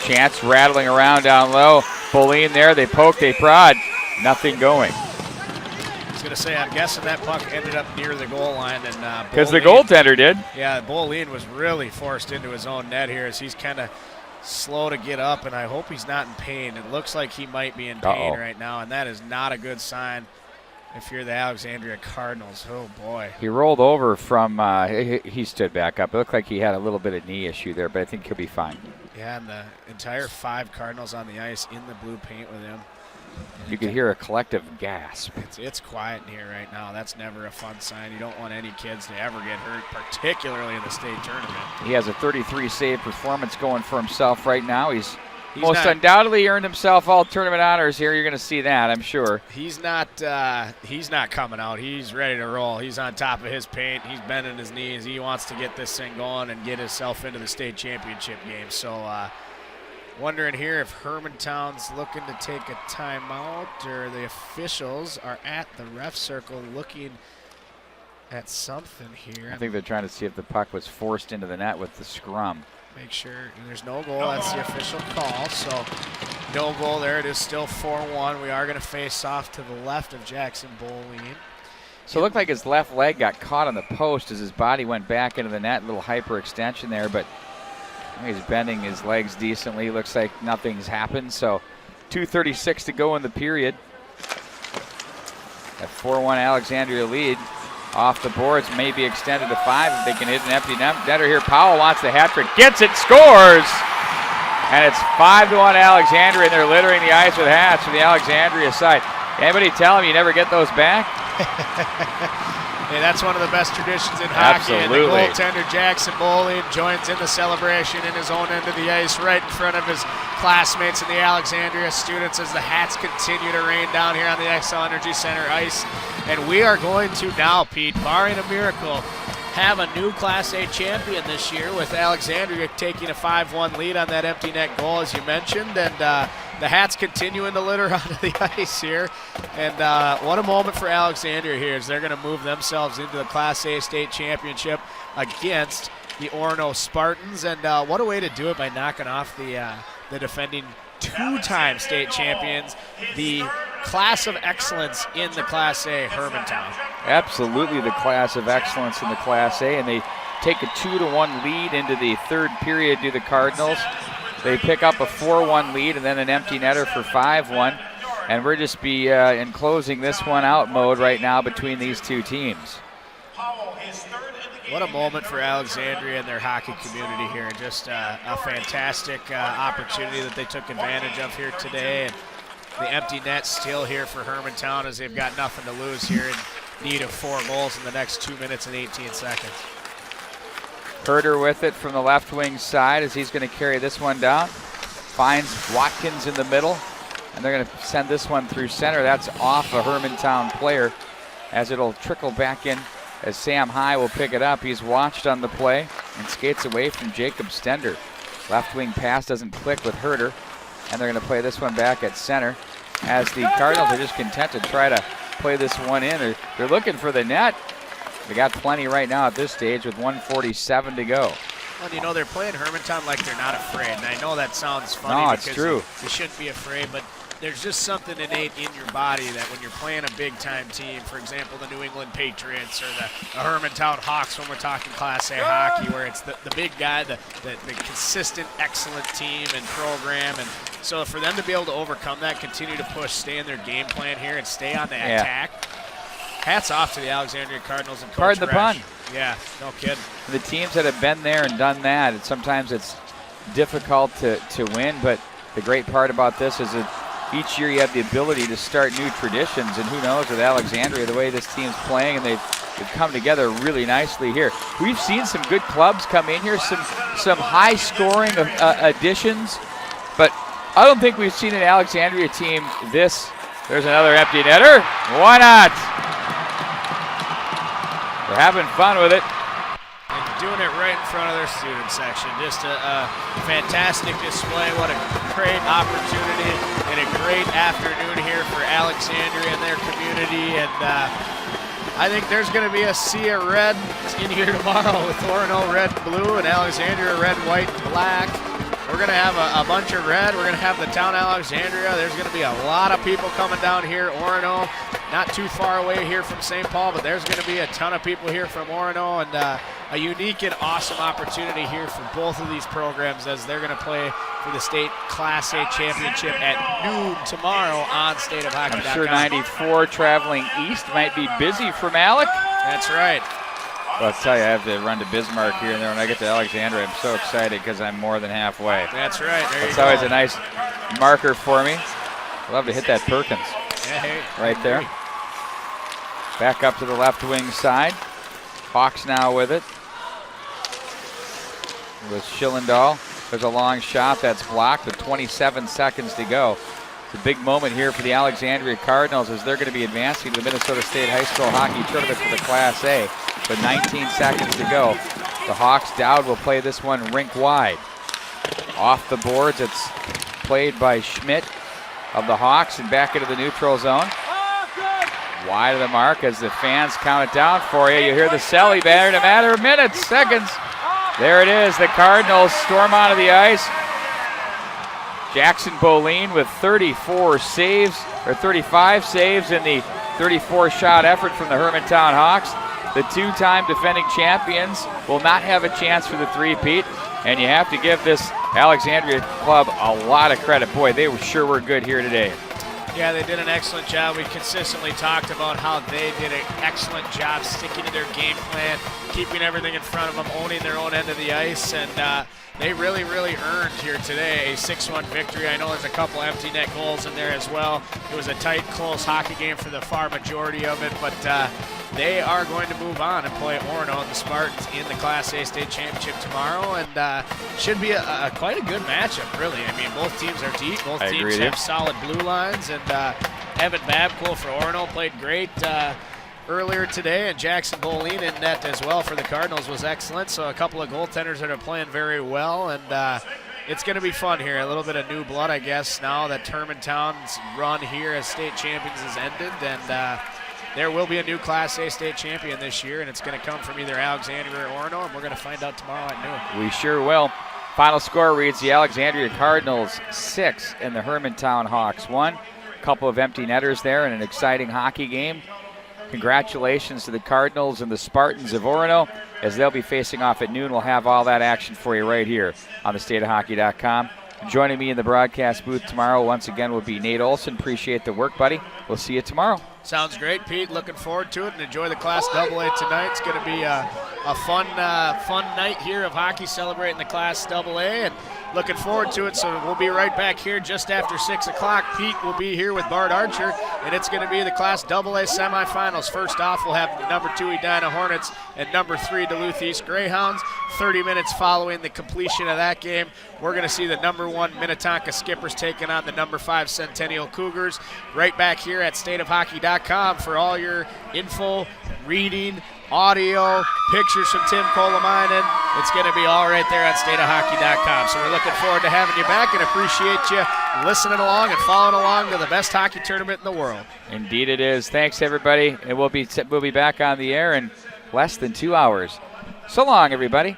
Chance rattling around down low. Boleen there. They poke, they prod. Nothing going. I was going to say, I'm guessing that puck ended up near the goal line. Because the goaltender did. Yeah, Boleen was really forced into his own net here as he's kind of slow to get up, and I hope he's not in pain. It looks like he might be in pain right now, and that is not a good sign if you're the Alexandria Cardinals. Oh, boy. He rolled over from he stood back up. It looked like he had a little bit of knee issue there, but I think he'll be fine. Yeah, and the entire 5 Cardinals on the ice in the blue paint with him. You could hear a collective gasp. It's quiet in here right now. That's never a fun sign. You don't want any kids to ever get hurt, particularly in the state tournament. He has a 33 save performance going for himself right now. He's most undoubtedly earned himself all tournament honors here. You're going to see that, I'm sure. He's not coming out. He's ready to roll. He's on top of his paint. He's bending his knees. He wants to get this thing going and get himself into the state championship game. So Wondering here if Hermantown's looking to take a timeout, or the officials are at the ref circle looking at something here. I think they're trying to see if the puck was forced into the net with the scrum. Make sure there's no goal. That's the official call. So no goal there. It is still 4-1. We are going to face off to the left of Jackson Boleen. So it looked like his left leg got caught on the post as his body went back into the net. A little hyperextension there, but he's bending his legs decently. Looks like nothing's happened. So 2:36 to go in the period. That 4-1 Alexandria lead. Off the boards, maybe extended to 5 if they can hit an empty netter here. Powell wants the hat trick, gets it, scores! And it's 5-1 Alexandria, and they're littering the ice with hats from the Alexandria side. Anybody tell him you never get those back? Yeah, that's one of the best traditions in hockey. Absolutely. And the goaltender, Jackson Boleen, joins in the celebration in his own end of the ice right in front of his classmates and the Alexandria students as the hats continue to rain down here on the XL Energy Center ice. And we are going to now, Pete, barring a miracle, have a new Class A champion this year with Alexandria taking a 5-1 lead on that empty net goal, as you mentioned. And the hats continuing to litter onto the ice here. And what a moment for Alexandria here as they're going to move themselves into the Class A state championship against the Orono Spartans. And what a way to do it by knocking off the defending two-time state champions, the class of excellence in the Class A, Hermantown. Absolutely the class of excellence in the Class A, and they take a 2-1 lead into the third period to the Cardinals. They pick up a 4-1 lead and then an empty netter for 5-1. And we're just in closing this one out mode right now between these two teams. What a moment for Alexandria and their hockey community here. Just a fantastic opportunity that they took advantage of here today. And the empty net still here for Hermantown as they've got nothing to lose here in need of 4 goals in the next 2 minutes and 18 seconds. Herder with it from the left wing side as he's going to carry this one down. Finds Watkins in the middle, and they're going to send this one through center. That's off a Hermantown player as it'll trickle back in as Sam High will pick it up. He's watched on the play and skates away from Jacob Stender. Left wing pass doesn't click with Herder, and they're going to play this one back at center as the Cardinals are just content to try to play this one in. They're looking for the net. They got plenty right now at this stage with 1:47 to go. Well, you know, they're playing Hermantown like they're not afraid. And I know that sounds funny. No, it's true. You shouldn't be afraid, but there's just something innate in your body that when you're playing a big-time team, for example, the New England Patriots or the Hermantown Hawks when we're talking Class A hockey, where it's the big guy, the consistent, excellent team and program. And so for them to be able to overcome that, continue to push, stay in their game plan here, and stay on the attack, hats off to the Alexandria Cardinals and Coach Pardon the pun. Yeah, no kidding. The teams that have been there and done that, sometimes it's difficult to win, but the great part about this is that each year you have the ability to start new traditions, and who knows with Alexandria, the way this team's playing, and they've come together really nicely here. We've seen some good clubs come in here, some high-scoring additions, but I don't think we've seen an Alexandria team this. There's another empty netter. Why not? They're having fun with it. And doing it right in front of their student section. Just a fantastic display. What a great opportunity and a great afternoon here for Alexandria and their community. And I think there's going to be a sea of red in here tomorrow with Orono red and blue and Alexandria red, white, and black. We're going to have a bunch of red. We're going to have the town Alexandria. There's going to be a lot of people coming down here. Orono, not too far away here from St. Paul, but there's going to be a ton of people here from Orono, and a unique and awesome opportunity here for both of these programs as they're going to play for the state Class A championship at noon tomorrow on stateofhockey.com. I'm sure 94 traveling east might be busy from Alec. That's right. Well, I'll tell you, I have to run to Bismarck here, and then when I get to Alexandria, I'm so excited because I'm more than halfway. That's right. That's always a nice marker for me. I love to hit that Perkins right there. Back up to the left wing side. Hawks now with it. With Schillendahl. There's a long shot that's blocked with 27 seconds to go. It's a big moment here for the Alexandria Cardinals as they're going to be advancing to the Minnesota State High School Hockey Tournament for the Class A. With 19 seconds to go, the Hawks, Dowd will play this one rink wide. Off the boards, it's played by Schmidt of the Hawks and back into the neutral zone. Wide of the mark as the fans count it down for you. You hear the Selly banner in a matter of minutes, seconds. There it is. The Cardinals storm onto the ice. Jackson Boleen with 34 saves, or 35 saves in the 34-shot effort from the Hermantown Hawks. The two-time defending champions will not have a chance for the three-peat, and you have to give this Alexandria club a lot of credit. Boy, they sure were good here today. Yeah, they did an excellent job. We consistently talked about how they did an excellent job sticking to their game plan, keeping everything in front of them, owning their own end of the ice, and they really, really earned here today a 6-1 victory. I know there's a couple empty net goals in there as well. It was a tight, close hockey game for the far majority of it, but they are going to move on and play Orono and the Spartans in the Class A state championship tomorrow, and should be quite a good matchup, really. I mean, both teams are deep. Both teams have solid blue lines, and Evan Babcock for Orono played great earlier today, and Jackson Boleen in net as well for the Cardinals was excellent. So a couple of goaltenders that are playing very well, and it's going to be fun here. A little bit of new blood, I guess, now that Hermantown's run here as state champions has ended, and there will be a new Class A state champion this year, and it's going to come from either Alexandria or Orono, and we're going to find out tomorrow at noon. We sure will. Final score reads the Alexandria Cardinals 6 and the Hermantown Hawks 1. A couple of empty netters there in an exciting hockey game. Congratulations to the Cardinals and the Spartans of Orono as they'll be facing off at noon. We'll have all that action for you right here on thestateofhockey.com. Joining me in the broadcast booth tomorrow once again will be Nate Olson. Appreciate the work, buddy. We'll see you tomorrow. Sounds great, Pete. Looking forward to it, and enjoy the Class AA tonight. It's going to be a fun night here of hockey celebrating the Class AA, and looking forward to it. So we'll be right back here just after 6 o'clock. Pete will be here with Bart Archer, and it's going to be the Class AA semifinals. First off, we'll have number 2 Edina Hornets and number 3 Duluth East Greyhounds. 30 minutes following the completion of that game, we're going to see the number 1 Minnetonka Skippers taking on the number 5 Centennial Cougars. Right back here at stateofhockey.com for all your info, reading, audio, pictures from Tim Kolamainen. It's going to be all right there on stateofhockey.com. So we're looking forward to having you back and appreciate you listening along and following along to the best hockey tournament in the world. Indeed it is. Thanks, everybody. And we'll be back on the air in less than 2 hours. So long, everybody.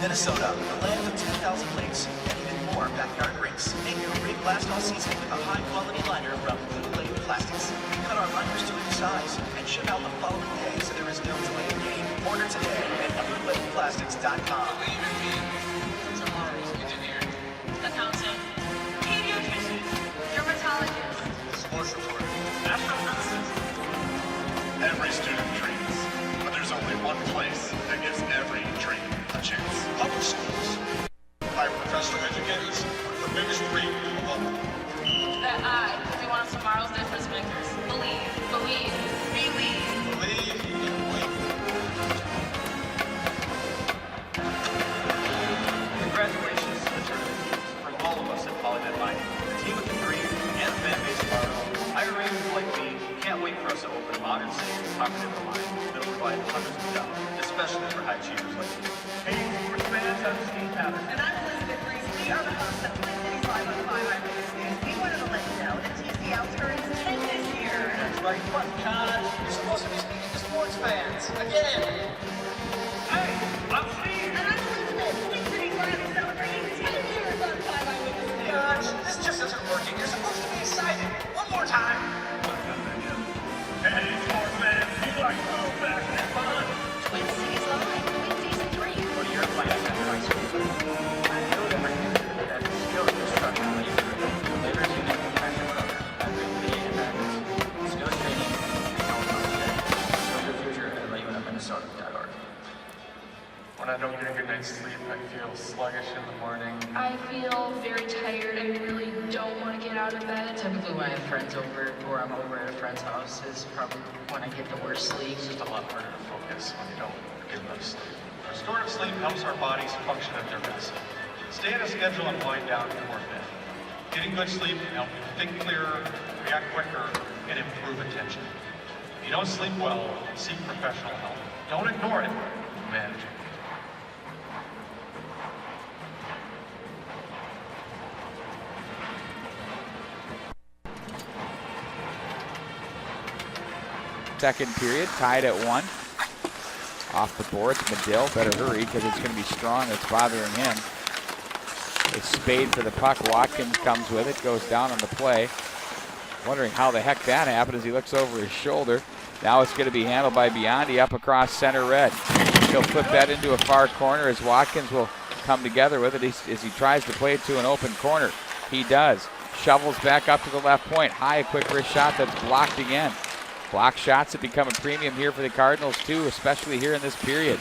Minnesota, the land of 10,000 lakes and even more backyard rinks. Make your rig last all season with a high-quality liner from Blue Lake Plastics. We cut our liners to any size and ship out the following day, so there is no delay in game. Order today at bluelakeplastics.com. Tomorrow's engineer, accountant, pediatrician, dermatologist, Sports reporter, astrophysicist. Every student dreams, but there's only one place that gives every dream a chance. Public schools. High professional educators with the biggest dream of all. that I will be one of tomorrow's difference makers. Believe, believe, believe. Believe in win. Congratulations to the tournament teams. From all of us at Polynet Mining, the team with the dream and the fan base of Orono, Irene like me can't wait for us to open a modern, safe, cognitive line that'll provide hundreds of jobs, especially for high achievers like you. Hey, sports fans, I'm Steve Powder. And I'm Elizabeth Reese. We are the hosts of Twin Cities 5-on-5 Eyewitness News. We wanted to let you know that TCL turns 10 this year. That's right, but Con, you're supposed to be speaking to sports fans. Again. Hey, I'm Steve. And I'm Elizabeth. Twin Cities Live is celebrating 10 years on 5 Eyewitness News. Gosh, this just isn't working. You're supposed to be excited. One more time. Hey, sports fans, you like to go back and have fun? Twin Cities Live, Twin Season 3. I don't get a good night's sleep, I feel sluggish in the morning. I feel very tired and really don't want to get out of bed. Typically when I have friends over or I'm over at a friend's house is probably when I get the worst sleep. It's just a lot harder to focus when you don't get enough sleep. Restorative sleep helps our bodies function at their best. Stay on a schedule and wind down before bed. Getting good sleep can help you think clearer, react quicker, and improve attention. If you don't sleep well, seek professional help. Don't ignore it, manage it. Second period, tied at 1. Off the boards, Medill better hurry because it's going to be Strong that's bothering him. A Spade for the puck. Watkins comes with it, goes down on the play. Wondering how the heck that happened as he looks over his shoulder. Now it's going to be handled by Biondi up across center red. He'll flip that into a far corner as Watkins will come together with it as he tries to play it to an open corner. He does. Shovels back up to the left point. High, a quick wrist shot that's blocked again. Block shots have become a premium here for the Cardinals too, especially here in this period.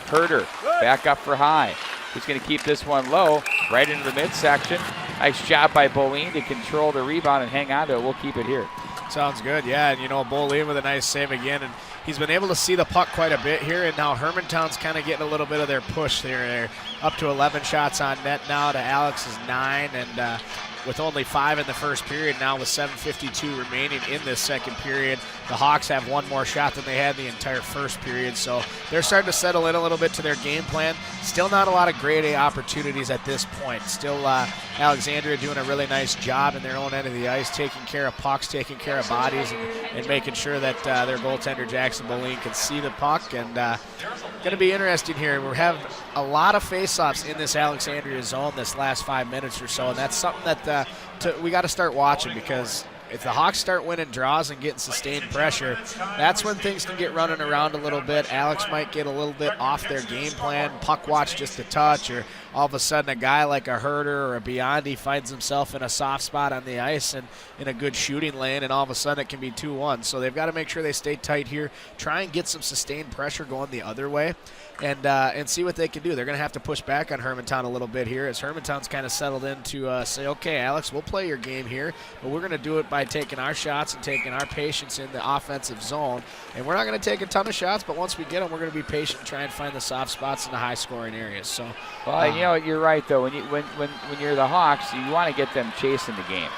Herder back up for High. He's going to keep this one low, right into the midsection. Nice job by Boleen to control the rebound and hang on to it. We'll keep it here. Sounds good, yeah. And, you know, Boleen with a nice save again. And he's been able to see the puck quite a bit here. And now Hermantown's kind of getting a little bit of their push there. They're up to 11 shots on net now to Alex's 9. And with only 5 in the first period, now with 7:52 remaining in this second period, the Hawks have one more shot than they had the entire first period. So they're starting to settle in a little bit to their game plan. Still not a lot of grade A opportunities at this point. Still Alexandria doing a really nice job in their own end of the ice, taking care of pucks, taking care of bodies, and making sure that their goaltender Jackson Boleen can see the puck. And going to be interesting here. We're having a lot of face-offs in this Alexandria zone this last 5 minutes or so, and that's something that we got to start watching, because if the Hawks start winning draws and getting sustained pressure, that's when things can get running around a little bit. Alex might get a little bit off their game plan, puck watch just a touch, or all of a sudden a guy like a Herder or a Biondi finds himself in a soft spot on the ice and in a good shooting lane, and all of a sudden it can be 2-1. So they've got to make sure they stay tight here, try and get some sustained pressure going the other way, and see what they can do. They're going to have to push back on Hermantown a little bit here, as Hermantown's kind of settled in to say, okay, Alex, we'll play your game here, but we're going to do it by taking our shots and taking our patience in the offensive zone. And we're not going to take a ton of shots, but once we get them, we're going to be patient and try and find the soft spots in the high-scoring areas. So, well, you know, you're right, though. When you're the Hawks, you want to get them chasing the game.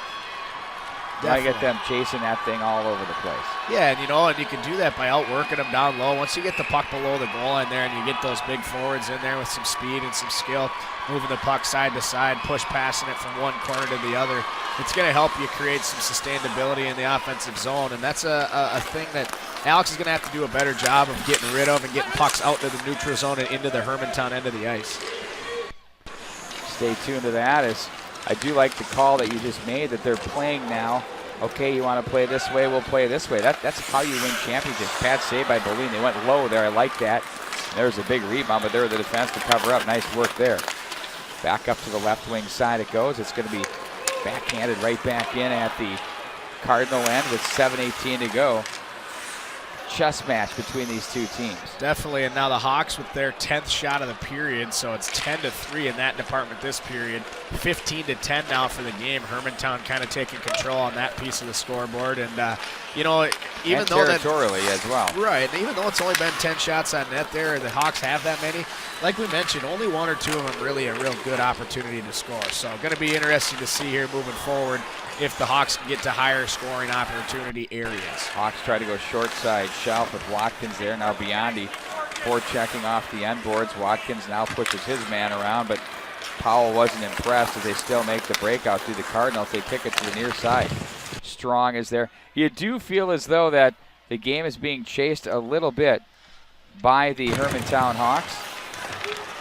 You want to get them chasing that thing all over the place. Yeah, and you can do that by outworking them down low. Once you get the puck below the goal line there and you get those big forwards in there with some speed and some skill, moving the puck side to side, push passing it from one corner to the other, it's going to help you create some sustainability in the offensive zone. And that's a thing that Alex is going to have to do a better job of getting rid of and getting pucks out to the neutral zone and into the Hermantown end of the ice. Stay tuned to that, as I do like the call that you just made, that they're playing now. Okay, you want to play this way, we'll play this way. That's how you win championships. Pat saved by Boleen. They went low there. I like that. There's a big rebound, but there was the defense to cover up. Nice work there. Back up to the left wing side it goes. It's going to be backhanded right back in at the Cardinal end with 7:18 to go. Chess match between these two teams. Definitely, and now the Hawks with their 10th shot of the period, so it's 10-3 in that department this period. 15-10 now for the game. Hermantown kind of taking control on that piece of the scoreboard, and even and though territorially as well. Right, and even though it's only been 10 shots on net there, the Hawks have that many. Like we mentioned, only 1 or 2 of them really a real good opportunity to score. So going to be interesting to see here moving forward if the Hawks can get to higher scoring opportunity areas. Hawks try to go short side shelf with Watkins there. Now Biondi forechecking off the end boards. Watkins now pushes his man around, but Powell wasn't impressed as they still make the breakout through the Cardinals. They kick it to the near side. Strong is there. You do feel as though that the game is being chased a little bit by the Hermantown Hawks,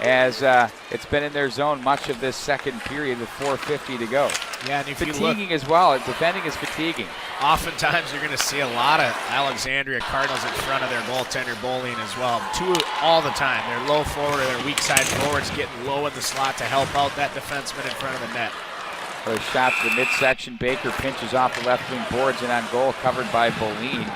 as it's been in their zone much of this second period with 4:50 to go. Yeah, and if fatiguing you look, as well. Defending is fatiguing. Oftentimes you're going to see a lot of Alexandria Cardinals in front of their goaltender Boleen as well. 2 all the time. They're low forward or their weak side forwards getting low in the slot to help out that defenseman in front of the net. A shot to the midsection. Baker pinches off the left wing boards and on goal, covered by Boleen,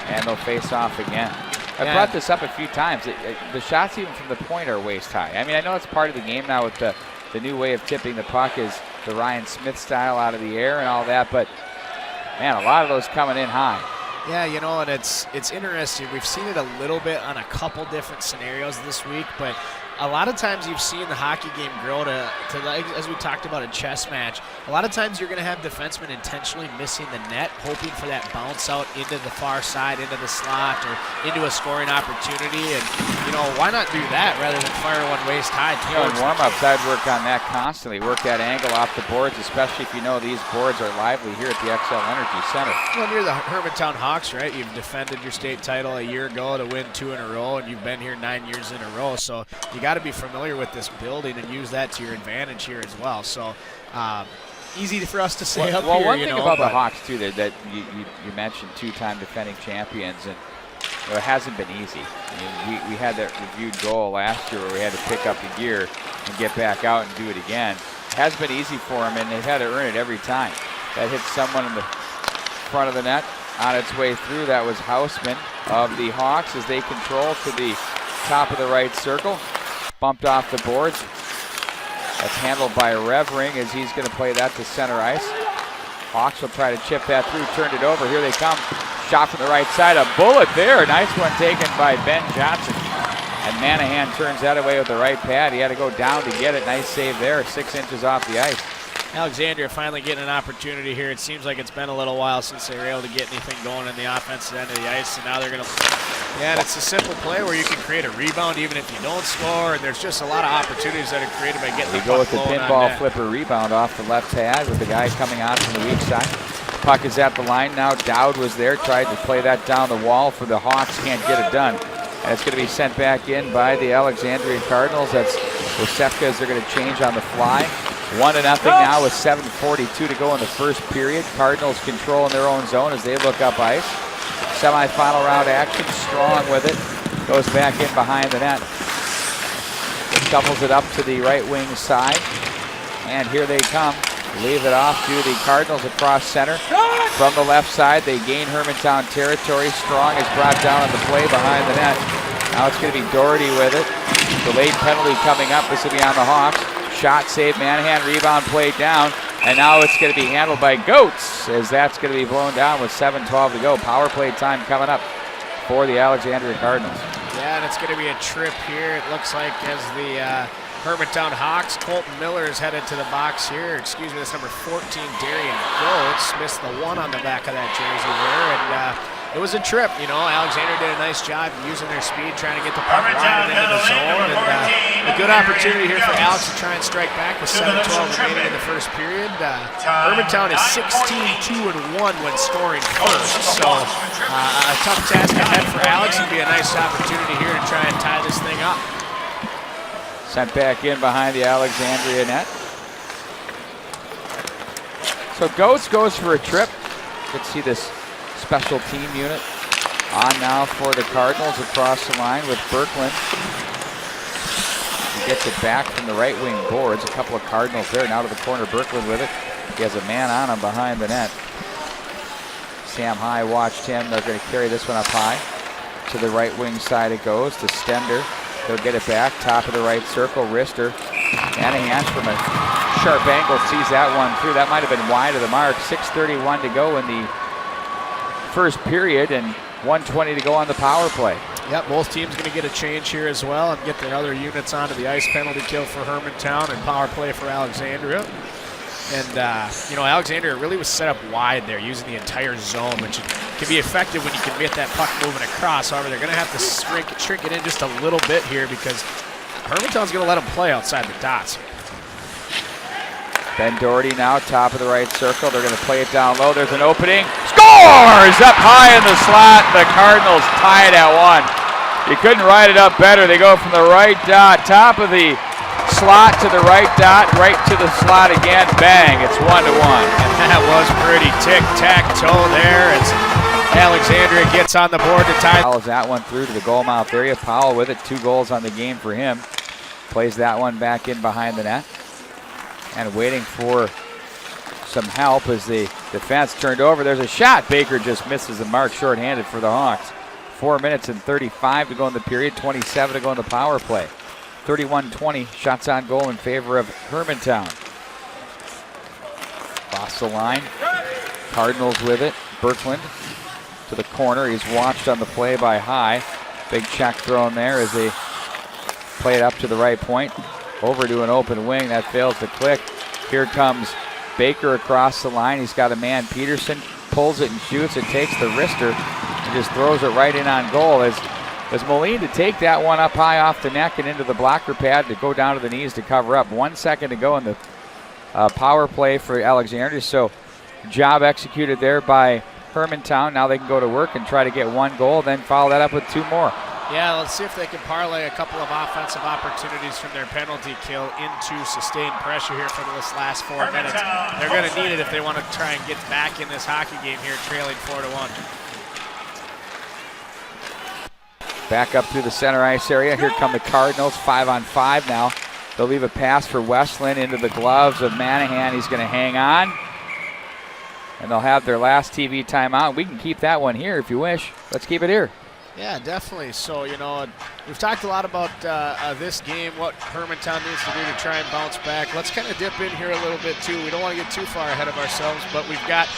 and they'll face off again. I brought this up a few times. The shots even from the point are waist high. I mean, I know it's part of the game now with the new way of tipping the puck is the Ryan Smith style out of the air and all that, but man, a lot of those coming in high. Yeah, you know, and it's interesting. We've seen it a little bit on a couple different scenarios this week, but a lot of times you've seen the hockey game grow to like, as we talked about, a chess match. A lot of times you're going to have defensemen intentionally missing the net, hoping for that bounce out into the far side, into the slot, or into a scoring opportunity. And, you know, why not do that rather than fire one waist high? You know, in warm-ups, I'd work on that constantly. Work that angle off the boards, especially if you know these boards are lively here at the XL Energy Center. Well, you're the Hermantown Hawks, right? You've defended your state title a year ago to win 2 in a row, and you've been here 9 years in a row. So you got to be familiar with this building and use that to your advantage here as well. So easy for us to say up here. Well, one thing about the Hawks, too, that you mentioned two-time defending champions, and you know, it hasn't been easy. I mean, we had that reviewed goal last year where we had to pick up the gear and get back out and do it again. It hasn't been easy for them, and they've had to earn it every time. That hit someone in the front of the net on its way through. That was Hausman of the Hawks as they control to the top of the right circle. Bumped off the boards. That's handled by Revering as he's going to play that to center ice. Hawks will try to chip that through, turned it over. Here they come. Shot from the right side. A bullet there. Nice one taken by Ben Johnson. And Manahan turns that away with the right pad. He had to go down to get it. Nice save there. 6 inches off the ice. Alexandria finally getting an opportunity here. It seems like it's been a little while since they were able to get anything going in the offensive end of the ice, and now they're going to. Yeah, and it's a simple play where you can create a rebound even if you don't score, and there's just a lot of opportunities that are created by getting the puck. We go with the pinball flipper rebound off the left pad with the guy coming out from the weak side. Puck is at the line now. Dowd was there, tried to play that down the wall for the Hawks, can't get it done. And it's going to be sent back in by the Alexandria Cardinals. That's Osefka as they're going to change on the fly. 1-0 now with 7:42 to go in the first period. Cardinals control in their own zone as they look up ice. Semi-final round action, Strong with it. Goes back in behind the net. Shuffles it up to the right wing side. And here they come. Leave it off to the Cardinals across center. From the left side, they gain Hermantown territory. Strong is brought down on the play behind the net. Now it's going to be Doherty with it. Delayed penalty coming up. This will be on the Hawks. Shot, save, Manahan, rebound, played down. And now it's going to be handled by Goetz as that's going to be blown down with 7:12 to go. Power play time coming up for the Alexandria Cardinals. Yeah, and it's going to be a trip here. It looks like as the Hermantown Hawks, Colton Miller is headed to the box here. Excuse me, that's number 14, Darian Goetz. Missed the 1 on the back of that jersey there. And it was a trip, you know. Alexandria did a nice job using their speed, trying to get the puck right into the zone. And a good opportunity here for Alex to try and strike back with 7:12 remaining in the first period. Hermantown is 16-2-1 when scoring first. So a tough task ahead for Alex. It'd be a nice opportunity here to try and tie this thing up. Sent back in behind the Alexandria net. So Goetz goes for a trip. Let's see this special team unit on now for the Cardinals across the line with Berkland. He gets it back from the right wing boards. A couple of Cardinals there. Now to the corner, Berkland with it. He has a man on him behind the net. Sam High watched him. They're going to carry this one up high. To the right wing side it goes to Stender. He'll get it back. Top of the right circle, Rister. Manahan from a sharp angle sees that one through. That might have been wide of the mark. 6:31 to go in the first period and 1:20 to go on the power play. Yep, both teams going to get a change here as well and get their other units onto the ice. Penalty kill for Hermantown and power play for Alexandria. And, you know, Alexandria really was set up wide there using the entire zone, which can be effective when you can get that puck moving across. However, they're going to have to shrink it in just a little bit here because Hermantown's going to let them play outside the dots. Ben Doherty now, top of the right circle. They're going to play it down low. There's an opening. Scores! Up high in the slot. The Cardinals tie it at 1. You couldn't write it up better. They go from the right dot, top of the slot to the right dot, right to the slot again. Bang, it's 1-1. And that was pretty tic-tac-toe there as Alexandria gets on the board to tie. Follows that one through to the goal mouth area. Powell with it, 2 goals on the game for him. Plays that one back in behind the net. And waiting for some help as the defense turned over. There's a shot. Baker just misses the mark, shorthanded for the Hawks. 4 minutes and 35 to go in the period, 27 to go in the power play. 31-20 shots on goal in favor of Hermantown. Across the line, Cardinals with it. Birkland to the corner. He's watched on the play by High. Big check thrown there as they play it up to the right point. Over to an open wing. That fails to click. Here comes Baker across the line. He's got a man, Peterson, pulls it and shoots. It takes the wrister and just throws it right in on goal. As Moline to take that one up high off the neck and into the blocker pad to go down to the knees to cover up. 1 second to go in the power play for Alexandria. So job executed there by Hermantown. Now they can go to work and try to get 1 goal, then follow that up with 2 more. Yeah, let's see if they can parlay a couple of offensive opportunities from their penalty kill into sustained pressure here for this last 4 minutes. They're going to need it if they want to try and get back in this hockey game here, trailing 4-1. Back up through the center ice area. Here come the Cardinals, 5-on-5 now. They'll leave a pass for Westland into the gloves of Manahan. He's going to hang on. And they'll have their last TV timeout. We can keep that one here if you wish. Let's keep it here. Yeah, definitely. So, you know, we've talked a lot about this game, what Hermantown needs to do to try and bounce back. Let's kind of dip in here a little bit, too. We don't want to get too far ahead of ourselves, but we've got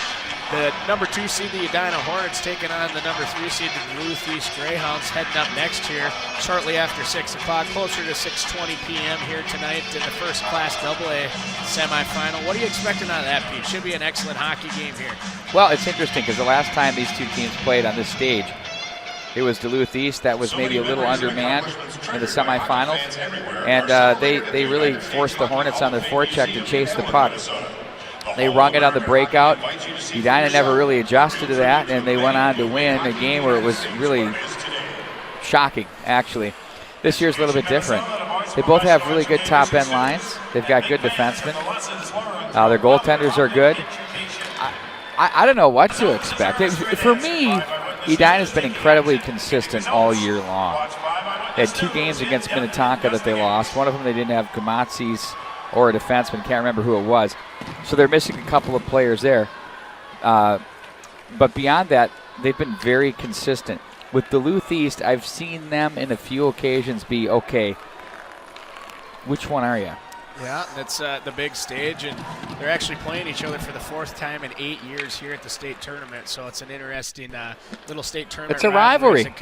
the number 2 seed, the Edina Hornets, taking on the number 3 seed, the Duluth East Greyhounds, heading up next here shortly after 6 o'clock, closer to 6:20 p.m. here tonight in the first class AA semifinal. What are you expecting out of that, Pete? Should be an excellent hockey game here. Well, it's interesting because the last time these two teams played on this stage, it was Duluth East that was maybe a little undermanned in the semifinals, and they really forced the Hornets on their forecheck to chase the puck. They rung it on the breakout. Edina never really adjusted to that, and they went on to win a game where it was really shocking, actually. This year's a little bit different. They both have really good top-end lines. They've got good defensemen. Their goaltenders are good. I don't know what to expect. For me, Edina's been incredibly consistent all year long. They had 2 games against Minnetonka that they lost. One of them they didn't have Kamatzis or a defenseman. Can't remember who it was. So they're missing a couple of players there. But beyond that, they've been very consistent. With Duluth East, I've seen them in a few occasions be, okay, which one are you? Yeah, that's the big stage, and they're actually playing each other for the 4th time in 8 years here at the state tournament, so it's an interesting little state tournament. It's a rivalry.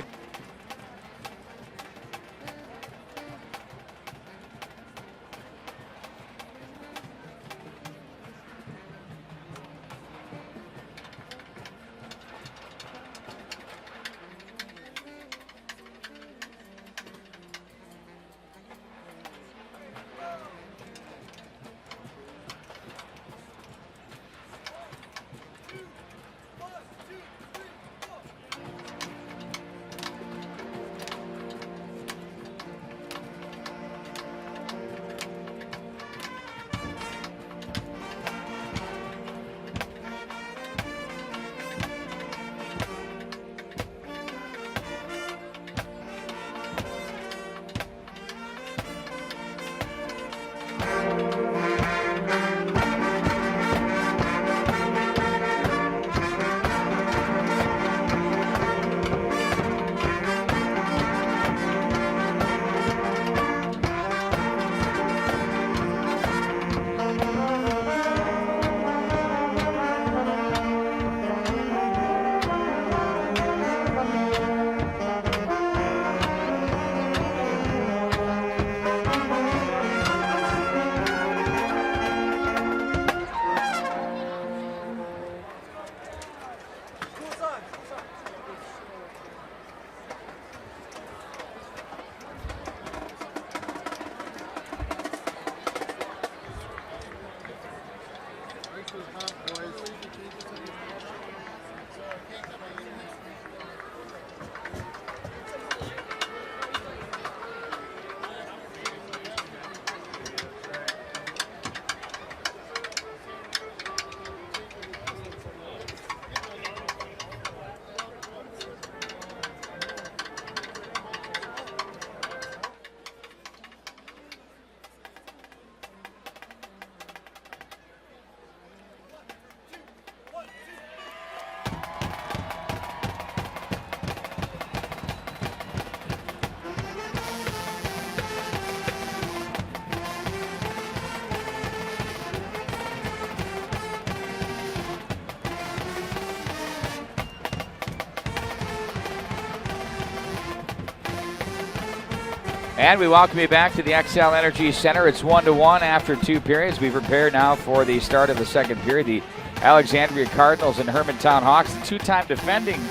And we welcome you back to the XL Energy Center. It's 1-1 after 2 periods. We prepare now for the start of the second period. The Alexandria Cardinals and Hermantown Hawks, the two-time defending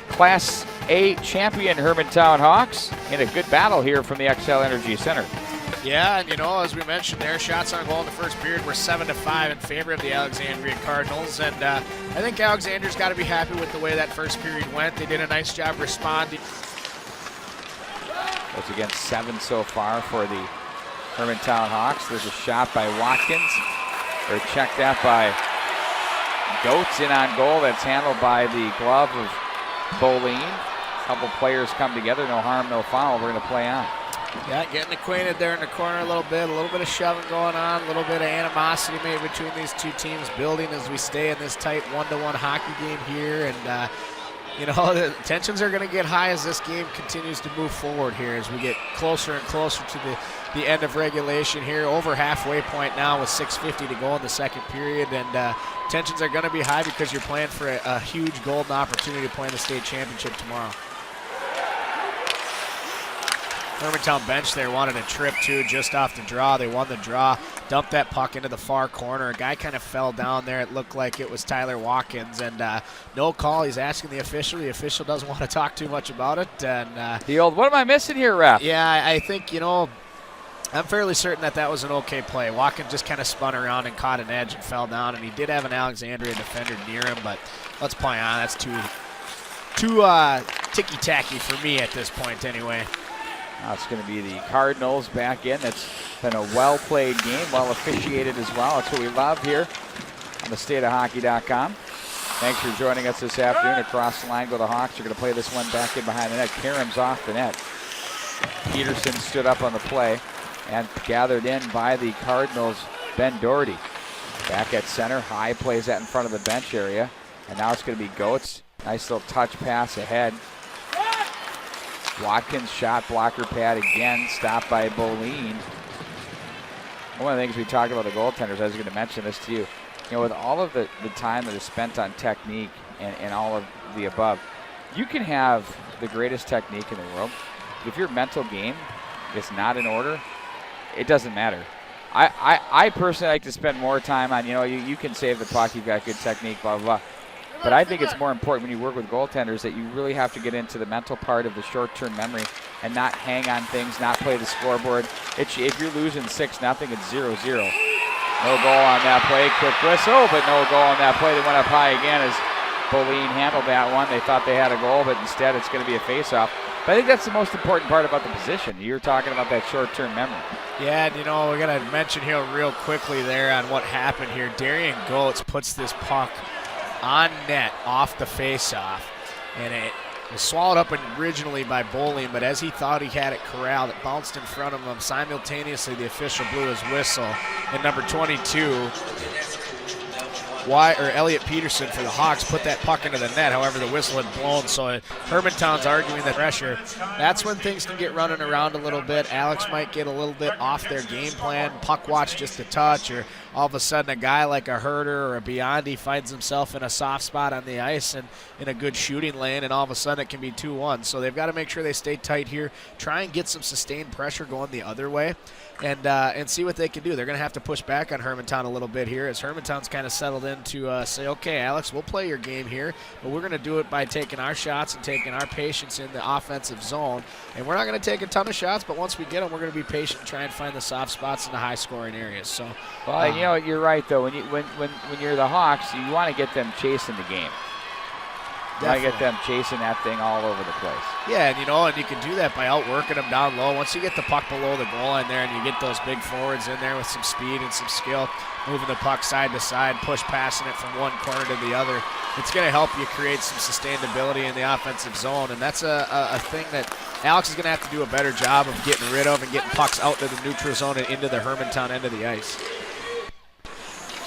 Class A champion Hermantown Hawks, in a good battle here from the XL Energy Center. Yeah, and as we mentioned there, shots on goal in the first period were 7-5 in favor of the Alexandria Cardinals, and I think Alexandria's got to be happy with the way that first period went. They did a nice job responding. That's against 7 so far for the Hermantown Hawks. There's a shot by Watkins. They're checked out by Goetz in on goal. That's handled by the glove of Boleen. A couple players come together. No harm, no foul. We're going to play on. Yeah, getting acquainted there in the corner a little bit of shoving going on, a little bit of animosity maybe between these two teams building as we stay in this tight 1-1 hockey game here. And, the tensions are going to get high as this game continues to move forward here as we get closer and closer to the end of regulation here. Over halfway point now with 6:50 to go in the second period. And tensions are going to be high because you're playing for a huge golden opportunity to play in the state championship tomorrow. Hermantown bench there wanted a trip too, just off the draw. They won the draw, dumped that puck into the far corner. A guy kind of fell down there. It looked like it was Tyler Watkins, and no call. He's asking the official. The official doesn't want to talk too much about it. And the old, what am I missing here, ref? Yeah, I think, I'm fairly certain that was an okay play. Watkins just kind of spun around and caught an edge and fell down, and he did have an Alexandria defender near him, but let's play on. That's too ticky-tacky for me at this point anyway. Now it's going to be the Cardinals back in. It's been a well-played game, well officiated as well. That's what we love here on the stateofhockey.com. Thanks for joining us this afternoon. Across the line go the Hawks. They're going to play this one back in behind the net. Karam's off the net. Peterson stood up on the play and gathered in by the Cardinals, Ben Doherty. Back at center. High plays that in front of the bench area. And now it's going to be Goetz. Nice little touch pass ahead. Watkins shot blocker pad again, stopped by Boleen. One of the things we talked about the goaltenders, I was going to mention this to you. With all of the time that is spent on technique and all of the above, you can have the greatest technique in the world. If your mental game is not in order, it doesn't matter. I personally like to spend more time on, you can save the puck, you've got good technique, blah, blah, blah. But I think it's more important when you work with goaltenders that you really have to get into the mental part of the short-term memory and not hang on things, not play the scoreboard. If you're losing 6-0, it's 0-0. No goal on that play. Quick whistle, but no goal on that play. They went up high again as Boleen handled that one. They thought they had a goal, but instead it's going to be a face-off. But I think that's the most important part about the position. You're talking about that short-term memory. Yeah, and we're going to mention here real quickly there on what happened here. Darian Goetz puts this puck on net off the face-off, and it was swallowed up originally by Boleen, but as he thought he had it corralled, it bounced in front of him. Simultaneously, the official blew his whistle, and number 22, Elliot Peterson for the Hawks put that puck into the net. However, the whistle had blown, so Hermantown's arguing that pressure. That's when things can get running around a little bit. Alex might get a little bit off their game plan, puck watch just a touch, or all of a sudden a guy like a Herder or a Biondi finds himself in a soft spot on the ice and in a good shooting lane, and all of a sudden it can be 2-1. So they've got to make sure they stay tight here, try and get some sustained pressure going the other way, and see what they can do. They're going to have to push back on Hermantown a little bit here as Hermantown's kind of settled in to say, okay, Alex, we'll play your game here, but we're going to do it by taking our shots and taking our patience in the offensive zone. And we're not going to take a ton of shots, but once we get them, we're going to be patient and try and find the soft spots in the high-scoring areas. So, well, you're right, though. When you're the Hawks, you want to get them chasing the game. You want to get them chasing that thing all over the place. Yeah, and you can do that by outworking them down low. Once you get the puck below the goal line there and you get those big forwards in there with some speed and some skill, moving the puck side to side, push passing it from one corner to the other, it's going to help you create some sustainability in the offensive zone. And that's a thing that Alex is going to have to do a better job of getting rid of and getting pucks out to the neutral zone and into the Hermantown end of the ice.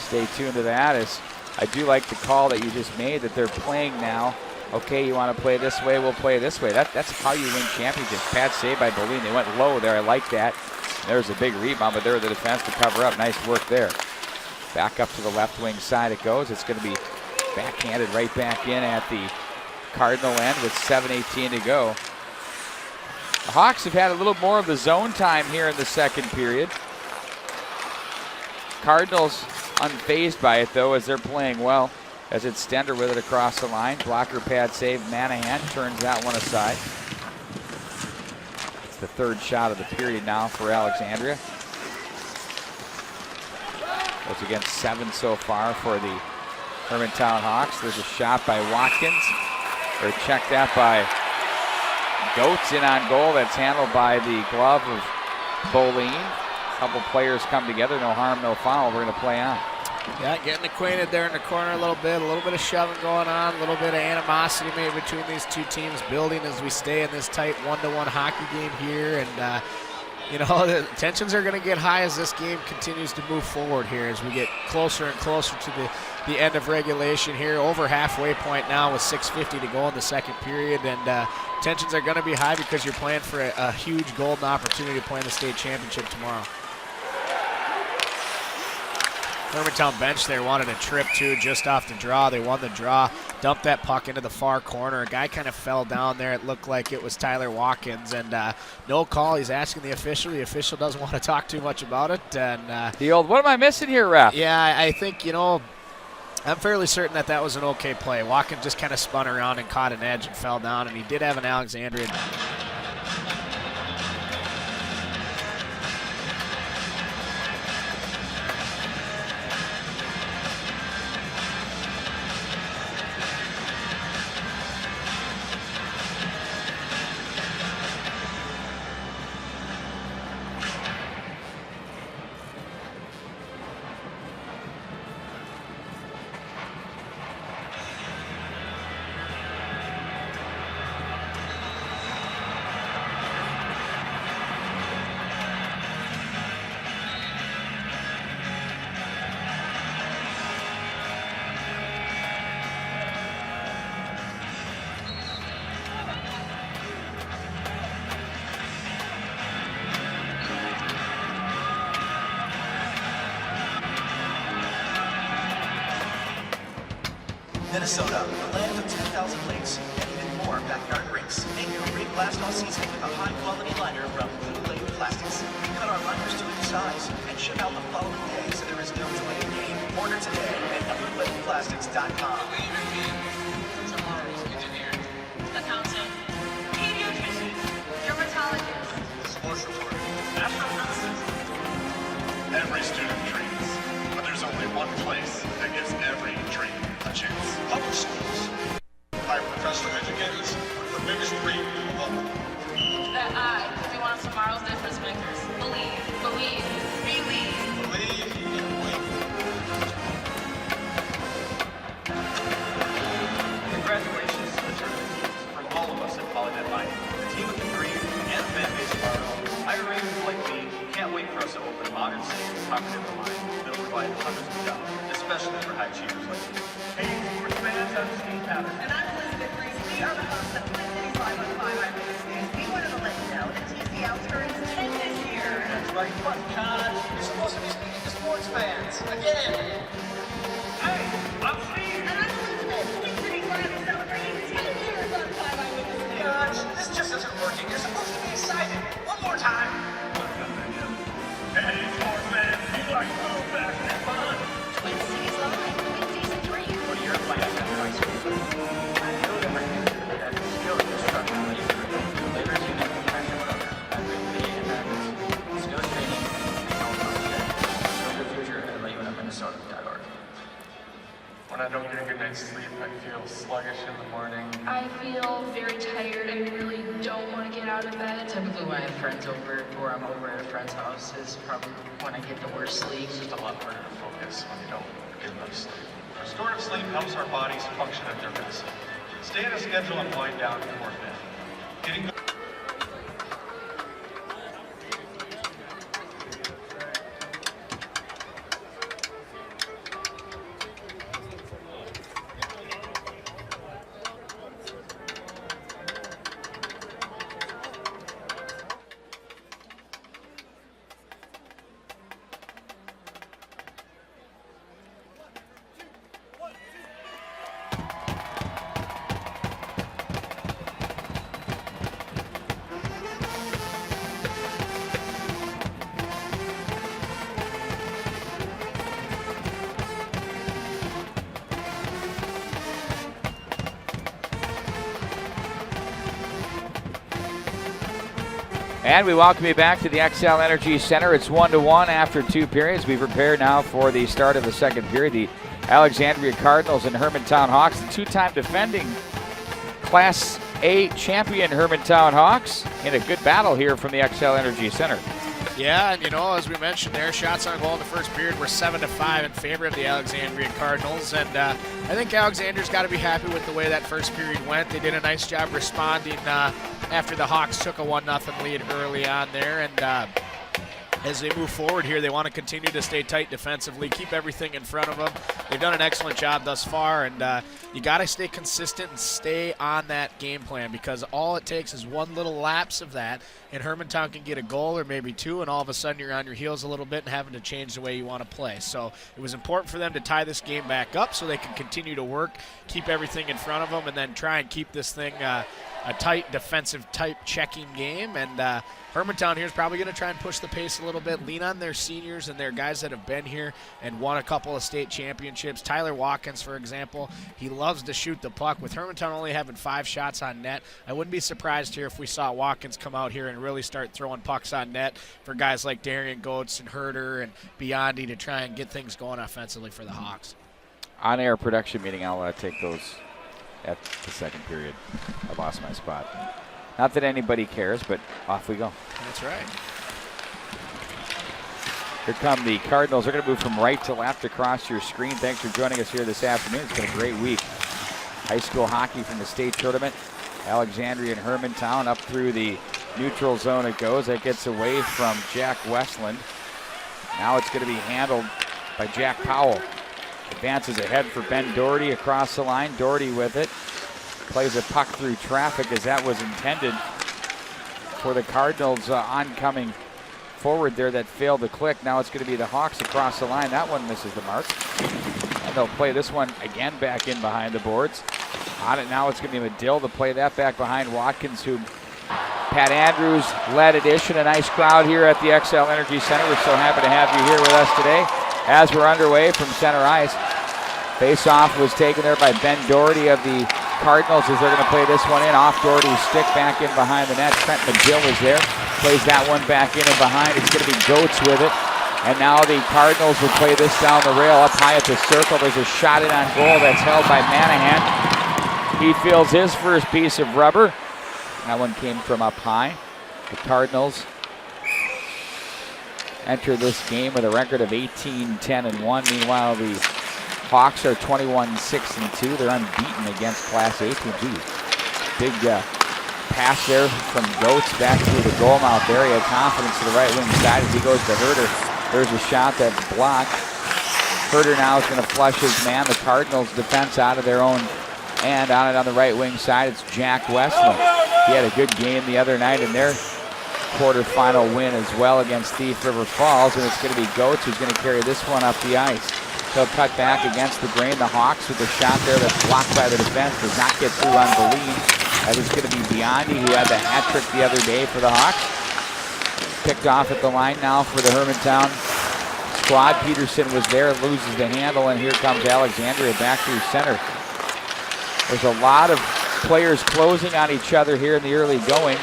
Stay tuned to that. As I do like the call that you just made that they're playing now. Okay, you want to play this way, we'll play this way. That's how you win championships. Bad save by Boleen. They went low there. I like that. There's a big rebound, but there the defense to cover up. Nice work there. Back up to the left wing side it goes. It's going to be backhanded right back in at the Cardinal end with 7:18 to go. The Hawks have had a little more of the zone time here in the second period. Cardinals unfazed by it, though, as they're playing well. As it's Stender with it across the line. Blocker pad save. Manahan turns that one aside. It's the third shot of the period now for Alexandria. Goes against 7 so far for the Hermantown Hawks. There's a shot by Watkins. They're checked out by Goetz in on goal. That's handled by the glove of Boline. A couple players come together. No harm, no foul. We're going to play on. Yeah, getting acquainted there in the corner a little bit of shoving going on, a little bit of animosity maybe between these two teams building as we stay in this tight 1-1 hockey game here. And, you know, the tensions are going to get high as this game continues to move forward here as we get closer and closer to the end of regulation here. Over halfway point now with 6:50 to go in the second period. And tensions are going to be high because you're playing for a huge golden opportunity to play in the state championship tomorrow. Hermantown bench there wanted a trip too, just off the draw. They won the draw, dumped that puck into the far corner. A guy kind of fell down there. It looked like it was Tyler Watkins, and no call. He's asking the official. The official doesn't want to talk too much about it. And the old, what am I missing here, ref? Yeah, I think, you know, I'm fairly certain that was an okay play. Watkins just kind of spun around and caught an edge and fell down, and he did have an Alexandria. Minnesota, the land of 10,000 lakes and even more backyard rinks. Make your rink last all season with a high-quality liner from Blue Lake Plastics. We cut our liners to any size and ship out the following day, so there is no delay in game. Order today at bluelakeplastics.com. Tomorrow's engineer, accountant, pediatrician, dermatologist, Sports reporter, astrophysicist. Every student dreams, but there's only one place that gives every dream a chance. Public schools. Hire professional educators with the biggest dream of all. that I could be one of tomorrow's difference makers. Believe, believe, believe. Believe and wait. Congratulations to the tournament teams from all of us at Polynet Mining. The team with the dream and the fan base of Orono. Irene like me can't wait for us to open a modern, safe, comprehensive line that'll provide hundreds of jobs, especially for high achievers like you. Hey, sports fans, I'm Steve Patterson. And I'm Elizabeth Reese. We are the hosts of Twin Cities 5-on-5 Eyewitness News. We wanted to let you know that TCL turns 10 this year. That's right, what, Con? You're supposed to be speaking to sports fans. Again. Hey, I'm Steve. And I'm Elizabeth. Twin Cities Live is celebrating 10 years on 5 Eyewitness News. Gosh, this just isn't working. You're supposed to be excited. One more time. Hey, sports fans, you like food, fast, and fun? Twin Cities Live in season 3. What are your plans after high school? I know that my future as a skill instructor will use labor unit and passion program at the and skills training and health content. Build your future at LAUNMinnesota.org. When I don't get a good night's sleep, I feel sluggish in the morning. I feel very tired. I really don't want to get out of bed. Typically when I have friends over or I'm over at a friend's house is probably when I get the worst sleep. It's just a lot harder to focus when you don't get enough sleep. Restorative sleep helps our bodies function at their best. Stay on a schedule and wind down before bed. Getting good. And we welcome you back to the XL Energy Center. It's 1-1 after 2 periods. We prepare now for the start of the second period. The Alexandria Cardinals and Hermantown Hawks, the two-time defending Class A champion Hermantown Hawks, in a good battle here from the XL Energy Center. Yeah, and as we mentioned there, shots on goal in the first period were 7-5 in favor of the Alexandria Cardinals, and I think Alexandria's got to be happy with the way that first period went. They did a nice job responding after the Hawks took a 1-0 lead early on there, and as they move forward here, they want to continue to stay tight defensively, keep everything in front of them. They've done an excellent job thus far, and you got to stay consistent and stay on that game plan, because all it takes is one little lapse of that, and Hermantown can get a goal or maybe two, and all of a sudden you're on your heels a little bit and having to change the way you want to play. So it was important for them to tie this game back up so they can continue to work, keep everything in front of them, and then try and keep this thing a tight defensive type checking game. And Hermantown here is probably going to try and push the pace a little bit, lean on their seniors and their guys that have been here and won a couple of state championships. Tyler Watkins, for example, he loves to shoot the puck. With Hermantown only having 5 shots on net, I wouldn't be surprised here if we saw Watkins come out here and really start throwing pucks on net for guys like Darian Goetz and Herder and Biondi to try and get things going offensively for the Hawks. On-air production meeting, I'll take those at the second period. I lost my spot. Not that anybody cares, but off we go. That's right. Here come the Cardinals. They're going to move from right to left across your screen. Thanks for joining us here this afternoon. It's been a great week. High school hockey from the state tournament. Alexandria and Hermantown up through the neutral zone it goes. That gets away from Jack Westland. Now it's going to be handled by Jack Powell. Advances ahead for Ben Doherty across the line. Doherty with it. Plays a puck through traffic as that was intended for the Cardinals oncoming forward there that failed to click. Now it's going to be the Hawks across the line. That one misses the mark. And they'll play this one again back in behind the boards. On it now, it's going to be Medill to play that back behind Watkins, who Pat Andrews led addition. A nice crowd here at the XL Energy Center. We're so happy to have you here with us today as we're underway from center ice. Face-off was taken there by Ben Doherty of the Cardinals as they're going to play this one in. Off Doherty's stick back in behind the net. Trent Medill is there. Plays that one back in and behind. It's going to be Goetz with it. And now the Cardinals will play this down the rail up high at the circle. There's a shot in on goal that's held by Manahan. He feels his first piece of rubber. That one came from up high. The Cardinals enter this game with a record of 18-10-1. Meanwhile, the Hawks are 21-6-2. They're unbeaten against Class A teams. Big pass there from Goetz back through the goal mouth there. He had confidence to the right wing side as he goes to Herder. There's a shot that's blocked. Herder now is going to flush his man. The Cardinals defense out of their own end. On it on the right wing side, it's Jack Westland. He had a good game the other night in their quarterfinal win as well against Thief River Falls, and it's going to be Goetz who's going to carry this one up the ice. He'll cut back against the grain. The Hawks with a shot there that's blocked by the defense. Does not get through on Boleen. That is going to be Biondi, who had the hat trick the other day for the Hawks. Picked off at the line now for the Hermantown squad. Peterson was there, loses the handle, and here comes Alexandria back through center. There's a lot of players closing on each other here in the early going,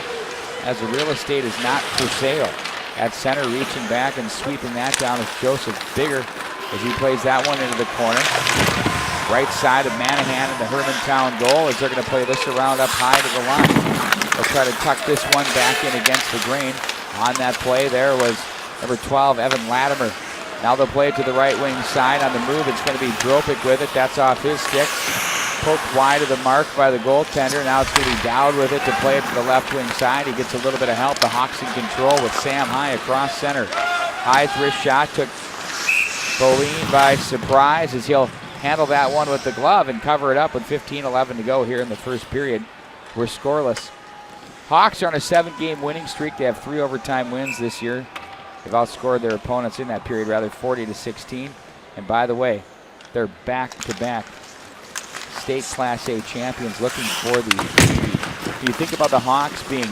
as the real estate is not for sale. At center, reaching back and sweeping that down is Joseph Bigger, as he plays that one into the corner. Right side of Manahan in the Hermantown goal as they're going to play this around up high to the line. They'll try to tuck this one back in against the grain. On that play there was number 12, Evan Latimer. Now they'll play it to the right wing side. On the move, it's going to be Dropic with it. That's off his stick. Poked wide of the mark by the goaltender. Now it's going to be Dowd with it to play it to the left wing side. He gets a little bit of help. The Hawks in control with Sam High across center. High's wrist shot took Boleen by surprise as he'll handle that one with the glove and cover it up with 15-11 to go here in the first period. We're scoreless. Hawks are on a 7-game winning streak. They have 3 overtime wins this year. They've outscored their opponents in that period, 40-16. And by the way, they're back-to-back state Class A champions looking for the you think about the Hawks being,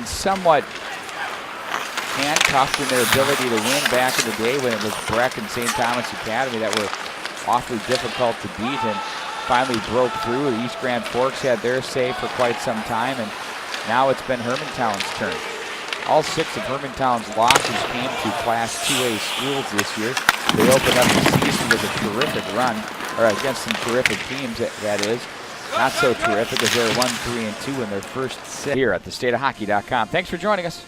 somewhat handcuffed in their ability to win back in the day when it was Breck and St. Thomas Academy that were awfully difficult to beat and finally broke through. The East Grand Forks had their say for quite some time, and Now it's been Hermantown's turn. All 6 of Hermantown's losses came to Class 2A schools this year. They opened up the season with a terrific run, or against some terrific teams, that is. Not so terrific as they're 1-3-2 in their first 6 here at thestateofhockey.com. Thanks for joining us.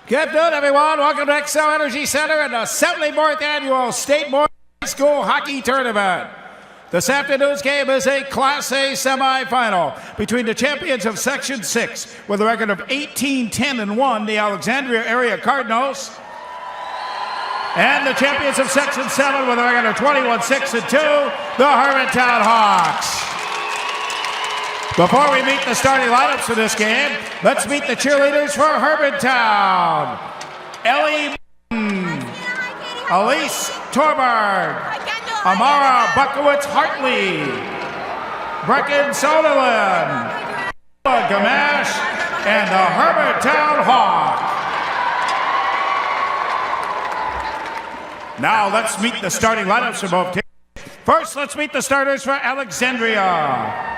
Good afternoon, everyone. Welcome to Excel Energy Center and the 74th Annual State Board High School Hockey Tournament. This afternoon's game is a Class A semifinal between the champions of Section 6 with a record of 18-10-1, the Alexandria area Cardinals, and the champions of Section 7 with a record of 21-6-2, the Hermantown Hawks. Before we meet the starting lineups for this game, let's meet the cheerleaders for Hermantown. Ellie Elise Torberg, Amara Bukowitz-Hartley, Brecken Soderlin, Gamash, and the Hermantown Hawk. Now let's meet the starting lineups for both teams. First, let's meet the starters for Alexandria.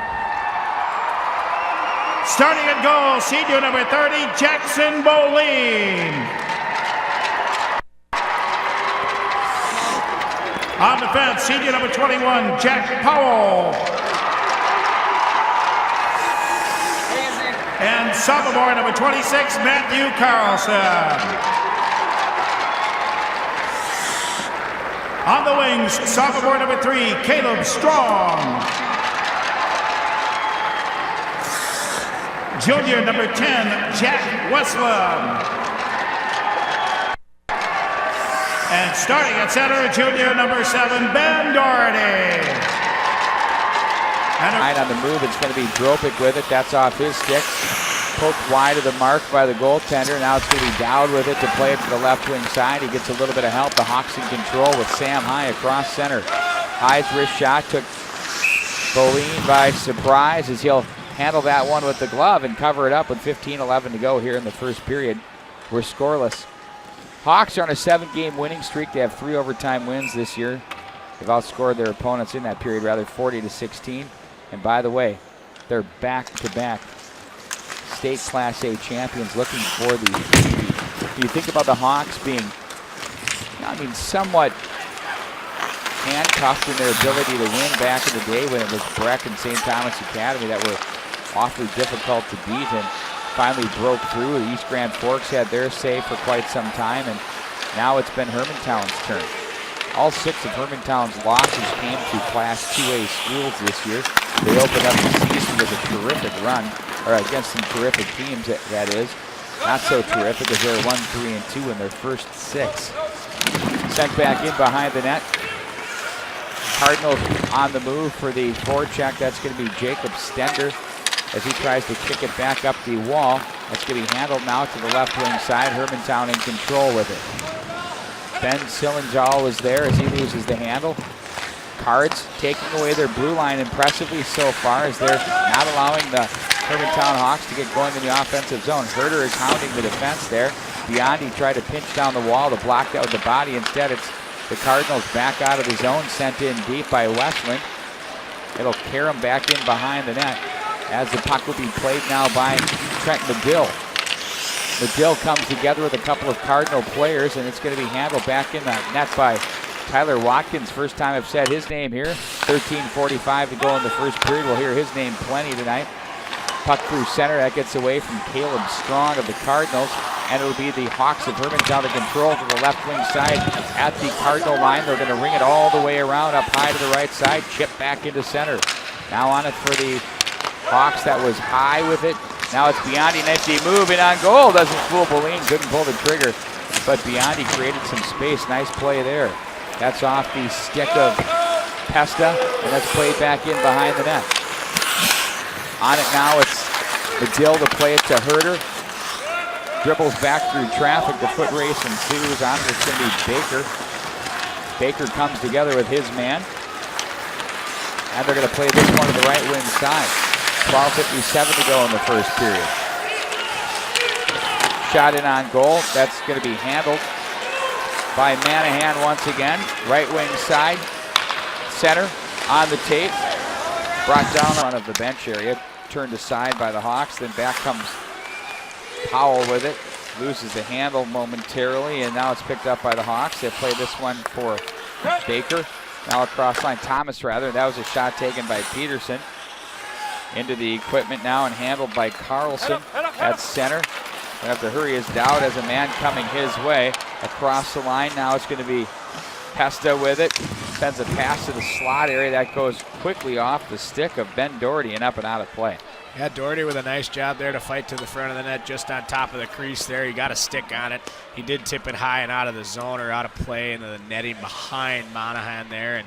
Starting at goal, senior number 30, Jackson Boleen. On defense, senior number 21, Jack Powell. And sophomore number 26, Matthew Carlson. On the wings, sophomore number 3, Caleb Strong. Junior number 10, Jack Westland. And starting at center, junior number 7, Ben Doherty. Right on the move, it's going to be Dropic with it. That's off his stick. Poked wide of the mark by the goaltender. Now it's going to be Dowd with it to play it to the left wing side. He gets a little bit of help. The Hawks in control with Sam High across center. High's wrist shot took Boleen by surprise as he'll handle that one with the glove and cover it up with 15-11 to go here in the first period. We're scoreless. Hawks are on a 7-game winning streak. They have 3 overtime wins this year. They've outscored their opponents in that period, 40-16. And by the way, they're back-to-back state Class A champions looking for the MVP. You think about the Hawks being, somewhat handcuffed in their ability to win back in the day when it was Breck and St. Thomas Academy that were awfully difficult to beat and finally broke through. The East Grand Forks had their say for quite some time, and now it's been Hermantown's turn. All 6 of Hermantown's losses came to Class 2A schools this year. They opened up the season with a terrific run, or against some terrific teams, that is. Not so terrific as they're 1-3-2 in their first 6. Sent back in behind the net. Cardinals on the move for the forecheck. That's going to be Jacob Stender as he tries to kick it back up the wall. That's going to be handled now to the left wing side. Hermantown in control with it. Ben Sillenjall is there as he loses the handle. Cards taking away their blue line impressively so far as they're not allowing the Hermantown Hawks to get going in the offensive zone. Herder is hounding the defense there. Biondi tried to pinch down the wall to block that with the body. Instead, it's the Cardinals back out of the zone, sent in deep by Westland. It'll carry him back in behind the net as the puck will be played now by Trent Medill. Medill comes together with a couple of Cardinal players, and it's going to be handled back in the net by Tyler Watkins. First time I've said his name here. 13:45 to go in the first period. We'll hear his name plenty tonight. Puck through center. That gets away from Caleb Strong of the Cardinals. And it'll be the Hawks of Hermantown to control to the left wing side at the Cardinal line. They're going to ring it all the way around up high to the right side. Chip back into center. Now on it for the Hawks. That was High with it. Now it's Biondi. Nice move in on goal. Doesn't fool Boleen. Couldn't pull the trigger. But Biondi created some space. Nice play there. That's off the stick of Pesta. And that's played back in behind the net. On it now, it's Medill to play it to Herder. Dribbles back through traffic. The foot race ensues. On it's going to be Baker. Baker comes together with his man. And they're going to play this one to the right wing side. 12:57 to go in the first period. Shot in on goal. That's going to be handled by Manahan once again. Right wing side. Center on the tape. Brought down in front of the bench area. Turned aside by the Hawks. Then back comes Powell with it. Loses the handle momentarily. And now it's picked up by the Hawks. They play this one for Baker. Now across line. Thomas rather. That was a shot taken by Peterson. Into the equipment now and handled by Carlson at center. They have to hurry as Dowd has a man coming his way. Across the line. Now it's going to be Pesta with it. Sends a pass to the slot area. That goes quickly off the stick of Ben Doherty and up and out of play. Yeah, Doherty with a nice job there to fight to the front of the net just on top of the crease there. He got a stick on it. He did tip it high and out of the zone or out of play into the netting behind Monahan there. And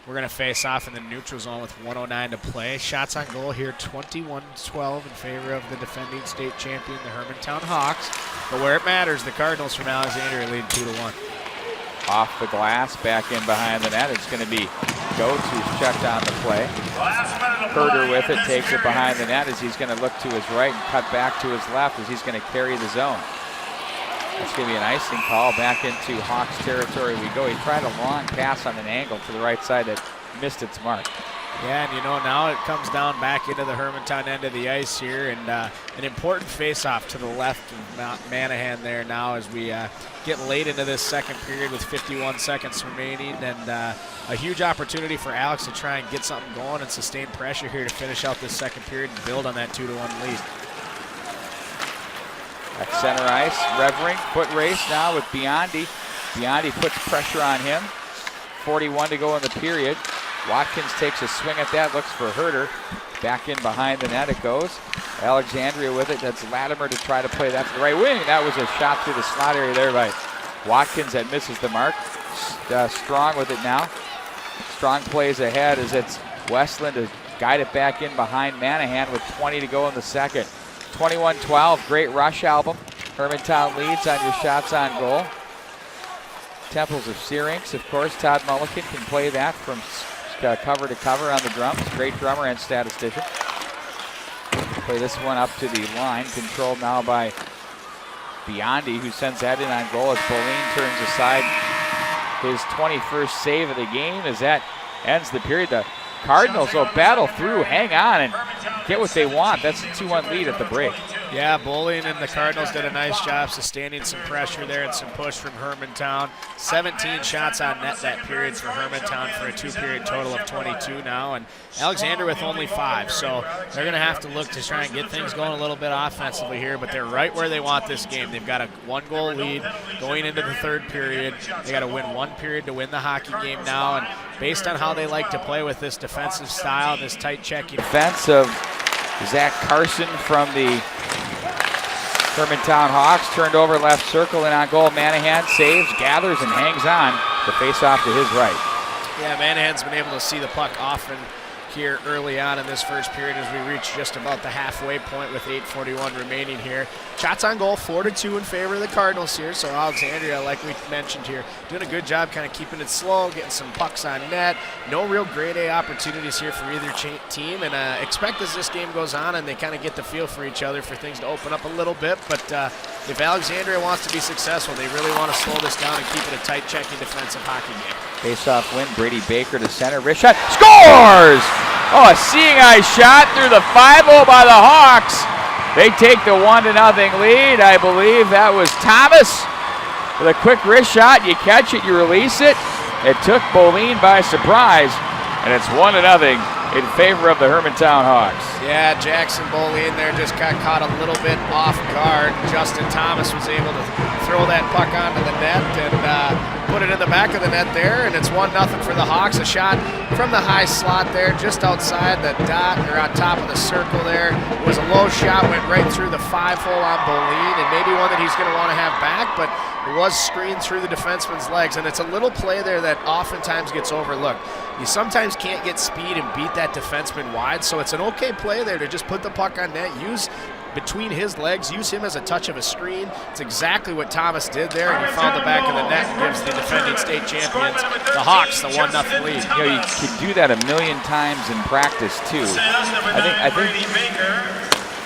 We're going to face off in the neutral zone with 1:09 to play. Shots on goal here, 21-12 in favor of the defending state champion, the Hermantown Hawks. But where it matters, the Cardinals from Alexandria lead 2-1. Off the glass, back in behind the net. It's going to be Goetz who's checked on the play. Herder with it, takes it behind the net as he's going to look to his right and cut back to his left as he's going to carry the zone. That's going to be an icing call. Back into Hawks territory we go. He tried a long pass on an angle to the right side that missed its mark. Yeah, and now it comes down back into the Hermantown end of the ice here, and an important face-off to the left of Manahan there now as we get late into this second period with 51 seconds remaining, and a huge opportunity for Alex to try and get something going and sustain pressure here to finish out this second period and build on that 2-1 lead. At center ice, Revering, foot race now with Biondi. Biondi puts pressure on him. 41 to go in the period. Watkins takes a swing at that, looks for Herder. Back in behind the net it goes. Alexandria with it. That's Latimer to try to play that to the right wing. That was a shot through the slot area there by Watkins that misses the mark. Strong with it now. Strong plays ahead as it's Westland to guide it back in behind Manahan with 20 to go in the second. 21-12, great rush album. Hermantown leads on your shots on goal. Temples of Syrinx, of course. Todd Mulliken can play that from cover to cover on the drums. Great drummer and statistician. Play this one up to the line, controlled now by Biondi, who sends that in on goal as Boline turns aside his 21st save of the game as that ends the period. The Cardinals will battle through, hang on, and get what they want. That's a 2-1 lead at the break. Yeah, Boline and the Cardinals did a nice job sustaining some pressure there and some push from Hermantown. 17 shots on net that period for Hermantown for a two-period total of 22 now, and Alexander with only 5. So they're going to have to look to try and get things going a little bit offensively here, but they're right where they want this game. They've got a 1-goal lead going into the third period. They got to win one period to win the hockey game now, and based on how they like to play with this defensive style, this tight checking. Defense of Zach Carson from the Hermantown Hawks, turned over left circle and on goal. Manahan saves, gathers, and hangs on. The face-off to his right. Yeah, Manahan's been able to see the puck often here early on in this first period as we reach just about the halfway point with 8:41 remaining here. Shots on goal, 4-2 in favor of the Cardinals here. So Alexandria, like we mentioned here, doing a good job kind of keeping it slow, getting some pucks on net. No real grade A opportunities here for either team, and expect as this game goes on and they kind of get the feel for each other for things to open up a little bit. But if Alexandria wants to be successful, they really want to slow this down and keep it a tight checking defensive hockey game. Face-off win, Brady Baker to center, wrist shot, scores! Oh, a seeing eye shot through the 5-0 by the Hawks. They take the 1-0 lead. I believe that was Thomas with a quick wrist shot. You catch it, you release it. It took Boline by surprise, and it's 1-0 in favor of the Hermantown Hawks. Yeah, Jackson Boline there just got caught a little bit off guard. Justin Thomas was able to throw that puck onto the net and put it in the back of the net there, and it's 1-0 for the Hawks. A shot from the high slot there, just outside the dot or on top of the circle there. It was a low shot, went right through the 5-hole on Boline, and maybe one that he's going to want to have back, but it was screened through the defenseman's legs, and it's a little play there that oftentimes gets overlooked. You sometimes can't get speed and beat that defenseman wide, so it's an okay play there to just put the puck on net, use between his legs, use him as a touch of a screen. It's exactly what Thomas did there, and he found the back of the net and gives the defending state champions, the Hawks, the 1-0 lead. You know, you could do that a million times in practice too. I think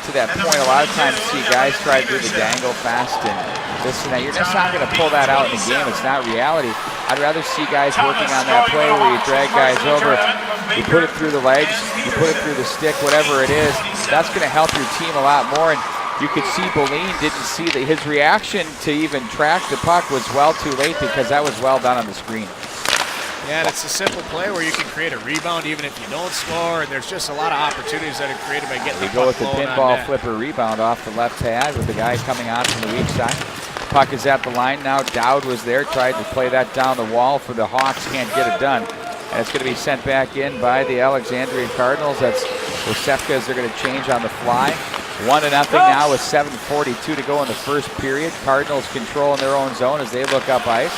to that point, a lot of times you see guys try to do the dangle fast and this and that. You're just not going to pull that out in the game. It's not reality. I'd rather see guys working on that play where you drag guys over, you put it through the legs, you put it through the stick, whatever it is. That's going to help your team a lot more. And you could see Boline didn't see that his reaction to even track the puck was well too late because that was well done on the screen. Yeah, and it's a simple play where you can create a rebound even if you don't score, and there's just a lot of opportunities that are created by getting the puck. We go with the pinball flipper rebound off the left pad with the guy coming on from the weak side. Puck is at the line now. Dowd was there, tried to play that down the wall for the Hawks, can't get it done. And it's going to be sent back in by the Alexandria Cardinals. That's Osefka as they're going to change on the fly. 1-0 now with 7:42 to go in the first period. Cardinals controlling their own zone as they look up ice.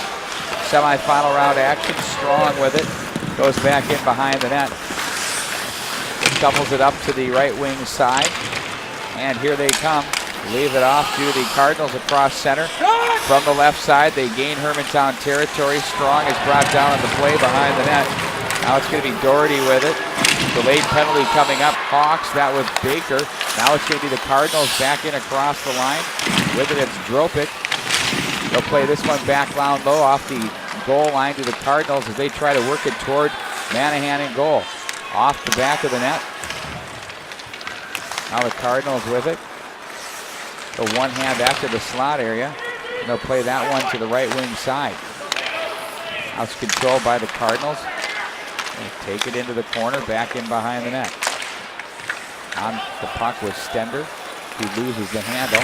Semi-final round action, strong with it. Goes back in behind the net. Shovels it up to the right wing side. And here they come. Leave it off to the Cardinals across center. From the left side, they gain Hermantown territory. Strong is brought down on the play behind the net. Now it's going to be Doherty with it. Delayed penalty coming up. Hawks, that was Baker. Now it's going to be the Cardinals back in across the line. With it, it's Dropic. They'll play this one back down low off the goal line to the Cardinals as they try to work it toward Manahan in goal. Off the back of the net. Now the Cardinals with it. The one hand back to the slot area. And they'll play that one to the right wing side. Now it's controlled by the Cardinals. They take it into the corner, back in behind the net. On the puck was Stender. He loses the handle.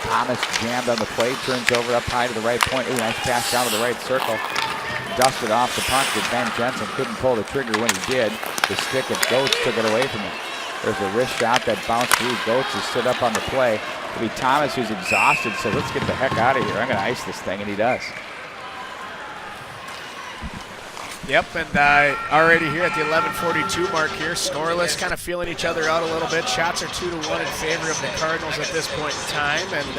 Thomas jammed on the play, turns over up high to the right point. Ooh, nice pass down to the right circle. Dusted off the puck, but Ben Jensen couldn't pull the trigger when he did. The stick of Goetz took it away from him. There's a wrist shot that bounced through. Goetz has stood up on the play. It'll be Thomas, who's exhausted, says, let's get the heck out of here. I'm going to ice this thing, and he does. Yep, and already here at the 11:42 mark here, scoreless, kind of feeling each other out a little bit. Shots are 2-1 in favor of the Cardinals at this point in time, and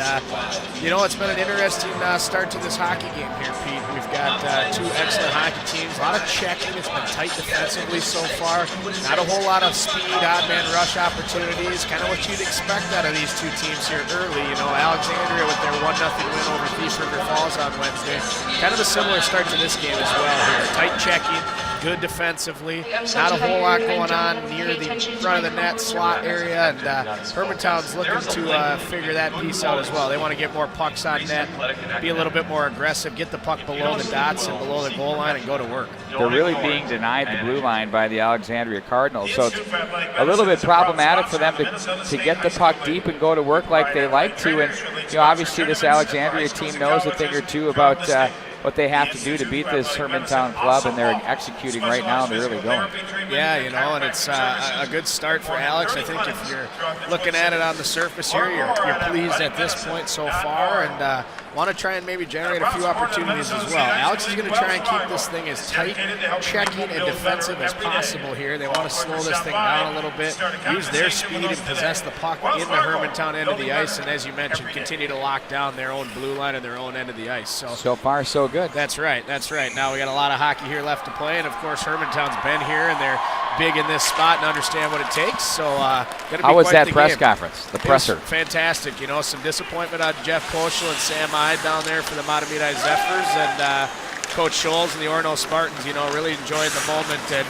you know, it's been an interesting start to this hockey game here, Pete. We've got two excellent hockey teams, a lot of checking. It's been tight defensively so far. Not a whole lot of speed, odd man rush opportunities, kind of what you'd expect out of these two teams here early. You know, Alexandria with their 1-0 win over Thief River Falls on Wednesday. Kind of a similar start to this game as well here. Tight checking, good defensively, not a whole lot going on near the front of the net slot area, and Hermantown's looking to figure that piece out as well. They want to get more pucks on net, be a little bit more aggressive, get the puck below the dots and below the goal line and go to work. They're really being denied the blue line by the Alexandria Cardinals, so it's a little bit problematic for them to get the puck deep and go to work like they like to, and you know, obviously this Alexandria team knows a thing or two about what they have to do to beat this Hermantown club, and they're executing right now, and they're really going. Yeah, you know, and it's a good start for Alex. I think if you're looking at it on the surface here, you're pleased at this point so far, and want to try and maybe generate a few opportunities as well. Alex is going to try and keep this thing as tight, checking, and defensive as possible here. They want to slow this thing down a little bit, use their speed and possess the puck in the Hermantown end of the ice, and as you mentioned, continue to lock down their own blue line and their own end of the ice. So far, so good. That's right, that's right. Now we got a lot of hockey here left to play, and of course Hermantown's been here, and they're big in this spot and understand what it takes. So gonna be how was quite that the press game. conference, the presser? Fantastic. You know, some disappointment on Jeff Koschel and Sam Ide down there for the Matamidi Zephyrs, and Coach Scholes and the Orono Spartans, you know, really enjoying the moment and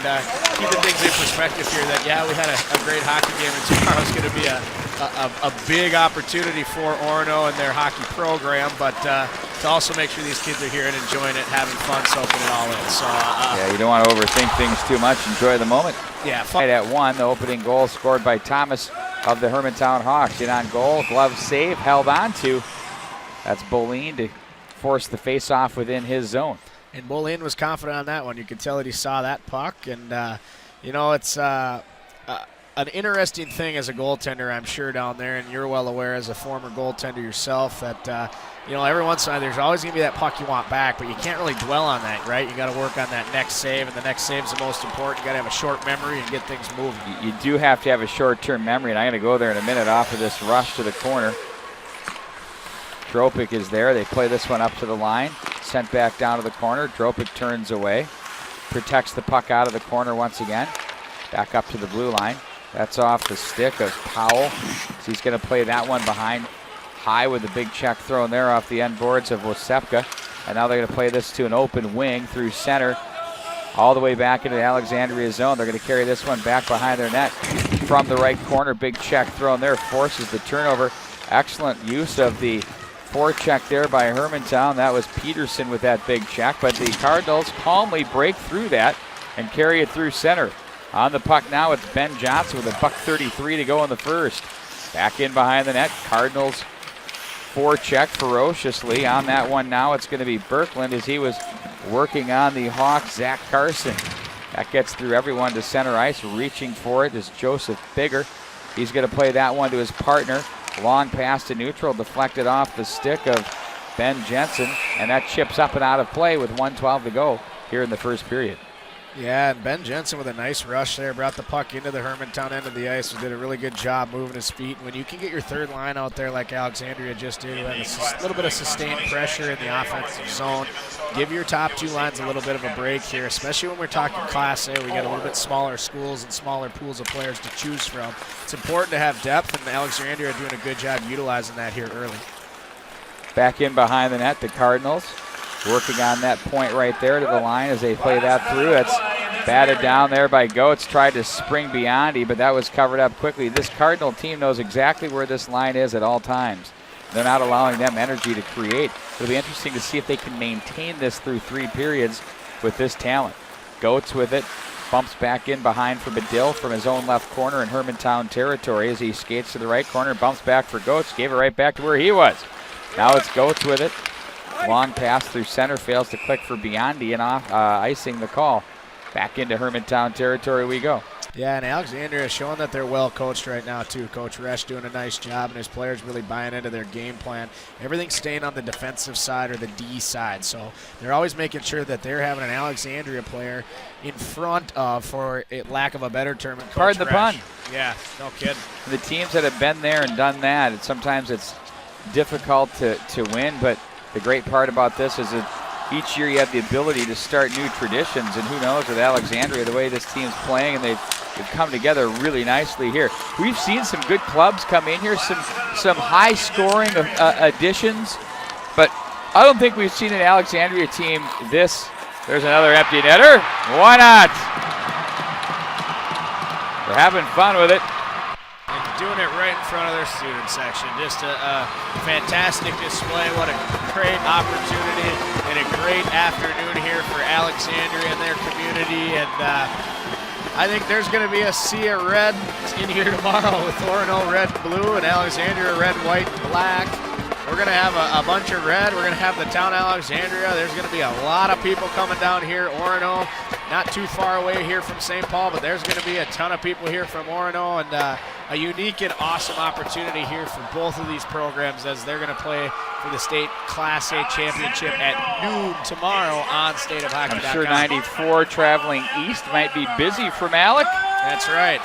keeping things in perspective here that, yeah, we had a great hockey game, and tomorrow's going to be a big opportunity for Orono and their hockey program, but to also make sure these kids are here and enjoying it, having fun, soaking it all in. So yeah, you don't want to overthink things too much. Enjoy the moment. Yeah, fun. Right at one, the opening goal scored by Thomas of the Hermantown Hawks. In on goal, glove save, held on to. That's Boleen to force the face-off within his zone. And Boleen was confident on that one. You could tell that he saw that puck, and you know, it's an interesting thing as a goaltender, I'm sure, down there, and you're well aware as a former goaltender yourself that you know, every once in a while there's always going to be that puck you want back, but you can't really dwell on that, right? You got to work on that next save, and the next save is the most important. You got to have a short memory and get things moving. You do have to have a short-term memory, and I'm going to go there in a minute off of this rush to the corner. Dropic is there. They play this one up to the line. Sent back down to the corner. Dropic turns away. Protects the puck out of the corner once again. Back up to the blue line. That's off the stick of Powell. So he's going to play that one behind high with a big check thrown there off the end boards of Wosepka. And now they're going to play this to an open wing through center. All the way back into the Alexandria zone. They're going to carry this one back behind their net. From the right corner, big check thrown there. Forces the turnover. Excellent use of the forecheck there by Hermantown. That was Peterson with that big check, but the Cardinals calmly break through that and carry it through center. On the puck now, it's Ben Johnson with a $1:33 to go in the first. Back in behind the net, Cardinals forecheck ferociously. On that one now, it's going to be Berkland as he was working on the Hawks, Zach Carson. That gets through everyone to center ice. Reaching for it is Joseph Bigger. He's going to play that one to his partner. Long pass to neutral, deflected off the stick of Ben Jensen, and that chips up and out of play with 1:12 to go. here in the first period. Yeah, and Ben Jensen with a nice rush there, brought the puck into the Hermantown end of the ice, did a really good job moving his feet. When you can get your third line out there like Alexandria just did, with a little bit of sustained pressure in the offensive zone, give your top two lines a little bit of a break here, especially when we're talking Class A. We got a little bit smaller schools and smaller pools of players to choose from. It's important to have depth, and Alexandria are doing a good job utilizing that here early. Back in behind the net, the Cardinals working on that point right there to the line as they play that through. That's batted down there by Goetz, tried to spring Biondi, but that was covered up quickly. This Cardinal team knows exactly where this line is at all times. They're not allowing them energy to create. It'll be interesting to see if they can maintain this through 3 periods with this talent. Goetz with it, bumps back in behind for Bedell from his own left corner in Hermantown territory as he skates to the right corner, bumps back for Goetz, gave it right back to where he was. Now it's Goetz with it. Long pass through center, fails to click for Biondi and off, icing the call. Back into Hermantown territory we go. Yeah, and Alexandria is showing that they're well coached right now too. Coach Resch doing a nice job, and his players really buying into their game plan. Everything's staying on the defensive side or the D side, so they're always making sure that they're having an Alexandria player in front of, for lack of a better term, Coach Pardon the pun. Yeah, no kidding. The teams that have been there and done that, sometimes it's difficult to win, but the great part about this is that each year you have the ability to start new traditions, and who knows with Alexandria, the way this team's playing, and they've come together really nicely here. We've seen some good clubs come in here, some high-scoring additions, but I don't think we've seen an Alexandria team this. There's another empty netter. Why not? They're having fun with it. Doing it right in front of their student section. Just a fantastic display. What a great opportunity and a great afternoon here for Alexandria and their community. And I think there's going to be a sea of red in here tomorrow with Orono red and blue and Alexandria red, white, and black. We're going to have a bunch of red. We're going to have the town Alexandria. There's going to be a lot of people coming down here. Orono, not too far away here from St. Paul, but there's going to be a ton of people here from Orono, and a unique and awesome opportunity here for both of these programs as they're going to play for the state Class A championship at noon tomorrow on stateofhockey.com. I'm sure 94 traveling east might be busy from Alec. That's right.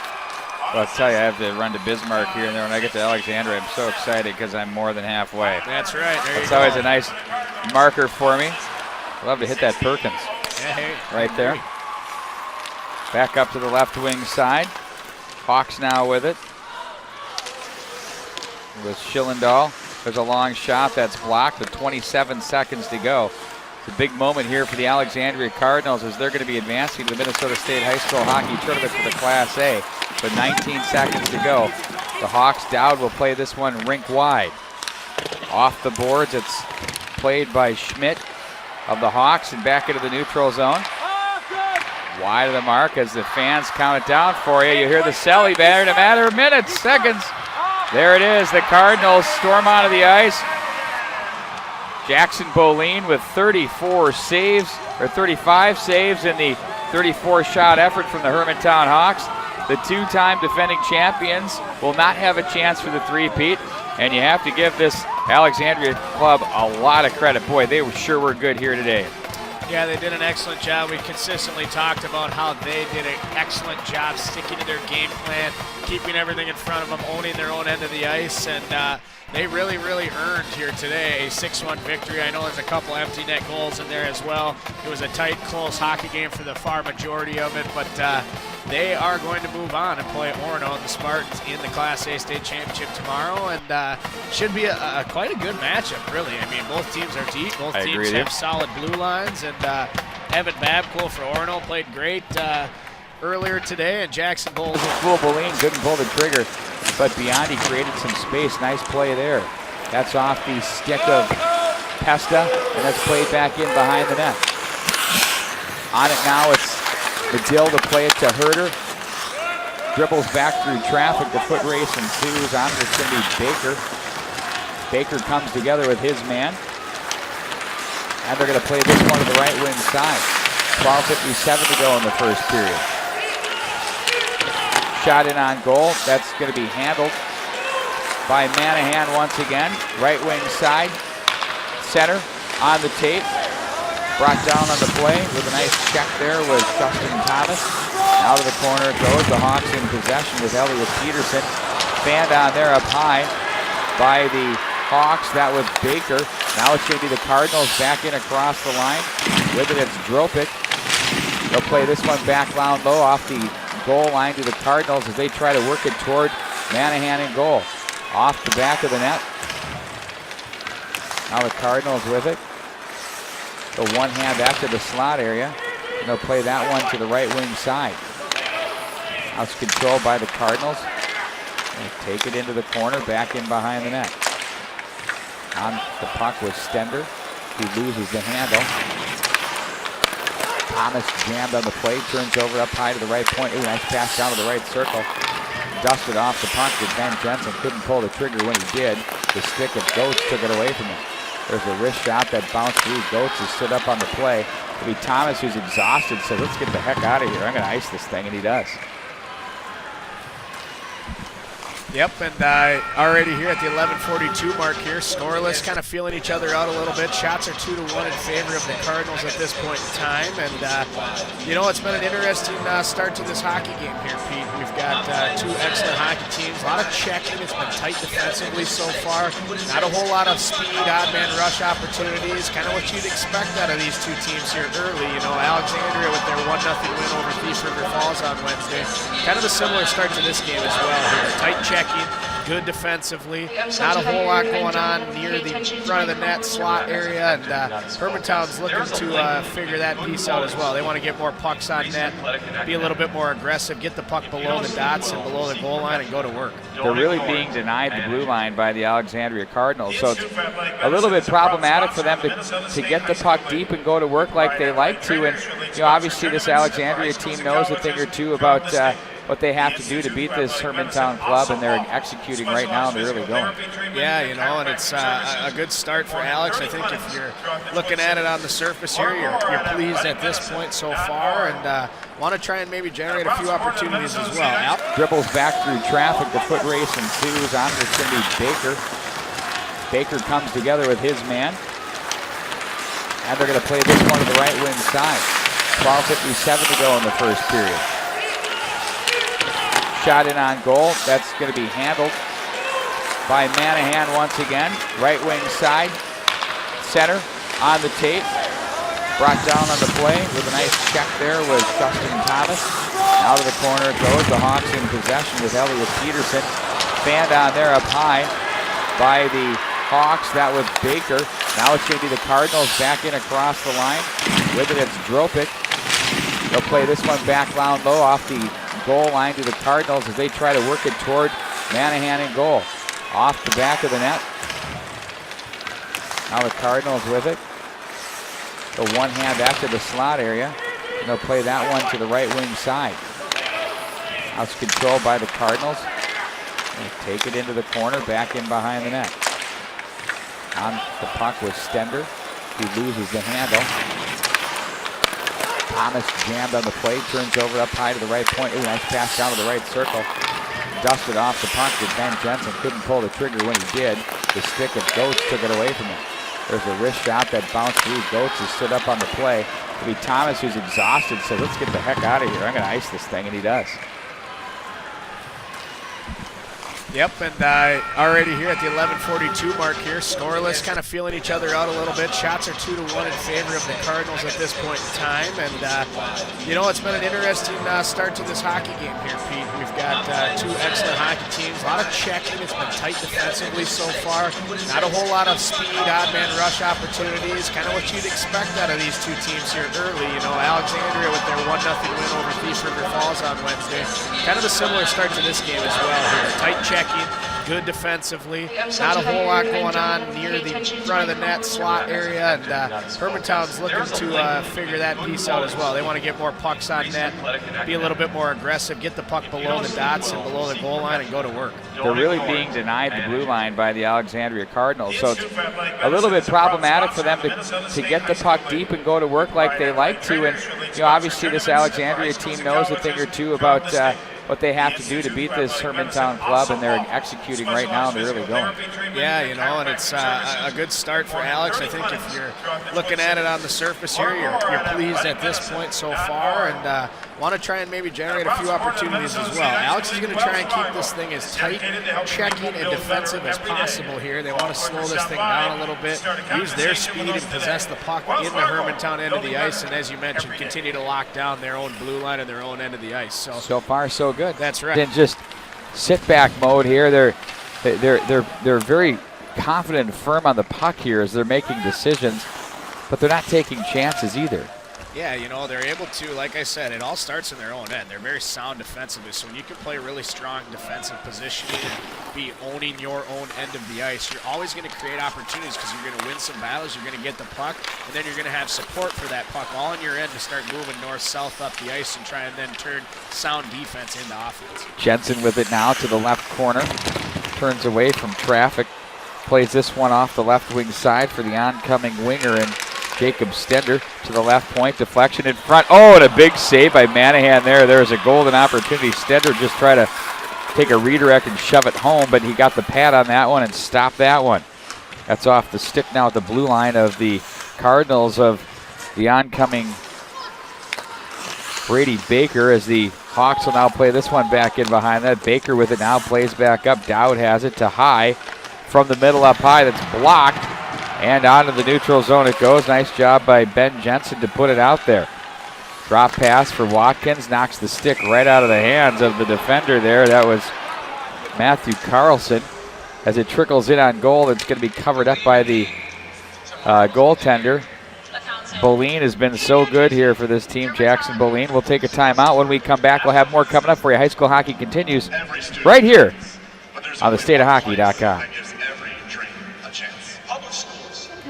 Well, I'll tell you, I have to run to Bismarck here and there. When I get to Alexandria, I'm so excited because I'm more than halfway. That's right. That's always a nice marker for me. I love to hit that Perkins right there. Back up to the left wing side. Hawks now with it. With Schillendahl. There's a long shot that's blocked with 27 seconds to go. It's a big moment here for the Alexandria Cardinals as they're going to be advancing to the Minnesota State High School Hockey Tournament for the Class A. With 19 seconds to go, the Hawks, Dowd will play this one rink wide. Off the boards, it's played by Schmidt of the Hawks and back into the neutral zone. Wide of the mark as the fans count it down for you. You hear the Selly banner in a matter of minutes, seconds. There it is, the Cardinals storm onto the ice. Jackson Boline with 34 saves, or 35 saves in the 34-shot effort from the Hermantown Hawks. The two-time defending champions will not have a chance for the three-peat, and you have to give this Alexandria club a lot of credit. Boy, they sure were good here today. Yeah, they did an excellent job. We consistently talked about how they did an excellent job sticking to their game plan, keeping everything in front of them, owning their own end of the ice, and they really, really earned here today a 6-1 victory. I know there's a couple empty net goals in there as well. It was a tight, close hockey game for the far majority of it, but they are going to move on and play Orono and the Spartans in the Class A state championship tomorrow, and should be quite a good matchup, really. I mean, both teams are deep. Both teams have solid blue lines, and Evan Babcock for Orono played great earlier today, and Jackson Boline. Boline couldn't pull the trigger, but Biondi created some space. Nice play there. That's off the stick of Pesta, and that's played back in behind the net. On it now, it's Medill to play it to Herder. Dribbles back through traffic. The foot race ensues. On it's going to be Baker. Baker comes together with his man. And they're going to play this one to the right wing side. 12:57 to go in the first period. Shot in on goal. That's going to be handled by Manahan once again. Right wing side. Center on the tape. Brought down on the play with a nice check there was Justin Thomas. Out of the corner it goes. The Hawks in possession with Elliot Peterson. Fanned on there up high by the Hawks. That was Baker. Now it's going to be the Cardinals back in across the line. With it, it's Dropik. They'll play this one back down low off the goal line to the Cardinals as they try to work it toward Manahan in goal. Off the back of the net. Now the Cardinals with it. The one hand back to the slot area. And they'll play that one to the right wing side. Now it's controlled by the Cardinals. They take it into the corner, back in behind the net. On the puck was Stender. He loses the handle. Thomas jammed on the play, turns over up high to the right point. Ooh, nice pass down to the right circle. Dusted off the puck, but Ben Jensen couldn't pull the trigger when he did. The stick of Goetz took it away from him. There's a wrist shot that bounced through. Goetz has stood up on the play. It'll be Thomas, who's exhausted, says, let's get the heck out of here. I'm going to ice this thing, and he does. Yep, and already here at the 11:42 mark here, scoreless, kind of feeling each other out a little bit. Shots are 2-1 in favor of the Cardinals at this point in time, and you know, it's been an interesting start to this hockey game here, Pete. We've got two excellent hockey teams, a lot of checking. It's been tight defensively so far. Not a whole lot of speed, odd man rush opportunities, kind of what you'd expect out of these two teams here early. You know, Alexandria with their 1-0 win over Thief River Falls on Wednesday. Kind of a similar start to this game as well here. Tight check. Good defensively, not a whole lot going on near the front of the net slot area, and Hermantown's looking to figure that piece out as well. They want to get more pucks on net, be a little bit more aggressive, get the puck below the dots and below the goal line and go to work. They're really being denied the blue line by the Alexandria Cardinals, so it's a little bit problematic for them to get the puck deep and go to work like they like to, and you know, obviously this Alexandria team knows a thing or two about what they have to do to beat this Hermantown club, and they're executing right now, and they're really going. Yeah, you know, and it's a good start for Alex. I think if you're looking at it on the surface here, you're pleased at this point so far, and want to try and maybe generate a few opportunities as well. Al? Dribbles back through traffic, the foot race ensues. On to Cindy Baker. Baker comes together with his man, and they're going to play this one to the right wing side. 12:57 to go in the first period. Shot in on goal. That's going to be handled by Manahan once again. Right wing side. Center on the tape. Brought down on the play with a nice check there was Justin Thomas. Out of the corner it goes. The Hawks in possession with Elliot Peterson. Fanned on there up high by the Hawks. That was Baker. Now it's going to be the Cardinals back in across the line. With it, it's Dropik. They'll play this one back down low off the goal line to the Cardinals as they try to work it toward Manahan in goal. Off the back of the net. Now the Cardinals with it. The one hand back to the slot area. And they'll play that one to the right wing side. Now it's controlled by the Cardinals. They take it into the corner, back in behind the net. On the puck was Stender. He loses the handle. Thomas jammed on the play, turns over up high to the right point. Ooh, nice pass down to the right circle. Dusted off the puck, but Ben Jensen couldn't pull the trigger when he did. The stick of Goetz took it away from him. There's a wrist shot that bounced through. Goetz has stood up on the play. It'll be Thomas, who's exhausted, says, let's get the heck out of here. I'm going to ice this thing, and he does. Yep, and already here at the 11:42 mark here, scoreless, kind of feeling each other out a little bit. Shots are 2-1 in favor of the Cardinals at this point in time, and you know, it's been an interesting start to this hockey game here, Pete. We've got two excellent hockey teams, a lot of checking. It's been tight defensively so far. Not a whole lot of speed, odd man rush opportunities, kind of what you'd expect out of these two teams here early. You know, Alexandria with their 1-0 win over Thief River Falls on Wednesday. Kind of a similar start to this game as well here. Tight check. Good defensively, not a whole lot going on near the front of the net slot area, and Hermantown's looking to figure that piece out as well. They want to get more pucks on net, be a little bit more aggressive, get the puck below the dots and below the goal line and go to work. They're really being denied the blue line by the Alexandria Cardinals, so it's a little bit problematic for them to get the puck deep and go to work like they like to, and you know, obviously this Alexandria team knows a thing or two about what they have to do to beat this Hermantown club, and they're executing right now, and they're really going. Yeah, you know, and it's a good start for Alex. I think if you're looking at it on the surface here, you're pleased at this point so far, and want to try and maybe generate a few opportunities as well. Alex is going to try and keep this thing as tight, checking, and defensive as possible here. They want to slow this thing down a little bit, use their speed and possess the puck in the Hermantown end of the ice, and as you mentioned, continue to lock down their own blue line and their own end of the ice. So far, so good. That's right. Then just sit back mode here. They're very confident and firm on the puck here as they're making decisions, but they're not taking chances either. Yeah, you know, they're able to, like I said, it all starts in their own end. They're very sound defensively, so when you can play really strong defensive positioning and be owning your own end of the ice, you're always going to create opportunities because you're going to win some battles, you're going to get the puck, and then you're going to have support for that puck all on your end to start moving north-south up the ice and try and then turn sound defense into offense. Jensen with it now to the left corner, turns away from traffic, plays this one off the left wing side for the oncoming winger, and Jacob Stender to the left point, deflection in front. Oh, and a big save by Manahan there. There's a golden opportunity. Stender just tried to take a redirect and shove it home, but he got the pad on that one and stopped that one. That's off the stick now at the blue line of the Cardinals of the oncoming Brady Baker, as the Hawks will now play this one back in behind that. Baker with it now, plays back up. Dowd has it to High from the middle up high. That's blocked. And out of the neutral zone it goes. Nice job by Ben Jensen to put it out there. Drop pass for Watkins, knocks the stick right out of the hands of the defender there. That was Matthew Carlson. As it trickles in on goal, it's going to be covered up by the goaltender. Boleen has been so good here for this team. Jackson Boleen will take a timeout. When we come back, we'll have more coming up for you. High school hockey continues right here on thestateofhockey.com.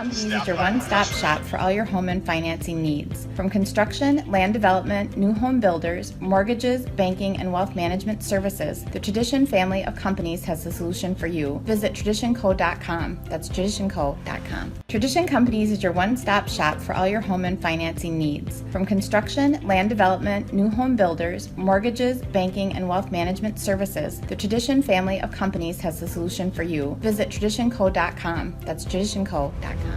Companies is your one-stop shop for all your home and financing needs. From construction, land development, new home builders, mortgages, banking, and wealth management services, the Tradition family of companies has the solution for you. Visit traditionco.com. That's traditionco.com. Tradition Companies is your one-stop shop for all your home and financing needs. From construction, land development, new home builders, mortgages, banking, and wealth management services, the Tradition family of companies has the solution for you. Visit traditionco.com. That's traditionco.com.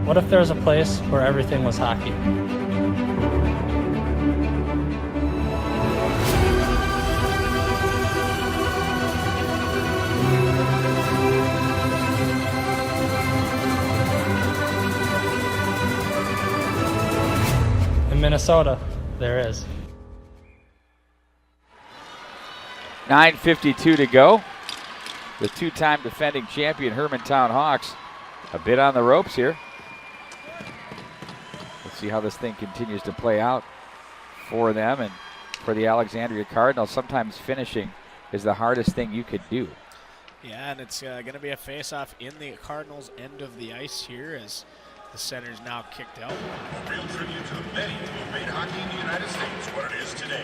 What if there was a place where everything was hockey? In Minnesota, there is. 9:52 to go. The two-time defending champion Hermantown Hawks a bit on the ropes here. Let's see how this thing continues to play out for them and for the Alexandria Cardinals. Sometimes finishing is the hardest thing you could do. Yeah, and it's going to be a face-off in the Cardinals' end of the ice here as the center's now kicked out. A real tribute to the many who have made hockey in the United States what it is today.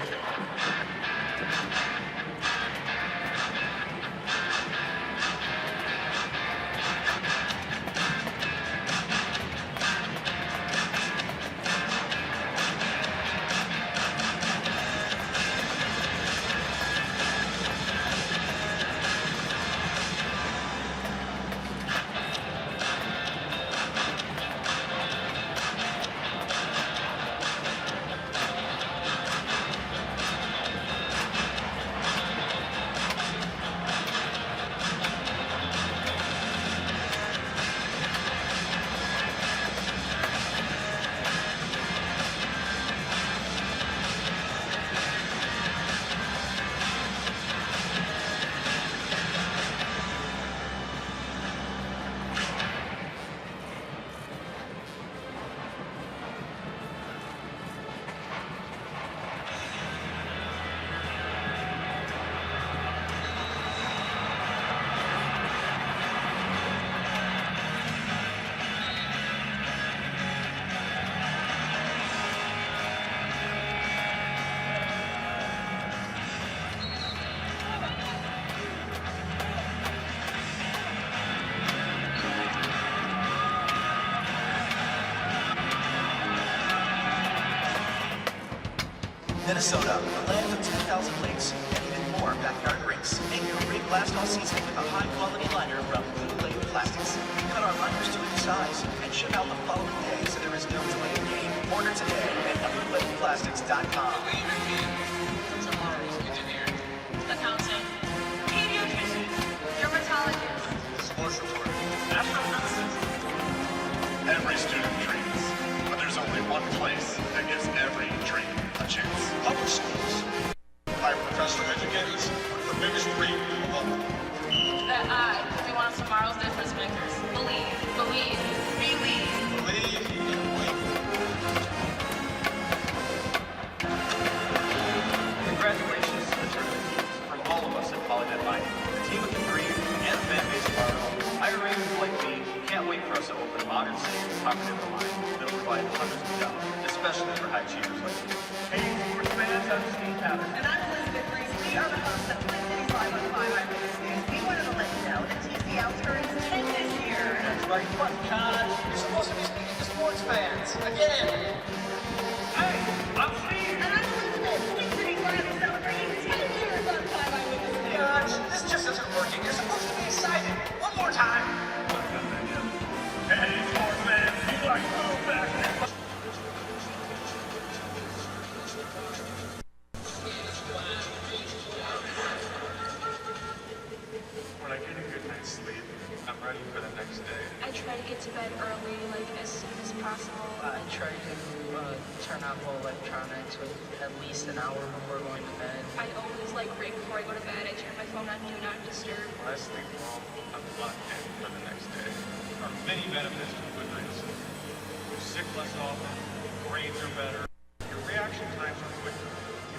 Minnesota, the land of 10,000 lakes and even more backyard rinks. Make your rink last all season with a high-quality liner from Blue Lake Plastics. We cut our liners to any size and ship out the following day, so there is no delay in game. Order today at bluelakeplastics.com. Tomorrow's engineering, accounting, pediatrician, dermatologist, Sports reporter, astrophysicist. Every student dreams, but there's only one place that gives every dream a chance. Public schools. Higher professional educators with the biggest dream of all. that I could be one of tomorrow's difference makers. Believe, believe, believe. Believe and wait. Congratulations to the tournament teams from all of us at Polynet Mining. The team with the dream and the fan base of Orono. Iranians like me can't wait for us to open a modern, safe, comprehensive mine that'll provide hundreds of jobs, especially for high achievers like you. Hey, sports fans, I'm Steve Powder. And I'm Elizabeth Reese. We are the hosts of Twin Cities 5-on-5 Eyewitness News. We wanted to let you know that TCL turns 10 this year. That's right. What, Todd? You're supposed to be speaking to sports fans. Again. Hey, I'm Steve. And I'm Elizabeth. Twin Cities Live is celebrating 10 years on 5 Eyewitness News. Gosh, this just isn't working. You're supposed to be excited. One more time. Hey, sports fans, you like to move back there. When I get a good night's sleep, I'm ready for the next day. I try to get to bed early, like as soon as possible. I try to turn off all electronics with at least an hour before going to bed. I always, like, right before I go to bed, I turn my phone on Do Not Disturb. When I sleep well, I'm locked in for the next day. There are many benefits to a good night's sleep. You're sick less often, grades are better, your reaction times are quicker.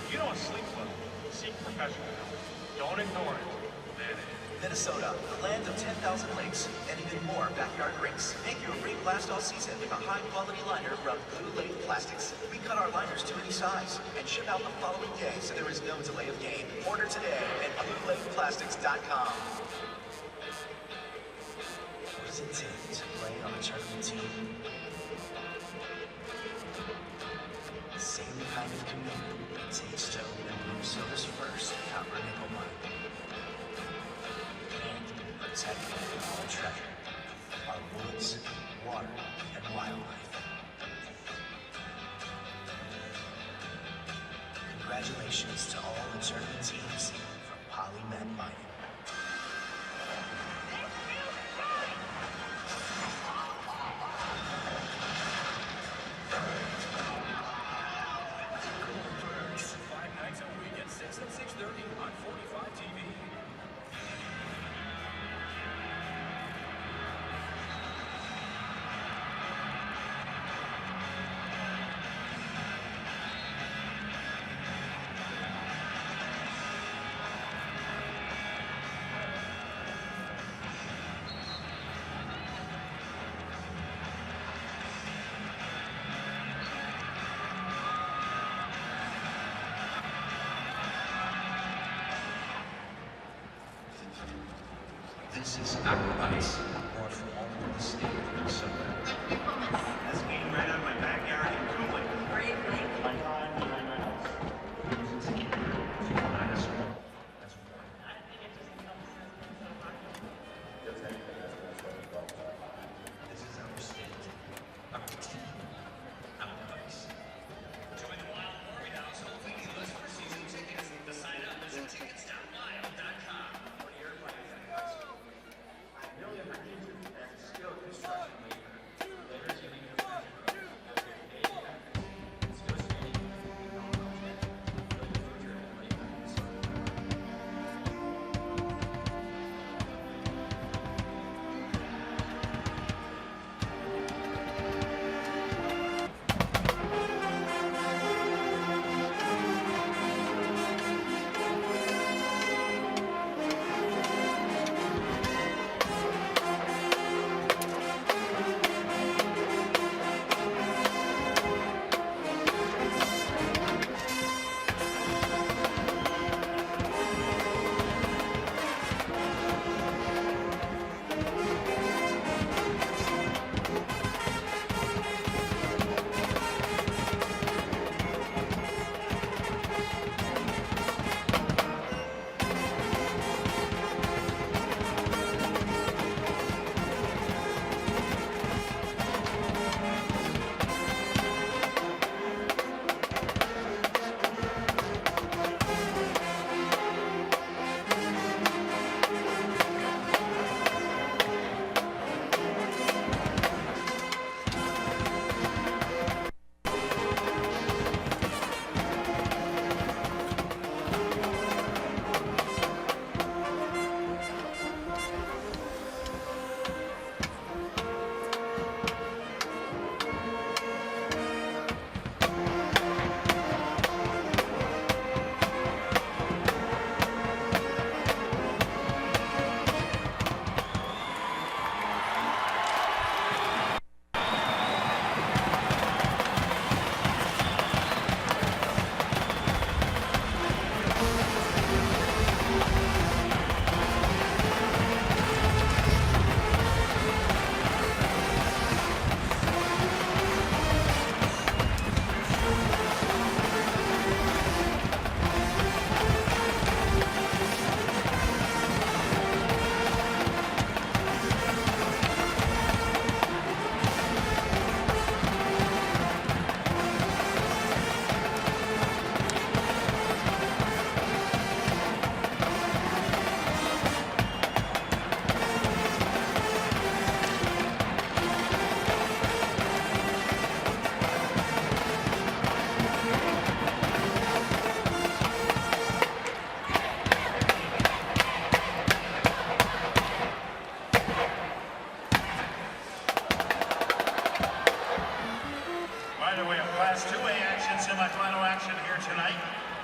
If you don't sleep well, seek professional help. Don't ignore it. Man, Minnesota, the land of 10,000 lakes and even more backyard rinks. Make your rink last all season with a high-quality liner from Blue Lake Plastics. We cut our liners to any size and ship out the following day, so there is no delay of game. Order today at bluelakeplastics.com. What does it take to play on a tournament team? The same kind of commitment it takes to open Minnesota's first copper nickel mine. Protect our treasure, our woods, water, and wildlife. Congratulations to all the tournament teams from Polynet Mining. Birds, 5 nights a week at 6 and 6:30 on 45 TV. This is Aqua Ice, brought from all over the state of Minnesota. that's getting right out of my backyard and cooling. Great, great. This is our state, our team, Aqua Ice. Join the Wild Warrior House weekly list for season tickets. To sign up, visit tickets.wild.com. section semifinal action here tonight.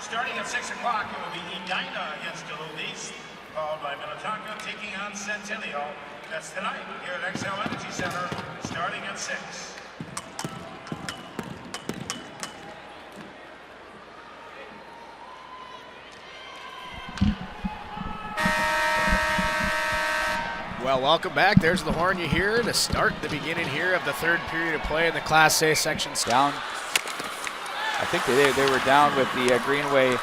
Starting at 6 o'clock, it will be Edina against Duluth East, followed by Minnetonka taking on Centennial. That's tonight here at XL Energy Center, starting at 6. Well, welcome back. There's the horn you hear to start the beginning here of the third period of play in the Class A section. Down. I think they were down with the Greenway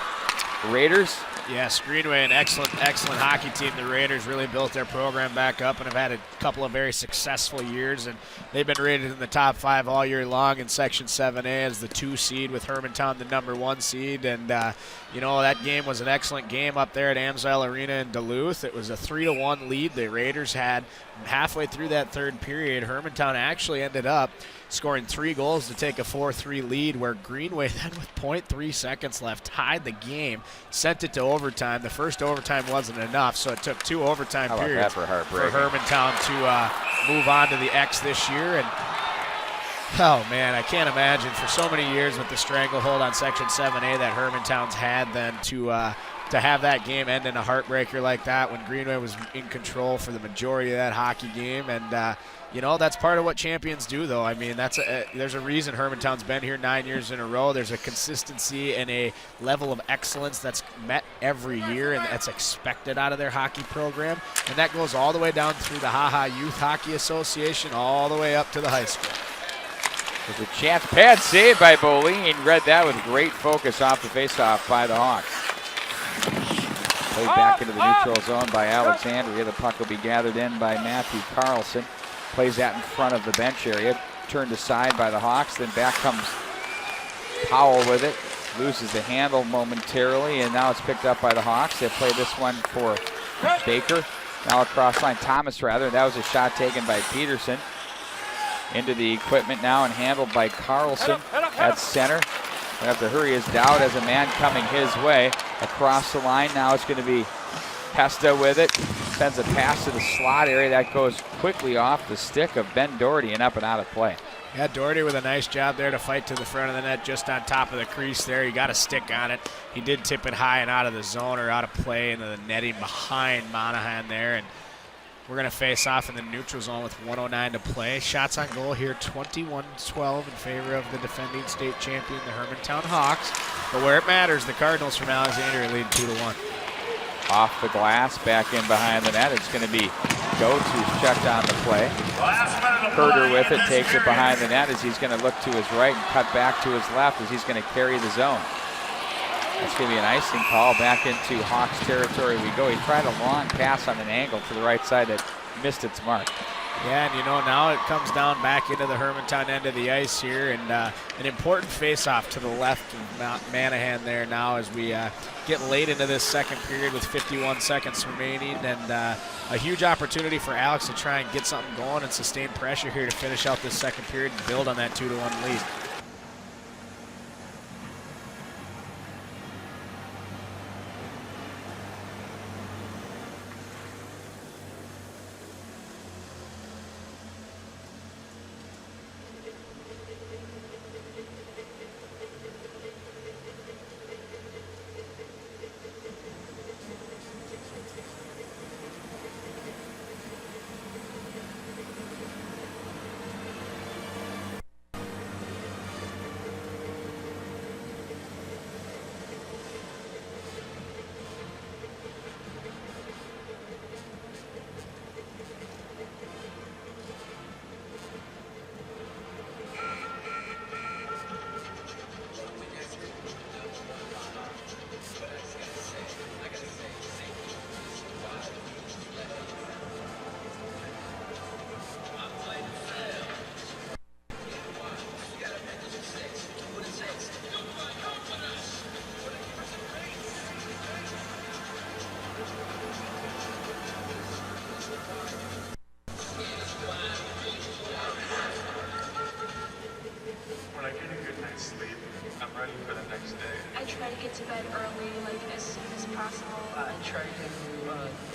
Raiders. Yes, Greenway, an excellent hockey team. The Raiders really built their program back up and have had a couple of very successful years, and they've been rated in the top 5 all year long in Section 7A as the 2 seed with Hermantown the number 1 seed. And, you know, that game was an excellent game up there at Amsoil Arena in Duluth. It was a 3-1 lead the Raiders had. Halfway through that third period, Hermantown actually ended up scoring 3 goals to take a 4-3 lead, where Greenway then with 0.3 seconds left tied the game, sent it to overtime. The first overtime wasn't enough, so it took 2 overtime periods for Hermantown to move on to the X this year. And oh man, I can't imagine for so many years with the stranglehold on Section 7A that Hermantown's had, then to have that game end in a heartbreaker like that when Greenway was in control for the majority of that hockey game. And you know, that's part of what champions do, though. I mean, there's a reason Hermantown's been here 9 years in a row. There's a consistency and a level of excellence that's met every year, and that's expected out of their hockey program. And that goes all the way down through the Youth Hockey Association, all the way up to the high school. There's a chance. Pad saved by Boline. Read that with great focus off the faceoff by the Hawks. Played back into the neutral zone by Alexandria. The puck will be gathered in by Matthew Carlson. Plays that in front of the bench area. Turned aside by the Hawks. Then back comes Powell with it. Loses the handle momentarily, and now it's picked up by the Hawks. They play this one for Baker. Now across line, Thomas rather. That was a shot taken by Peterson. Into the equipment now and handled by Carlson at center. They have to hurry his Dowd as a man coming his way. Across the line now it's going to be Pesta with it. Sends a pass to the slot area. That goes quickly off the stick of Ben Doherty and up and out of play. Yeah, Doherty with a nice job there to fight to the front of the net just on top of the crease there. He got a stick on it. He did tip it high and out of the zone or out of play into the netting behind Monahan there. And we're going to face off in the neutral zone with 1:09 to play. Shots on goal here, 21-12 in favor of the defending state champion, the Hermantown Hawks. But where it matters, the Cardinals from Alexandria lead 2-1. Off the glass, back in behind the net. It's going to be Goetz who's checked on the play. Herder with it, takes it behind the net as he's going to look to his right and cut back to his left as he's going to carry the zone. That's going to be an icing call. Back into Hawks territory we go. He tried a long pass on an angle to the right side that missed its mark. Yeah, and you know, now it comes down back into the Hermantown end of the ice here, and an important face-off to the left of Monahan there now as we get late into this second period with 51 seconds remaining, and a huge opportunity for Alex to try and get something going and sustain pressure here to finish out this second period and build on that 2-1 lead. to bed early, like as soon as possible. I try to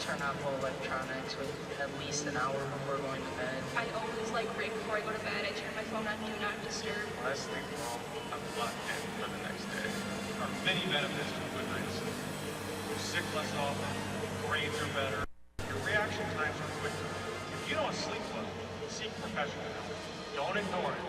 turn off all electronics with at least an hour before going to bed. I always, like right before I go to bed, I turn my phone on Do Not Disturb. When I sleep well, I'm locked in for many benefits to a good night's sleep. You're sick less often, grades are better, your reaction times are quicker. If you don't sleep well, seek professional help. Don't ignore it.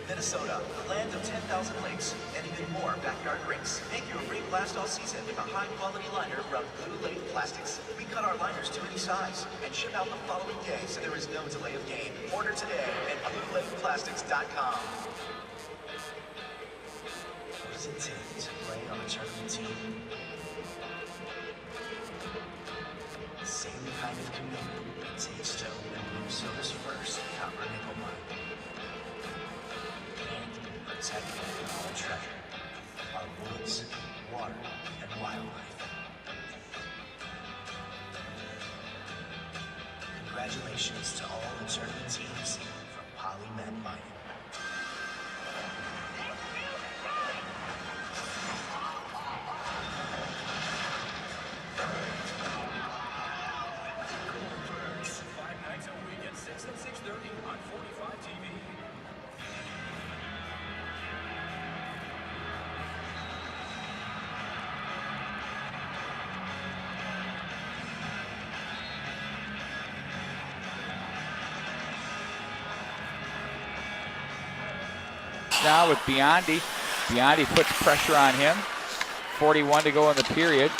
Minnesota, the land of 10,000 lakes and even more backyard rinks. Make your rink last all season with a high-quality liner from Blue Lake Plastics. We cut our liners to any size and ship out the following day, so there is no delay of game. Order today at BlueLakePlastics.com. What does it take to play on a tournament team? The same kind of commitment it takes to open Minnesota's first copper nickel mine. Protect our treasure, our woods, water, and wildlife. Congratulations to all the tournament teams from PolyMed Mining. Now with Biondi. Biondi puts pressure on him. 41 to go in the period.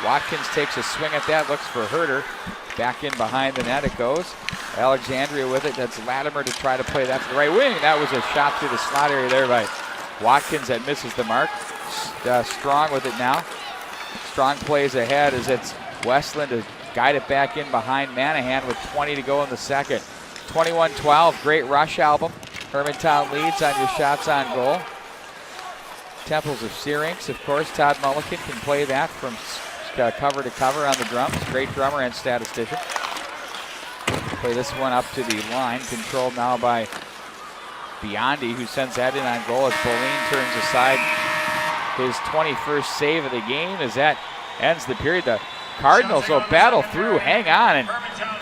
Watkins takes a swing at that, looks for Herder. Back in behind the net it goes. Alexandria with it. That's Latimer to try to play that to the right wing. That was a shot through the slot area there by Watkins that misses the mark. Strong with it now. Strong plays ahead as it's Westland to guide it back in behind Manahan with 20 to go in the second. 21-12, great rush album. Hermantown leads on your shots on goal. Temples of Syrinx, of course. Todd Mulliken can play that from cover to cover on the drums. Great drummer and statistician. Play this one up to the line, controlled now by Biondi, who sends that in on goal as Boleen turns aside his 21st save of the game as that ends the period. The Cardinals will battle through, hang on, and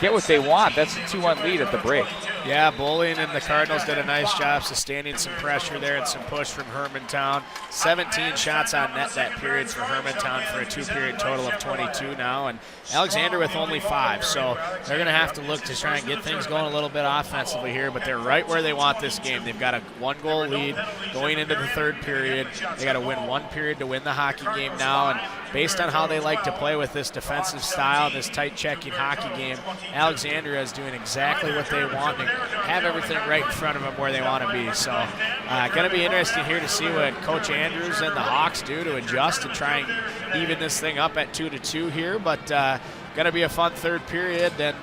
get what they want. That's a 2-1 lead at the break. Yeah, Boleen and the Cardinals did a nice job sustaining some pressure there and some push from Hermantown. 17 shots on net that period for Hermantown for a two-period total of 22 now, and Alexander with only 5. So they're going to have to look to try and get things going a little bit offensively here, but they're right where they want this game. They've got a 1-goal lead going into the third period. They got to win one period to win the hockey game now, and based on how they like to play with this defensive style, this tight checking hockey game, Alexandria is doing exactly what they want and have everything right in front of them where they want to be. So going to be interesting here to see what Coach Andrews and the Hawks do to adjust and try and even this thing up at 2-2 here, but going to be a fun third period, and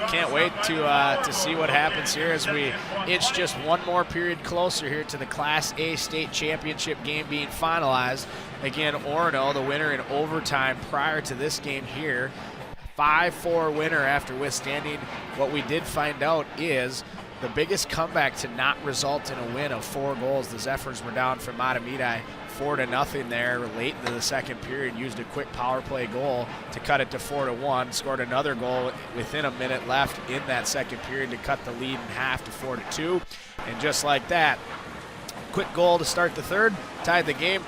can't wait to see what happens here as we inch just one more period closer here to the Class A state championship game being finalized. Again, Orono, the winner in overtime prior to this game here. 5-4 winner after withstanding what we did find out is the biggest comeback to not result in a win of 4 goals. The Zephyrs were down from Matamidi 4-0 there late into the second period, used a quick power play goal to cut it to 4-1, scored another goal within a minute left in that second period to cut the lead in half to 4-2. And just like that, quick goal to start the third, tied the game,